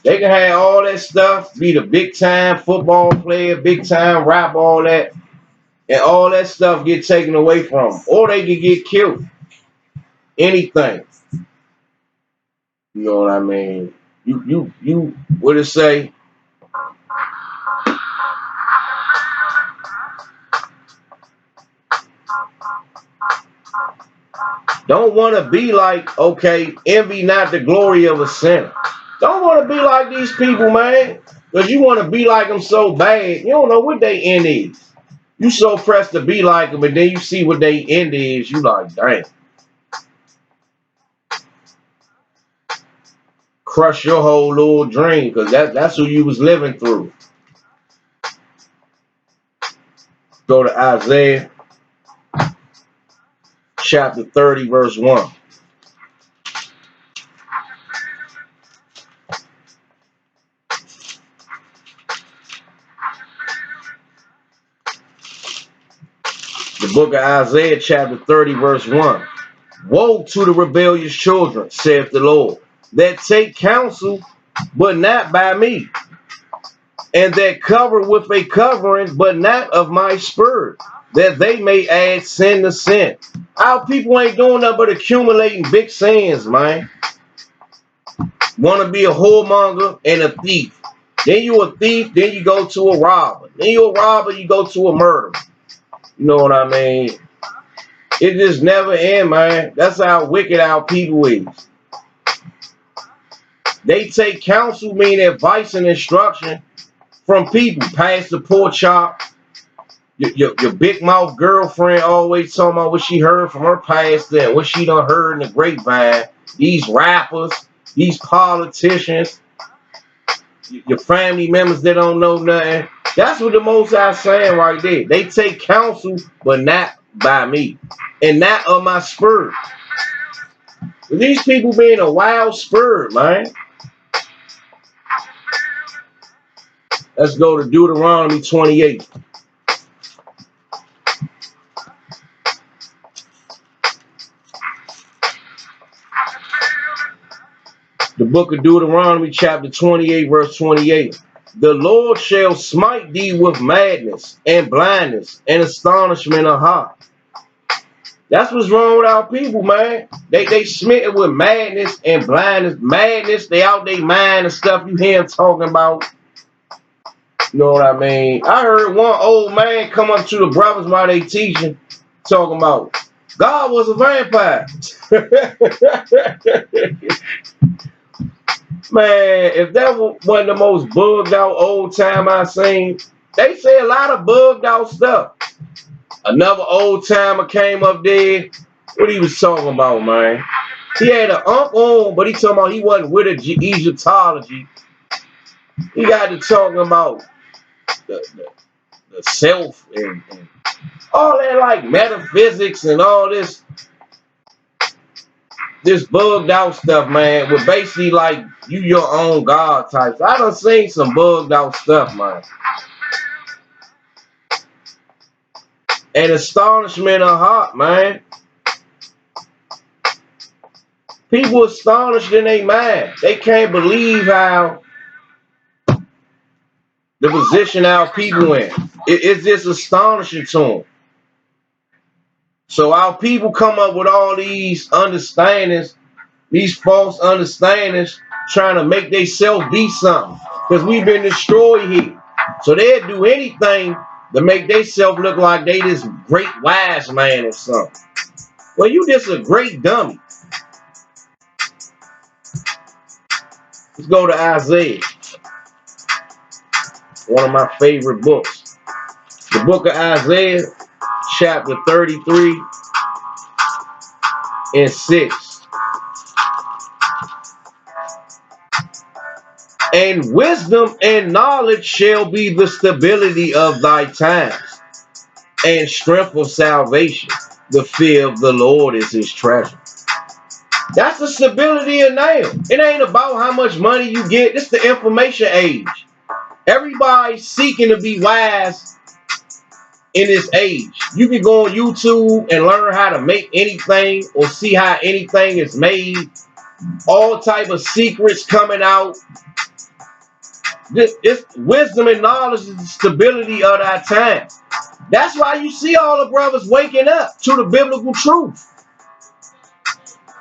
They can have all that stuff, be the big time football player, big time rap, all that, and all that stuff get taken away from them. Or they can get killed. Anything. You know what I mean? You what it say? Don't want to be like, okay, envy not the glory of a sinner. Don't want to be like these people, man. Because you want to be like them so bad, you don't know what they end is. You so pressed to be like them, and then you see what they end is, you like, dang. Crush your whole little dream, because that's who you was living through. Go to Isaiah chapter 30, verse 1. The book of Isaiah chapter 30, verse 1. Woe to the rebellious children, saith the Lord, that take counsel, but not by me, and that cover with a covering, but not of my spirit, that they may add sin to sin. Our people ain't doing nothing but accumulating big sins, man. Want to be a whoremonger and a thief. Then you a thief, then you go to a robber. Then you a robber, you go to a murderer. You know what I mean? It just never end, man. That's how wicked our people is. They take counsel, mean advice and instruction from people. Pass the pork chop. Your big mouth girlfriend always talking about what she heard from her pastor and what she done heard in the grapevine. These rappers, these politicians, your family members that don't know nothing. That's what the Most High saying right there. They take counsel, but not by me, and not of my spirit. These people being a wild spirit, man. Let's go to Deuteronomy 28. The book of Deuteronomy chapter 28, verse 28. The Lord shall smite thee with madness and blindness and astonishment of heart. That's what's wrong with our people, man. They smitten with madness and blindness. Madness, they out their mind and stuff you hear them talking about. You know what I mean? I heard one old man come up to the brothers while they teaching, talking about God was a vampire. Man, if that was one of the most bugged out old time I seen, they say a lot of bugged out stuff. Another old timer came up there. What he was talking about, man? He had an uncle on, but he talking about he wasn't with Egyptology. He got to talking about the self and all that like metaphysics and all this bugged out stuff, man. With basically like you your own God types. I done seen some bugged out stuff, man. And astonishment of heart, man. People astonished in their mind. They can't believe how the position our people in. It's just astonishing to them. So our people come up with all these understandings, these false understandings, trying to make themselves be something. Because we've been destroyed here. So they'll do anything to make themselves look like they this great wise man or something. Well, you just a great dummy. Let's go to Isaiah, one of my favorite books. The book of Isaiah, chapter 33 and 6. And wisdom and knowledge shall be the stability of thy times, and strength of salvation. The fear of the Lord is his treasure. That's the stability of now. It ain't about how much money you get. It's the information age. Everybody's seeking to be wise in this age. You can go on YouTube and learn how to make anything or see how anything is made. All type of secrets coming out. It's wisdom and knowledge is the stability of our times. That's why you see all the brothers waking up to the biblical truth.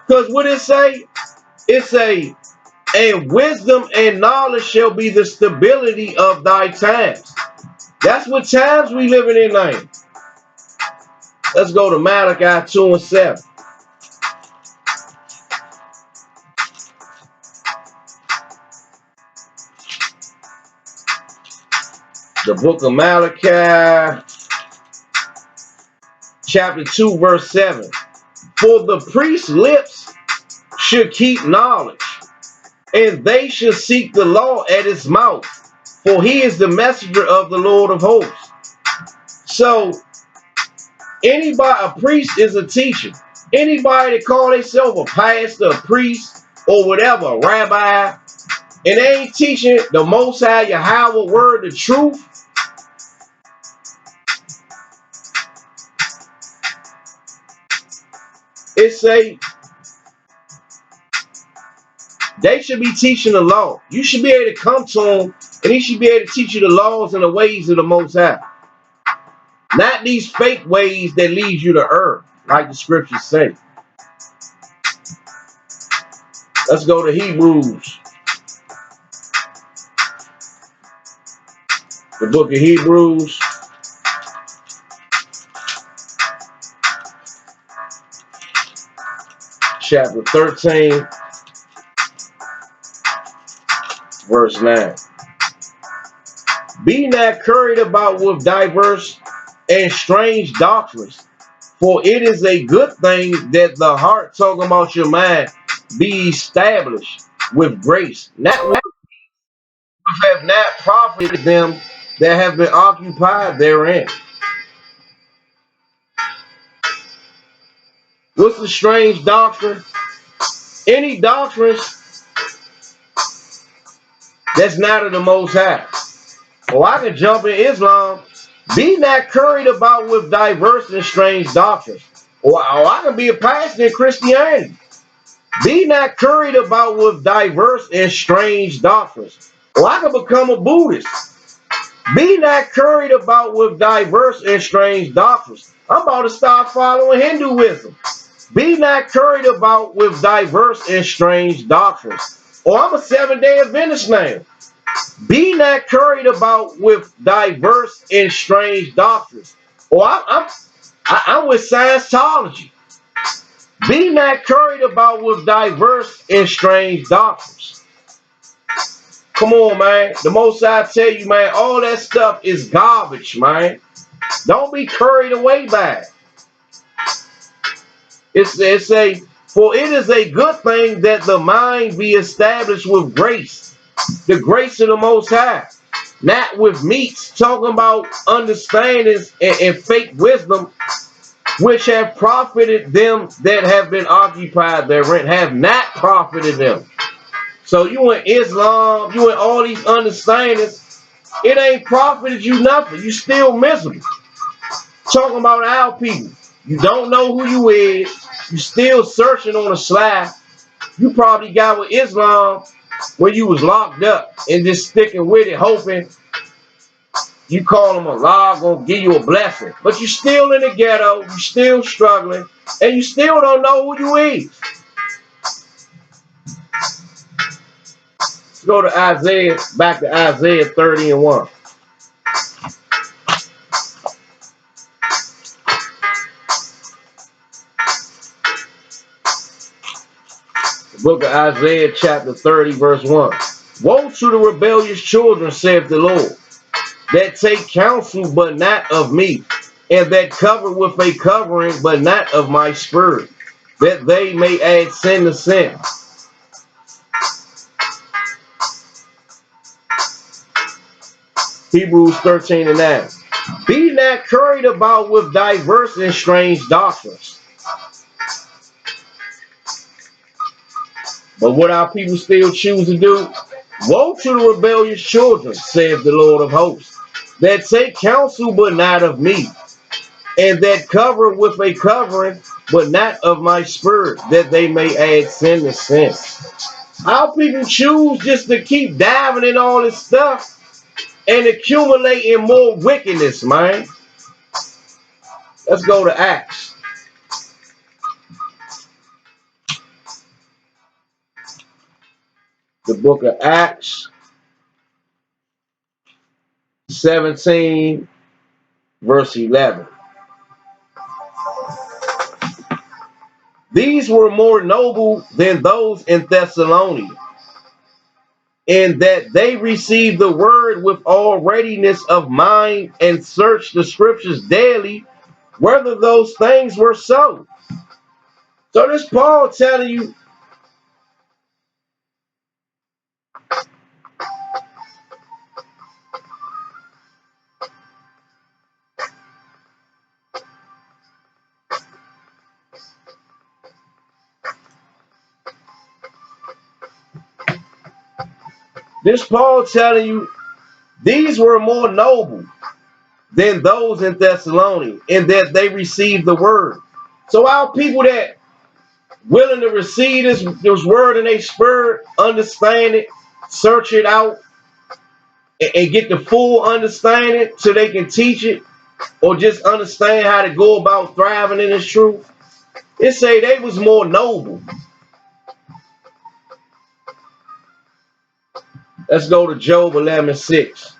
Because what it say? It say, and wisdom and knowledge shall be the stability of thy times. That's what times we living in now. Let's go to Malachi 2 and 7. The book of Malachi, chapter 2, verse 7. For the priest's lips should keep knowledge, and they should seek the law at his mouth, for he is the messenger of the Lord of hosts. So, anybody, a priest is a teacher. Anybody that call themselves a pastor, a priest, or whatever, a rabbi, and they ain't teaching the Most High Yahweh word, the truth, it say they should be teaching the law. You should be able to come to him, and he should be able to teach you the laws and the ways of the Most High. Not these fake ways that lead you to err, like the scriptures say. Let's go to Hebrews. The book of Hebrews, chapter 13, verse 9. Be not carried about with diverse and strange doctrines, for it is a good thing that the heart, talking about your mind, be established with grace, not with have not profited them that have been occupied therein. What's the strange doctrine? Any doctrine that's not of the Most High. Well, I can jump in Islam. Be not carried about with diverse and strange doctrines. Or I can be a pastor in Christianity. Be not carried about with diverse and strange doctrines. Or I can become a Buddhist. Be not carried about with diverse and strange doctrines. I'm about to start following Hinduism. Be not carried about with diverse and strange doctrines. Or I'm a Seventh-day Adventist now. Be not carried about with diverse and strange doctrines. Or I'm with Scientology. Be not carried about with diverse and strange doctrines. Come on, man. The Most High tell you, man, all that stuff is garbage, man. Don't be carried away by it. It's a, for it is a good thing that the mind be established with grace, the grace of the Most High, not with meats, talking about understandings and fake wisdom, which have profited them that have been occupied therein, have not profited them. So you in Islam, you in all these understandings, it ain't profited you nothing. You still miserable. Talking about our people. You don't know who you is. You still searching on the slide. You probably got with Islam when you was locked up and just sticking with it, hoping You call him Allah gonna give you a blessing, but you still in the ghetto, you still struggling, and you still don't know who you is. Let's go to Isaiah, back to Isaiah 30 and 1. The book of Isaiah chapter 30 verse 1. Woe to the rebellious children, saith the Lord, that take counsel but not of me, and that cover with a covering but not of my spirit, that they may add sin to sin. Hebrews 13 and 9. Be not carried about with diverse and strange doctrines. But what our people still choose to do? Woe to the rebellious children, saith the Lord of hosts, that take counsel but not of me, and that cover with a covering but not of my spirit, that they may add sin to sin. Our people choose just to keep diving in all this stuff and accumulating more wickedness, man. Let's go to Acts. The book of Acts 17 verse 11. These were more noble than those in Thessalonica, in that they received the word with all readiness of mind and searched the scriptures daily whether those things were so. So this Paul telling you, these were more noble than those in Thessalonica, in that they received the word. So our people that willing to receive this word in their spirit, understand it, search it out, and get the full understanding so they can teach it, or just understand how to go about thriving in this truth. It say they was more noble. Let's go to Job 11:6.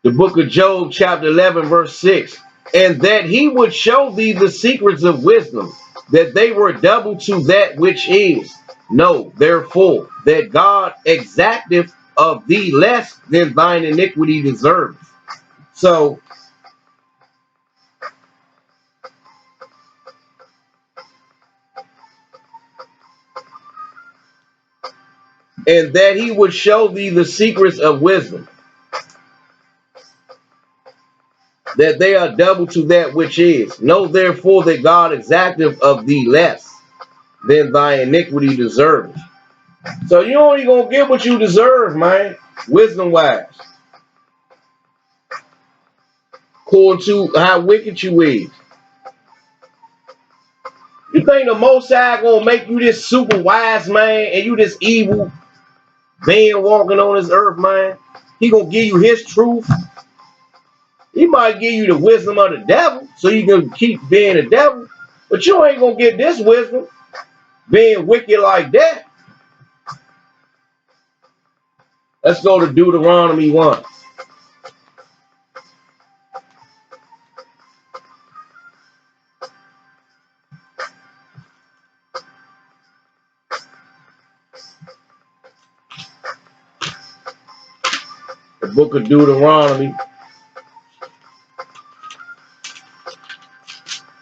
The book of Job, chapter 11, verse 6. And that he would show thee the secrets of wisdom, that they were double to that which is. Know, therefore, that God exacteth of thee less than thine iniquity deserves. So, and that he would show thee the secrets of wisdom, that they are double to that which is. Know therefore that God exacteth of thee less than thy iniquity deserves. So you only gonna get what you deserve, man, wisdom wise, according to how wicked you is. You think the Most High gonna make you this super wise man and you this evil being walking on this earth, man? He gonna give you his truth. He might give you the wisdom of the devil so you can keep being a devil, but you ain't gonna get this wisdom being wicked like that. Let's go to Deuteronomy 1. The book of Deuteronomy,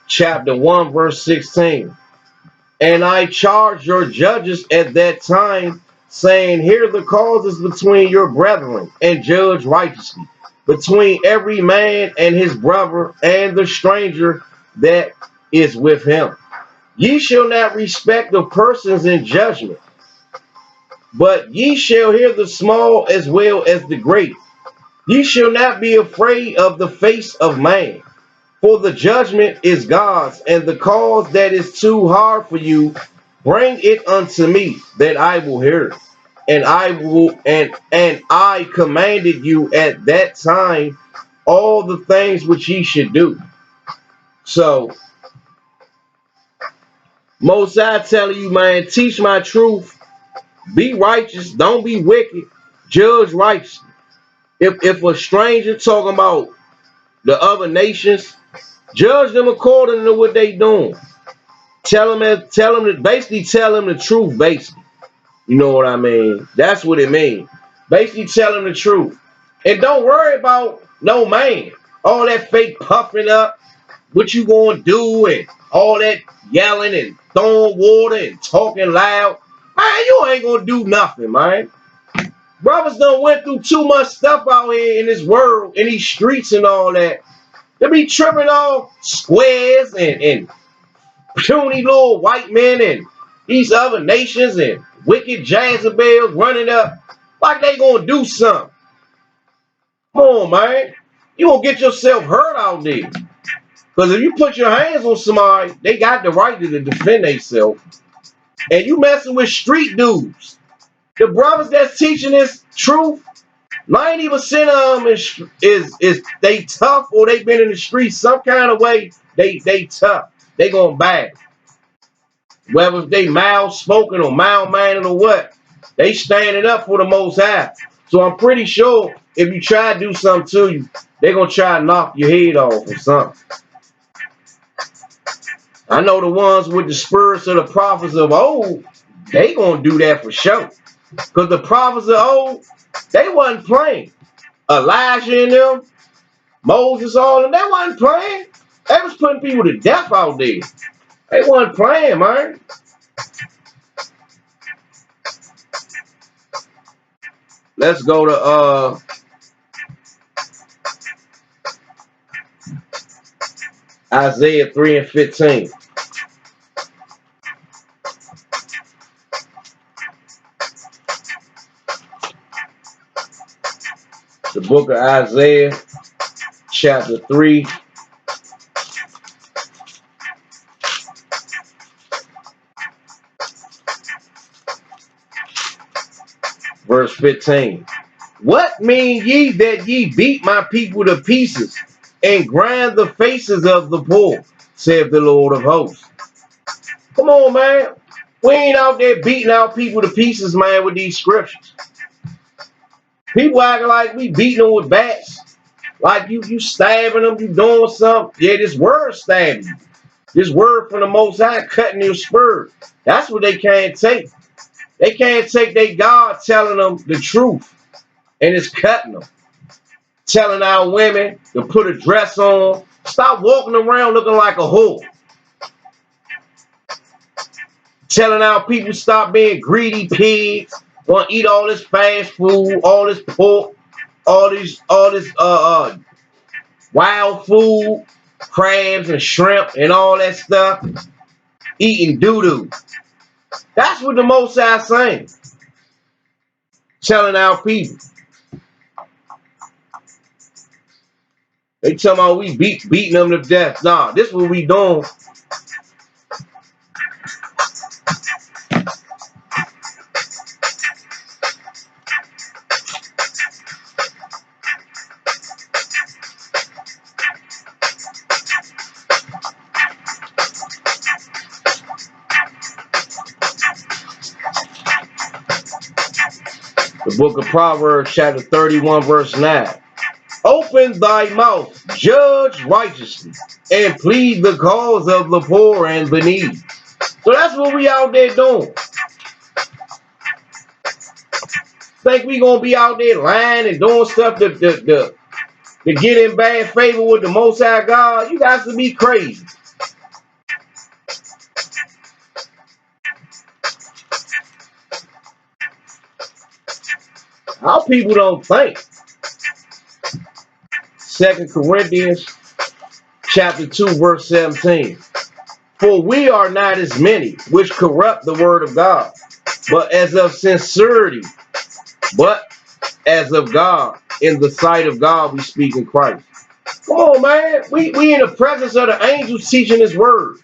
chapter 1, verse 16. And I charge your judges at that time, saying, hear the causes between your brethren, and judge righteously between every man and his brother and the stranger that is with him. Ye shall not respect of persons in judgment, but ye shall hear the small as well as the great. Ye shall not be afraid of the face of man, For the judgment is God's, and the cause that is too hard for you, bring it unto me, that I will hear it. And I will, and I commanded you at that time all the things which ye should do. So Most High telling you, man, teach my truth, be righteous, don't be wicked, judge righteous. If a stranger talking about the other nations, judge them according to what they doing. Basically tell them the truth, basically. You know what I mean? That's what it means. Basically tell them the truth. And don't worry about no man. All that fake puffing up, what you gonna do, and all that yelling and throwing water and talking loud. Man, you ain't gonna do nothing, man. Brothers done went through too much stuff out here in this world, in these streets and all that. They be tripping off squares and puny little white men and these other nations and wicked Jezebels running up like they gonna do something. Come on, man. You gonna get yourself hurt out there. Because if you put your hands on somebody, they got the right to defend themselves. And you messing with street dudes. The brothers that's teaching this truth, 90% of them is they tough, or they been in the streets some kind of way. They tough. They gonna bag. Whether they mild spoken or mild mannered or what, they standing up for the Most High. So I'm pretty sure if you try to do something to you, they gonna try to knock your head off or something. I know the ones with the spirits of the prophets of old, they gonna do that for sure. Because the prophets of old, they wasn't playing. Elijah and them, Moses, all of them, they wasn't playing. They was putting people to death out there. They wasn't playing, man. Let's go to Isaiah 3 and 15. The book of Isaiah, chapter 3, verse 15. What mean ye that ye beat my people to pieces and grind the faces of the poor, saith the Lord of hosts. Come on, man. We ain't out there beating our people to pieces, man, with these scriptures. People acting like we beating them with bats. Like you stabbing them, you doing something. Yeah, this word stabbing you. This word from the Most High cutting your spirit. That's what they can't take. They can't take their God telling them the truth, and it's cutting them. Telling our women to put a dress on. Stop walking around looking like a whore. Telling our people stop being greedy pigs. Want to eat all this fast food, all this pork, all this wild food, crabs and shrimp and all that stuff. Eating doo-doo. That's what the Most High saying. Telling our people. They talking about we beating them to death. Nah, this is what we doing. The book of Proverbs, chapter 31, verse 9. Open thy mouth, judge righteously, and plead the cause of the poor and the needy. So that's what we out there doing. Think we gonna be out there lying and doing stuff to get in bad favor with the Most High God? You guys to be crazy. Our people don't think. 2 Corinthians chapter 2, verse 17. For we are not as many which corrupt the word of God, but as of sincerity, but as of God. In the sight of God we speak in Christ. Come on, man. We in the presence of the angels teaching His word.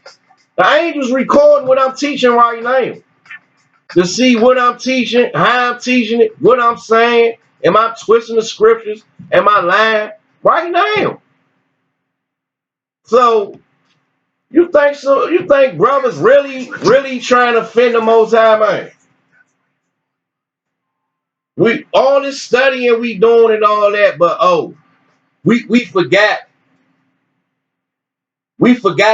The angels recording what I'm teaching right now to see what I'm teaching, how I'm teaching it, what I'm saying. Am I twisting the scriptures? Am I lying? Right now. So you think so? You think brothers really trying to offend the Most High, man? We all this studying we doing and all that, but we forgot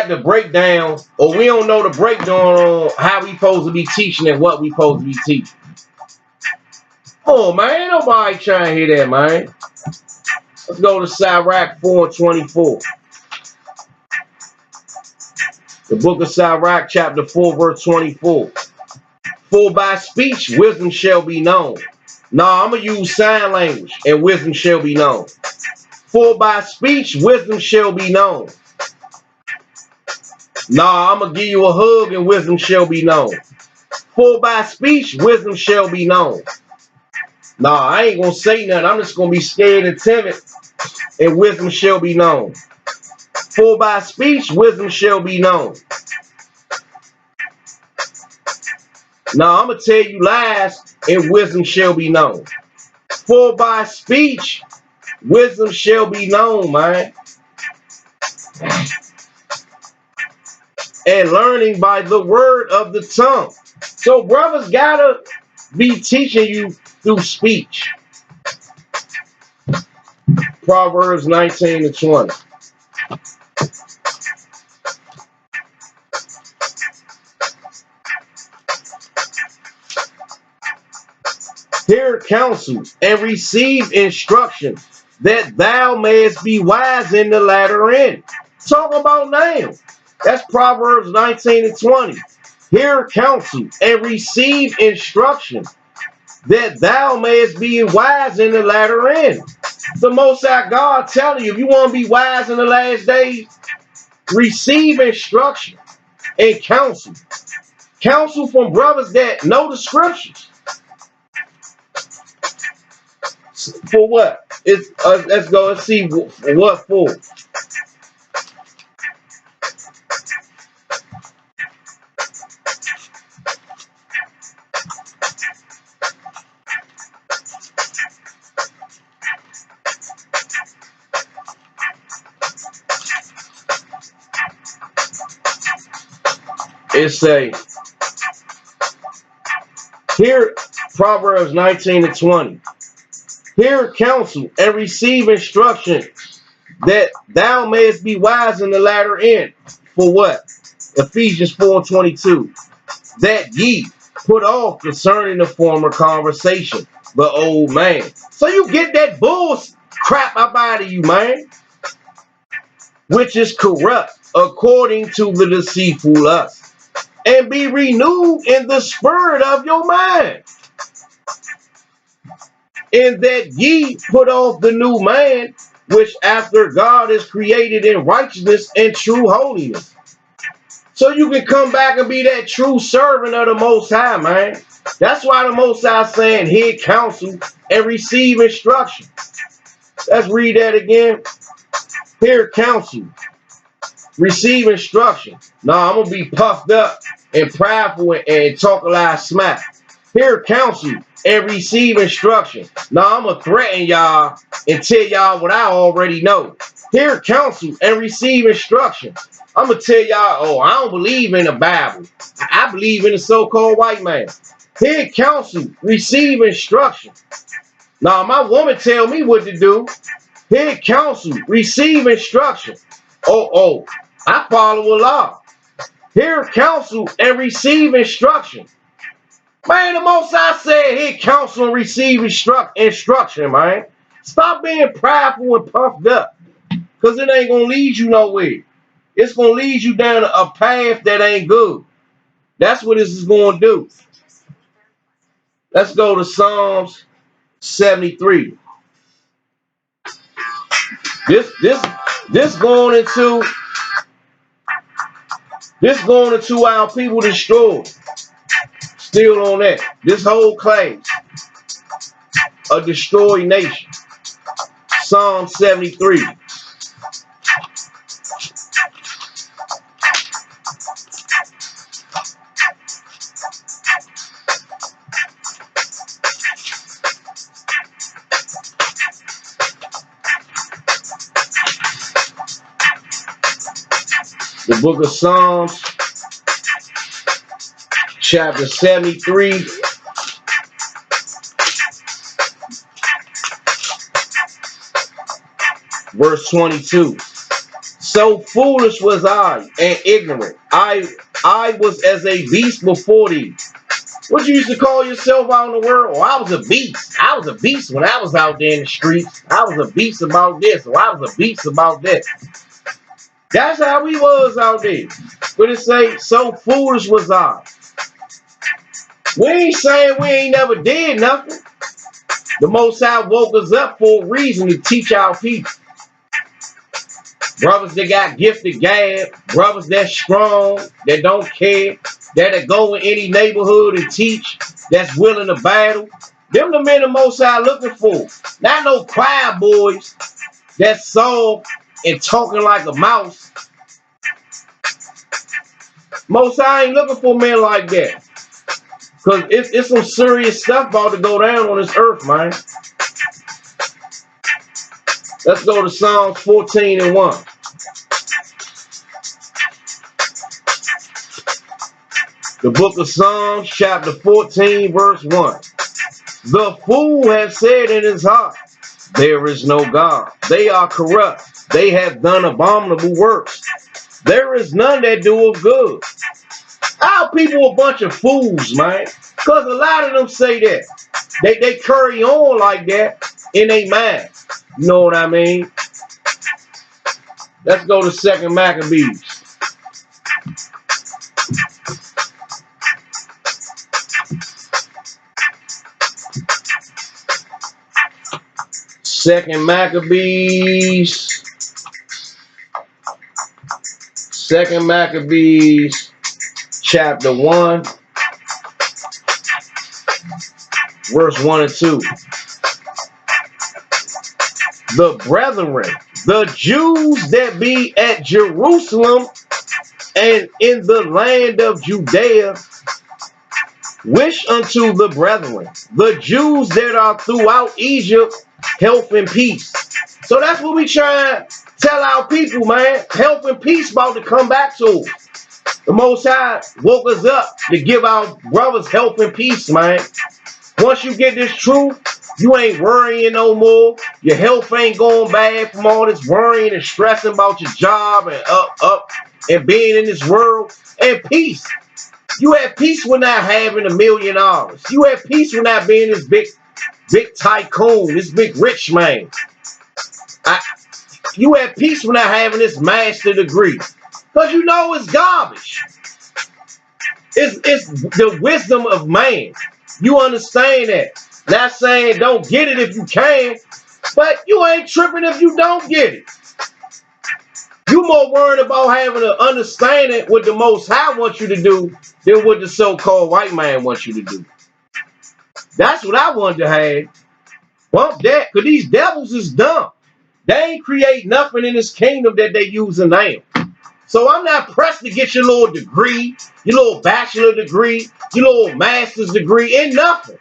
the breakdown, or we don't know the breakdown on how we supposed to be teaching and what we supposed to be teaching. Oh man, ain't nobody trying to hear that, man. Let's go to Sirach 4:24. The book of Sirach, chapter 4, verse 24. For by speech wisdom shall be known. Now I'm gonna use sign language, and wisdom shall be known. For by speech wisdom shall be known. Nah, I'm gonna give you a hug and wisdom shall be known. For by speech wisdom shall be known. Nah, I ain't gonna say nothing. I'm just gonna be scared and timid, and wisdom shall be known. For by speech wisdom shall be known. Now I'm gonna tell you lies, and wisdom shall be known. For by speech wisdom shall be known, man. And learning by the word of the tongue. So brothers gotta be teaching you through speech. Proverbs 19:20. Hear counsel and receive instruction, that thou mayest be wise in the latter end. Talk about now. That's Proverbs 19:20. Hear counsel and receive instruction, that thou mayest be wise in the latter end. The Most High God telling you, if you want to be wise in the last days, receive instruction and counsel. Counsel from brothers that know the scriptures. For what? It's let's go and see what for. It say here, Proverbs 19:20. Hear counsel and receive instruction, that thou mayest be wise in the latter end. For what? Ephesians 4:22. That ye put off concerning the former conversation, the old man. So you get that bull crap up out of you, man, which is corrupt according to the deceitful lust, and be renewed in the spirit of your mind, in that ye put off the new man, which after God is created in righteousness and true holiness. So you can come back and be that true servant of the Most High, man. That's why the Most High saying, hear counsel and receive instruction. Let's read that again. Hear counsel, receive instruction. Now I'm going to be puffed up and prideful and talk a lot of smack. Hear counsel and receive instruction. Now I'm going to threaten y'all and tell y'all what I already know. Hear counsel and receive instruction. I'm going to tell y'all, oh, I don't believe in the Bible. I believe in the so-called white man. Hear counsel, receive instruction. Now my woman tell me what to do. Hear counsel, receive instruction. Oh, I follow a law. Hear counsel and receive instruction. Man, the Most High said, hear counsel and receive instruction, man. Stop being prideful and puffed up, because it ain't going to lead you nowhere. It's going to lead you down a path that ain't good. That's what this is going to do. Let's go to Psalms 73. This going into our people destroyed. Still on that. This whole claim, a destroyed nation. Psalm 73. Book of Psalms, chapter 73, verse 22. So foolish was I and ignorant. I was as a beast before thee. What you used to call yourself out in the world? Oh, I was a beast. I was a beast when I was out there in the streets. I was a beast about this, or I was a beast about that. That's how we was out there. But it say, so foolish was I. We ain't saying we ain't never did nothing. The Most High woke us up for a reason to teach our people. Brothers that got gifted gab, brothers that's strong, that don't care, that'll go in any neighborhood and teach, that's willing to battle. Them the men the Most High looking for. Not no choir boys that's soft and talking like a mouse. Most High ain't looking for men like that. Because it's some serious stuff about to go down on this earth, man. Let's go to Psalms 14 and 1. The book of Psalms, chapter 14, verse 1. The fool has said in his heart, there is no God. They are corrupt. They have done abominable works. There is none that doeth good. Our people a bunch of fools, man. Because a lot of them say that. They carry on like that in their mind. You know what I mean? Let's go to 2 Maccabees. Second Maccabees, chapter 1, verse 1 and 2. The brethren, the Jews that be at Jerusalem and in the land of Judea, wish unto the brethren, the Jews that are throughout Egypt, health and peace. So that's what we try to tell our people, man. Health and peace about to come back to us. The Most High woke us up to give our brothers health and peace, man. Once you get this truth, you ain't worrying no more. Your health ain't going bad from all this worrying and stressing about your job and up and being in this world. And peace. You have peace when not having $1 million. You have peace when not being this big tycoon, this big rich man. You have peace when not having this master degree. Because you know it's garbage. It's the wisdom of man. You understand that. Not saying don't get it if you can, but you ain't tripping if you don't get it. You more worried about having an understanding what the Most High wants you to do than what the so-called white man wants you to do. That's what I wanted to have. Bump that, because these devils is dumb. They ain't create nothing in this kingdom that they using now. So I'm not pressed to get your little degree, your little bachelor degree, your little master's degree, and nothing.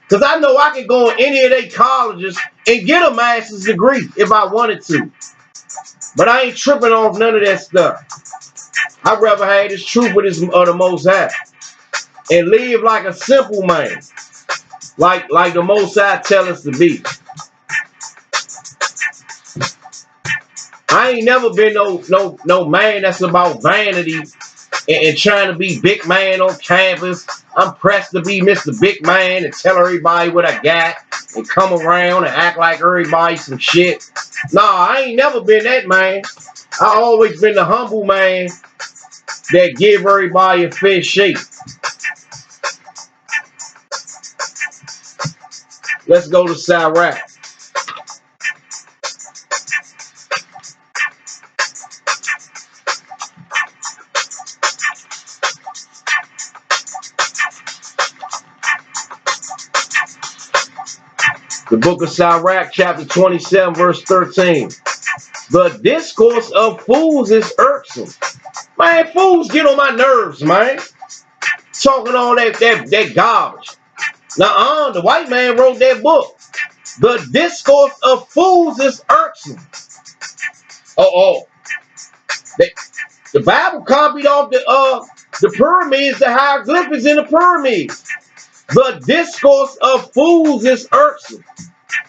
Because I know I can go in any of their colleges and get a master's degree if I wanted to. But I ain't tripping off none of that stuff. I'd rather have this truth with the Most High and live like a simple man, like the Most High tell us to be. I ain't never been no man that's about vanity and trying to be big man on campus. I'm pressed to be Mr. Big Man and tell everybody what I got and come around and act like everybody some shit. Nah, I ain't never been that man. I always been the humble man that give everybody a fair shake. Let's go to Sirach. The book of Sirach, chapter 27, verse 13. The discourse of fools is irksome. Man, fools get on my nerves, man. Talking all that garbage. Now, the white man wrote that book. The discourse of fools is irksome. The Bible copied off the pyramids, the hieroglyphics in the pyramids. The discourse of fools is irksome.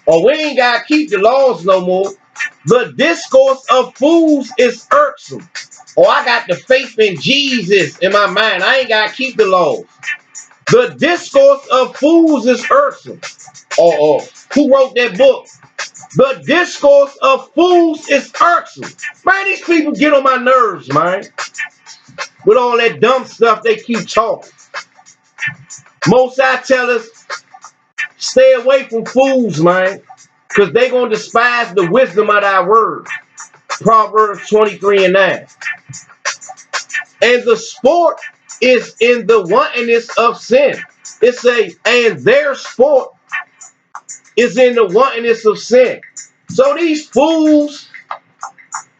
Or we ain't gotta keep the laws no more. The discourse of fools is irksome. Or I got the faith in Jesus in my mind. I ain't gotta keep the laws. The discourse of fools is irksome. Or who wrote that book? The discourse of fools is irksome. Man, these people get on my nerves, man. With all that dumb stuff they keep talking. Most I tell us, stay away from fools, man. Because they going to despise the wisdom of thy word. Proverbs 23:9. And the sport is in the wantonness of sin. It say, and their sport is in the wantonness of sin. So these fools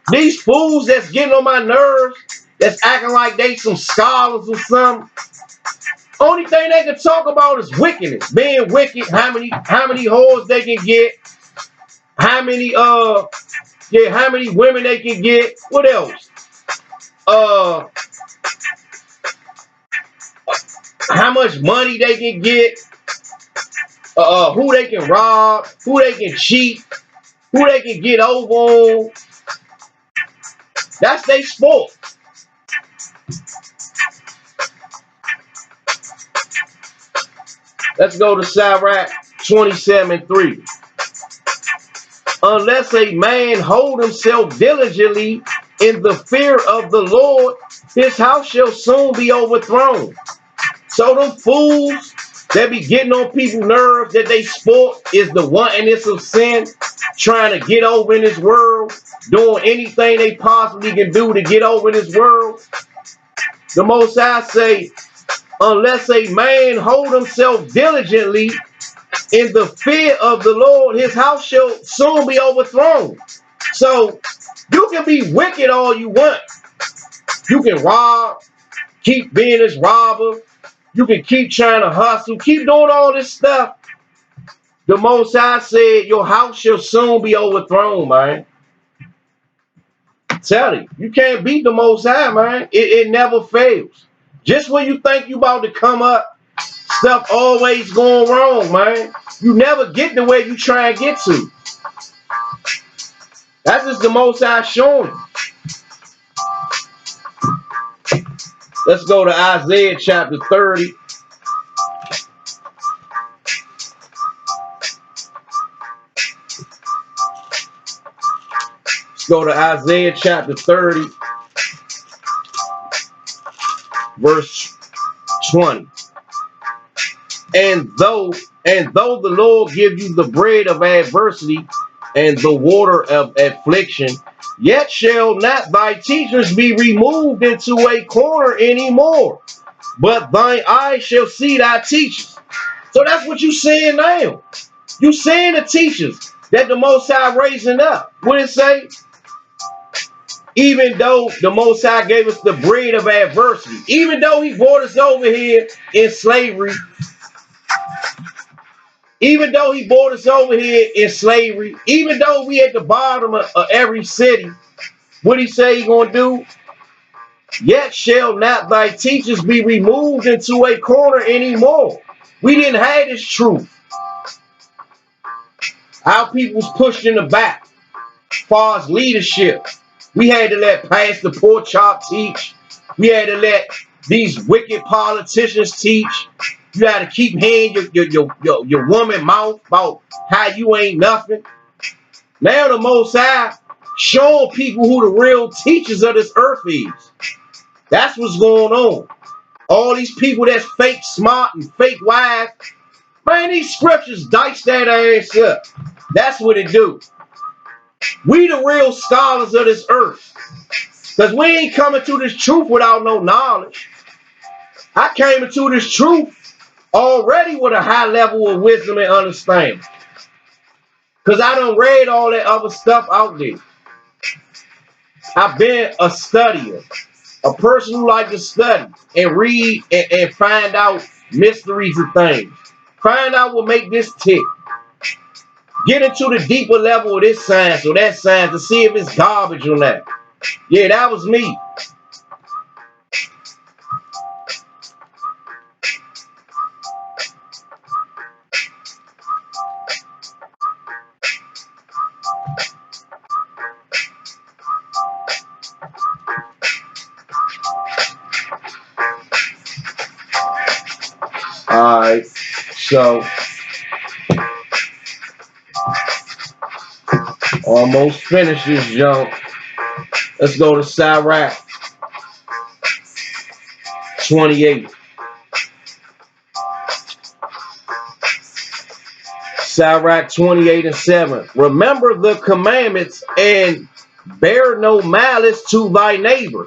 that's getting on my nerves, that's acting like they some scholars or something, only thing they can talk about is wickedness, being wicked, how many whores they can get, how many women they can get, what else? How much money they can get, who they can rob, who they can cheat, who they can get over on. That's their sport. Let's go to Sirach 27:3. Unless a man hold himself diligently in the fear of the Lord, his house shall soon be overthrown. So them fools that be getting on people's nerves that they sport is the wantonness of sin, trying to get over in this world, doing anything they possibly can do to get over in this world. The Most High say, unless a man hold himself diligently in the fear of the Lord, his house shall soon be overthrown. So you can be wicked all you want. You can rob, keep being this robber. You can keep trying to hustle, keep doing all this stuff. The Most High said your house shall soon be overthrown, man. Tell you can't beat the Most High, man. It never fails. Just when you think you about to come up, stuff always going wrong, man. You never get to where you try and get to. That's just the Most High showing. Let's go to Isaiah chapter 30. Let's go to Isaiah chapter 30, verse 20. And though the Lord give you the bread of adversity and the water of affliction, yet shall not thy teachers be removed into a corner anymore, but thine eyes shall see thy teachers. So that's what you saying now. You saying the teachers that the Most High raising up. What it say? Even though the Most High gave us the bread of adversity, even though he brought us over here in slavery, even though he brought us over here in slavery, even though we at the bottom of every city, what he say he gonna do? Yet shall not thy teachers be removed into a corner anymore. We didn't have this truth. Our people's pushed in the back as far as leadership. We had to let Pastor Pork Chop teach. We had to let these wicked politicians teach. You got to keep hearing your woman mouth about how you ain't nothing. Now the Most High showing people who the real teachers of this earth is. That's what's going on. All these people that's fake smart and fake wise, man, these scriptures dice that ass up. That's what it do. We the real scholars of this earth. Because we ain't coming to this truth without no knowledge. I came into this truth already with a high level of wisdom and understanding. Because I done read all that other stuff out there. I've been a studier. A person who likes to study and read and find out mysteries of things. Find out what make this tick. Get into the deeper level of this science or that science to see if it's garbage or not. Yeah, that was me. Alright. So almost finished this junk. Let's go to Sirach 28. Sirach 28 and 7. Remember the commandments and bear no malice to thy neighbor.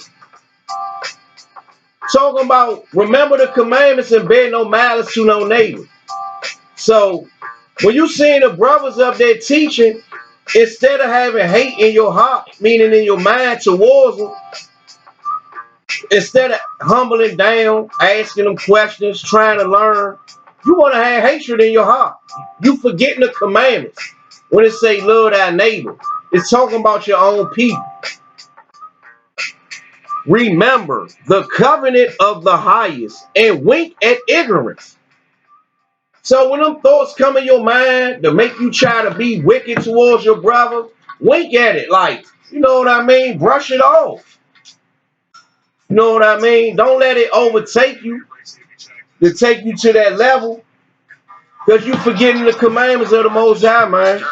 Talking about remember the commandments and bear no malice to no neighbor. So when you seeing the brothers up there teaching, instead of having hate in your heart, meaning in your mind towards them, instead of humbling down, asking them questions, trying to learn, you want to have hatred in your heart. You forgetting the commandments. When it say love thy neighbor, it's talking about your own people. Remember the covenant of the highest and wink at ignorance. So when them thoughts come in your mind to make you try to be wicked towards your brother, wink at it like, you know what I mean? Brush it off. You know what I mean? Don't let it overtake you to take you to that level, because you forgetting the commandments of the Most High, man.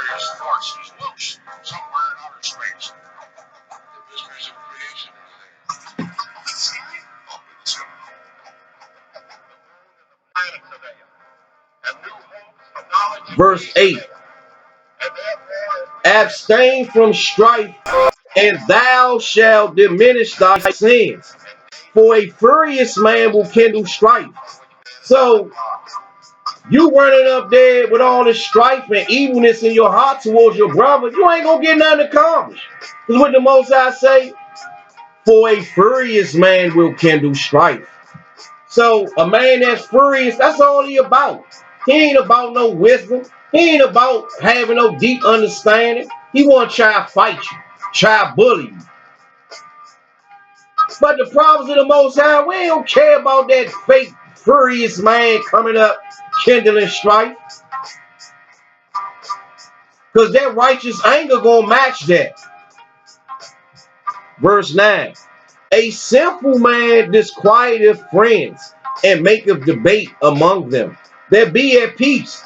Verse 8. Abstain from strife, and thou shalt diminish thy sins. For a furious man will kindle strife. So you running up there with all this strife and evilness in your heart towards your brother, you ain't gonna get nothing accomplished. Because what the Most High say, for a furious man will kindle strife. So a man that's furious, that's all he about. He ain't about no wisdom. He ain't about having no deep understanding. He want to try to fight you, try to bully you. But the problems of the Most High, we don't care about that fake furious man coming up, kindling strife. Because that righteous anger gonna match that. Verse 9. A sinful man disquieteth friends and maketh debate among them that be at peace.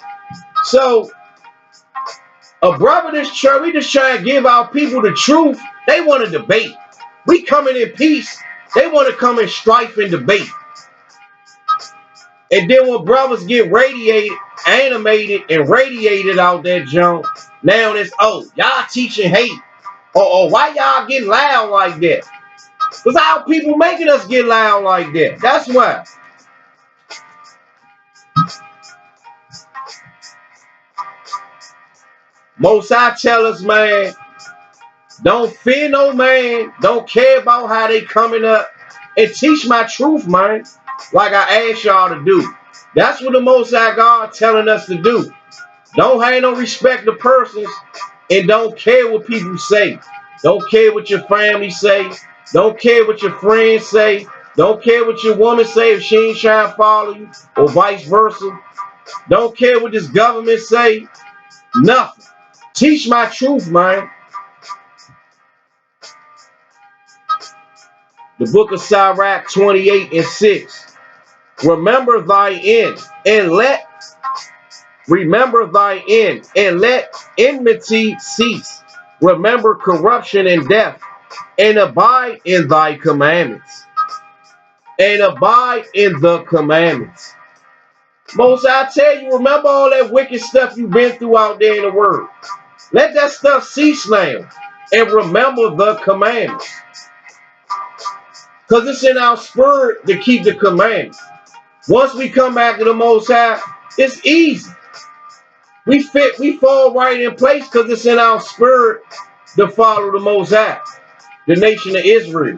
So a brother this church, we just try to give our people the truth. They want to debate. We coming in peace. They want to come in strife and debate. And then when brothers get radiated, animated, and radiated out that junk, now it's, oh, y'all teaching hate. Or why y'all getting loud like that? Because our people making us get loud like that. That's why. Most I tell us, man, don't fear no man. Don't care about how they coming up. And teach my truth, man. Like I asked y'all to do. That's what the Most High God telling us to do. Don't have no respect to persons and don't care what people say. Don't care what your family say. Don't care what your friends say. Don't care what your woman say if she ain't trying to follow you or vice versa. Don't care what this government say. Nothing. Teach my truth, man. The book of Sirach 28 and 6. Remember thy end and let enmity cease. Remember corruption and death, and abide in thy commandments. And abide in the commandments. Most I tell you, remember all that wicked stuff you've been through out there in the world. Let that stuff cease now. And remember the commandments. Because it's in our spirit to keep the commandments. Once we come back to the Most High, it's easy. We fall right in place because it's in our spirit to follow the Most High. The nation of Israel.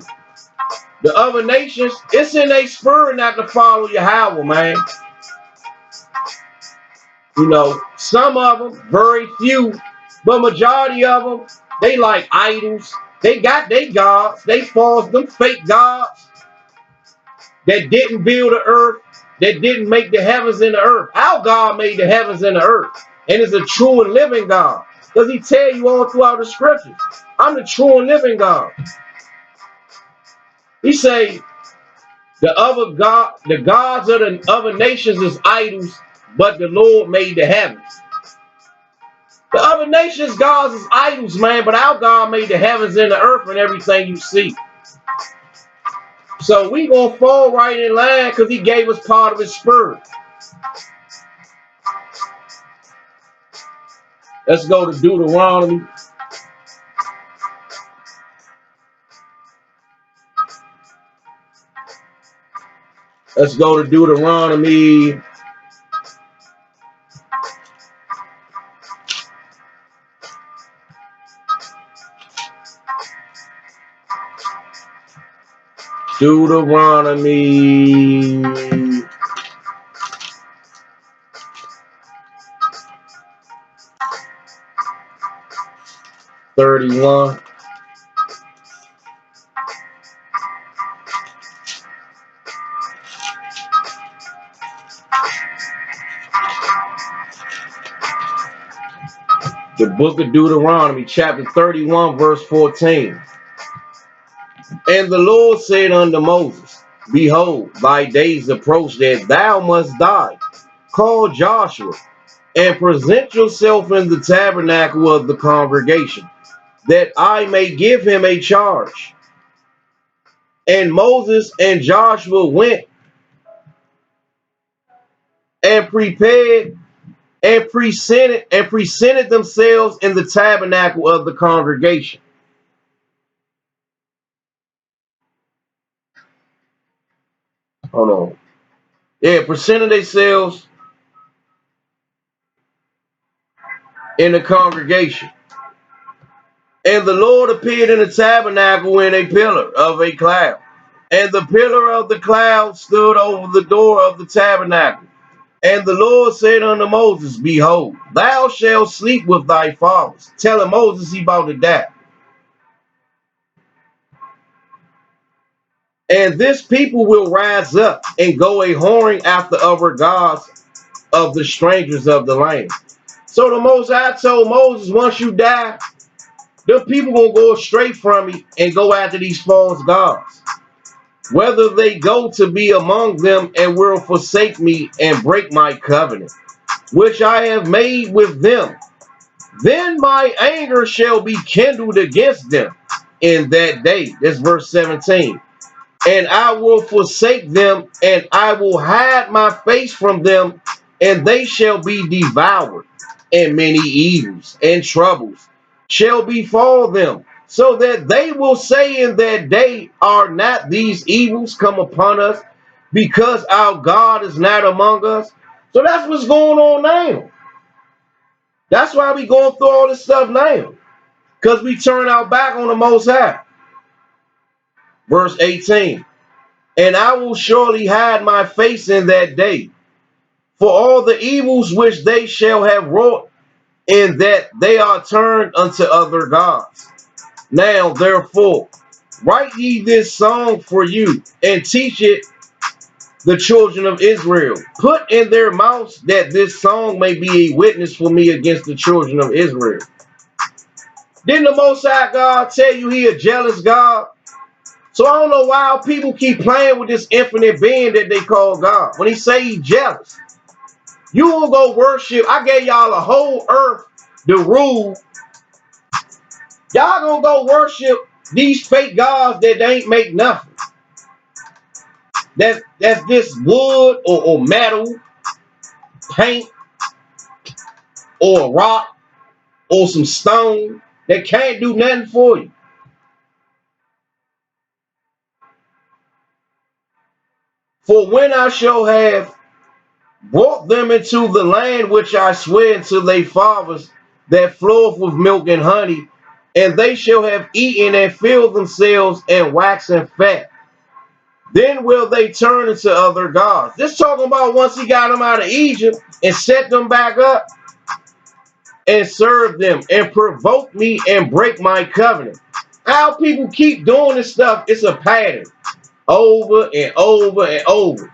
The other nations, it's in their spirit not to follow Yahweh, man. You know, some of them, very few, but majority of them, they like idols. They got their gods. They false, them fake gods that didn't build the earth, that didn't make the heavens and the earth. Our God made the heavens and the earth, and is a true and living God. Does he tell you all throughout the scriptures? I'm the true and living God. He say, The gods of the other nations is idols, but the Lord made the heavens. The other nations' gods is idols, man, but our God made the heavens and the earth and everything you see. So we gonna fall right in line because he gave us part of his spirit. Let's go to Deuteronomy. Let's go to Deuteronomy. Deuteronomy 31. The book of Deuteronomy, chapter 31, verse 14. And the Lord said unto Moses, behold, thy days approach that thou must die. Call Joshua and present yourself in the tabernacle of the congregation, that I may give him a charge. And Moses and Joshua went and prepared and presented themselves in the tabernacle of the congregation. Hold on. Yeah, presented themselves in the congregation. And the Lord appeared in the tabernacle in a pillar of a cloud. And the pillar of the cloud stood over the door of the tabernacle. And the Lord said unto Moses, behold, thou shalt sleep with thy fathers. Telling Moses he about to die. And this people will rise up and go a whoring after other gods of the strangers of the land. So the Most High told Moses, once you die, the people will go straight from me and go after these false gods. Whether they go to be among them and will forsake me and break my covenant, which I have made with them, then my anger shall be kindled against them in that day. That's verse 17. And I will forsake them, and I will hide my face from them, and they shall be devoured, and many evils and troubles shall befall them, so that they will say in that day, are not these evils come upon us, because our God is not among us? So that's what's going on now. That's why we going through all this stuff now, because we turn our back on the Most High. Verse 18. And I will surely hide my face in that day, for all the evils which they shall have wrought, in that they are turned unto other gods. Now, therefore, write ye this song for you, and teach it the children of Israel. Put in their mouths that this song may be a witness for me against the children of Israel. Didn't the Most High God tell you he a jealous God? So I don't know why people keep playing with this infinite being that they call God. When he say he jealous, you will go worship. I gave y'all a whole earth to rule. Y'all gonna go worship these fake gods that they ain't make nothing. That's this wood or metal, paint, or rock, or some stone that can't do nothing for you. For when I shall have brought them into the land which I swear unto their fathers, that floweth with milk and honey, and they shall have eaten and filled themselves and waxen fat, then will they turn into other gods. This talking about once he got them out of Egypt and set them back up and serve them and provoke me and break my covenant. How people keep doing this stuff, it's a pattern over and over and over.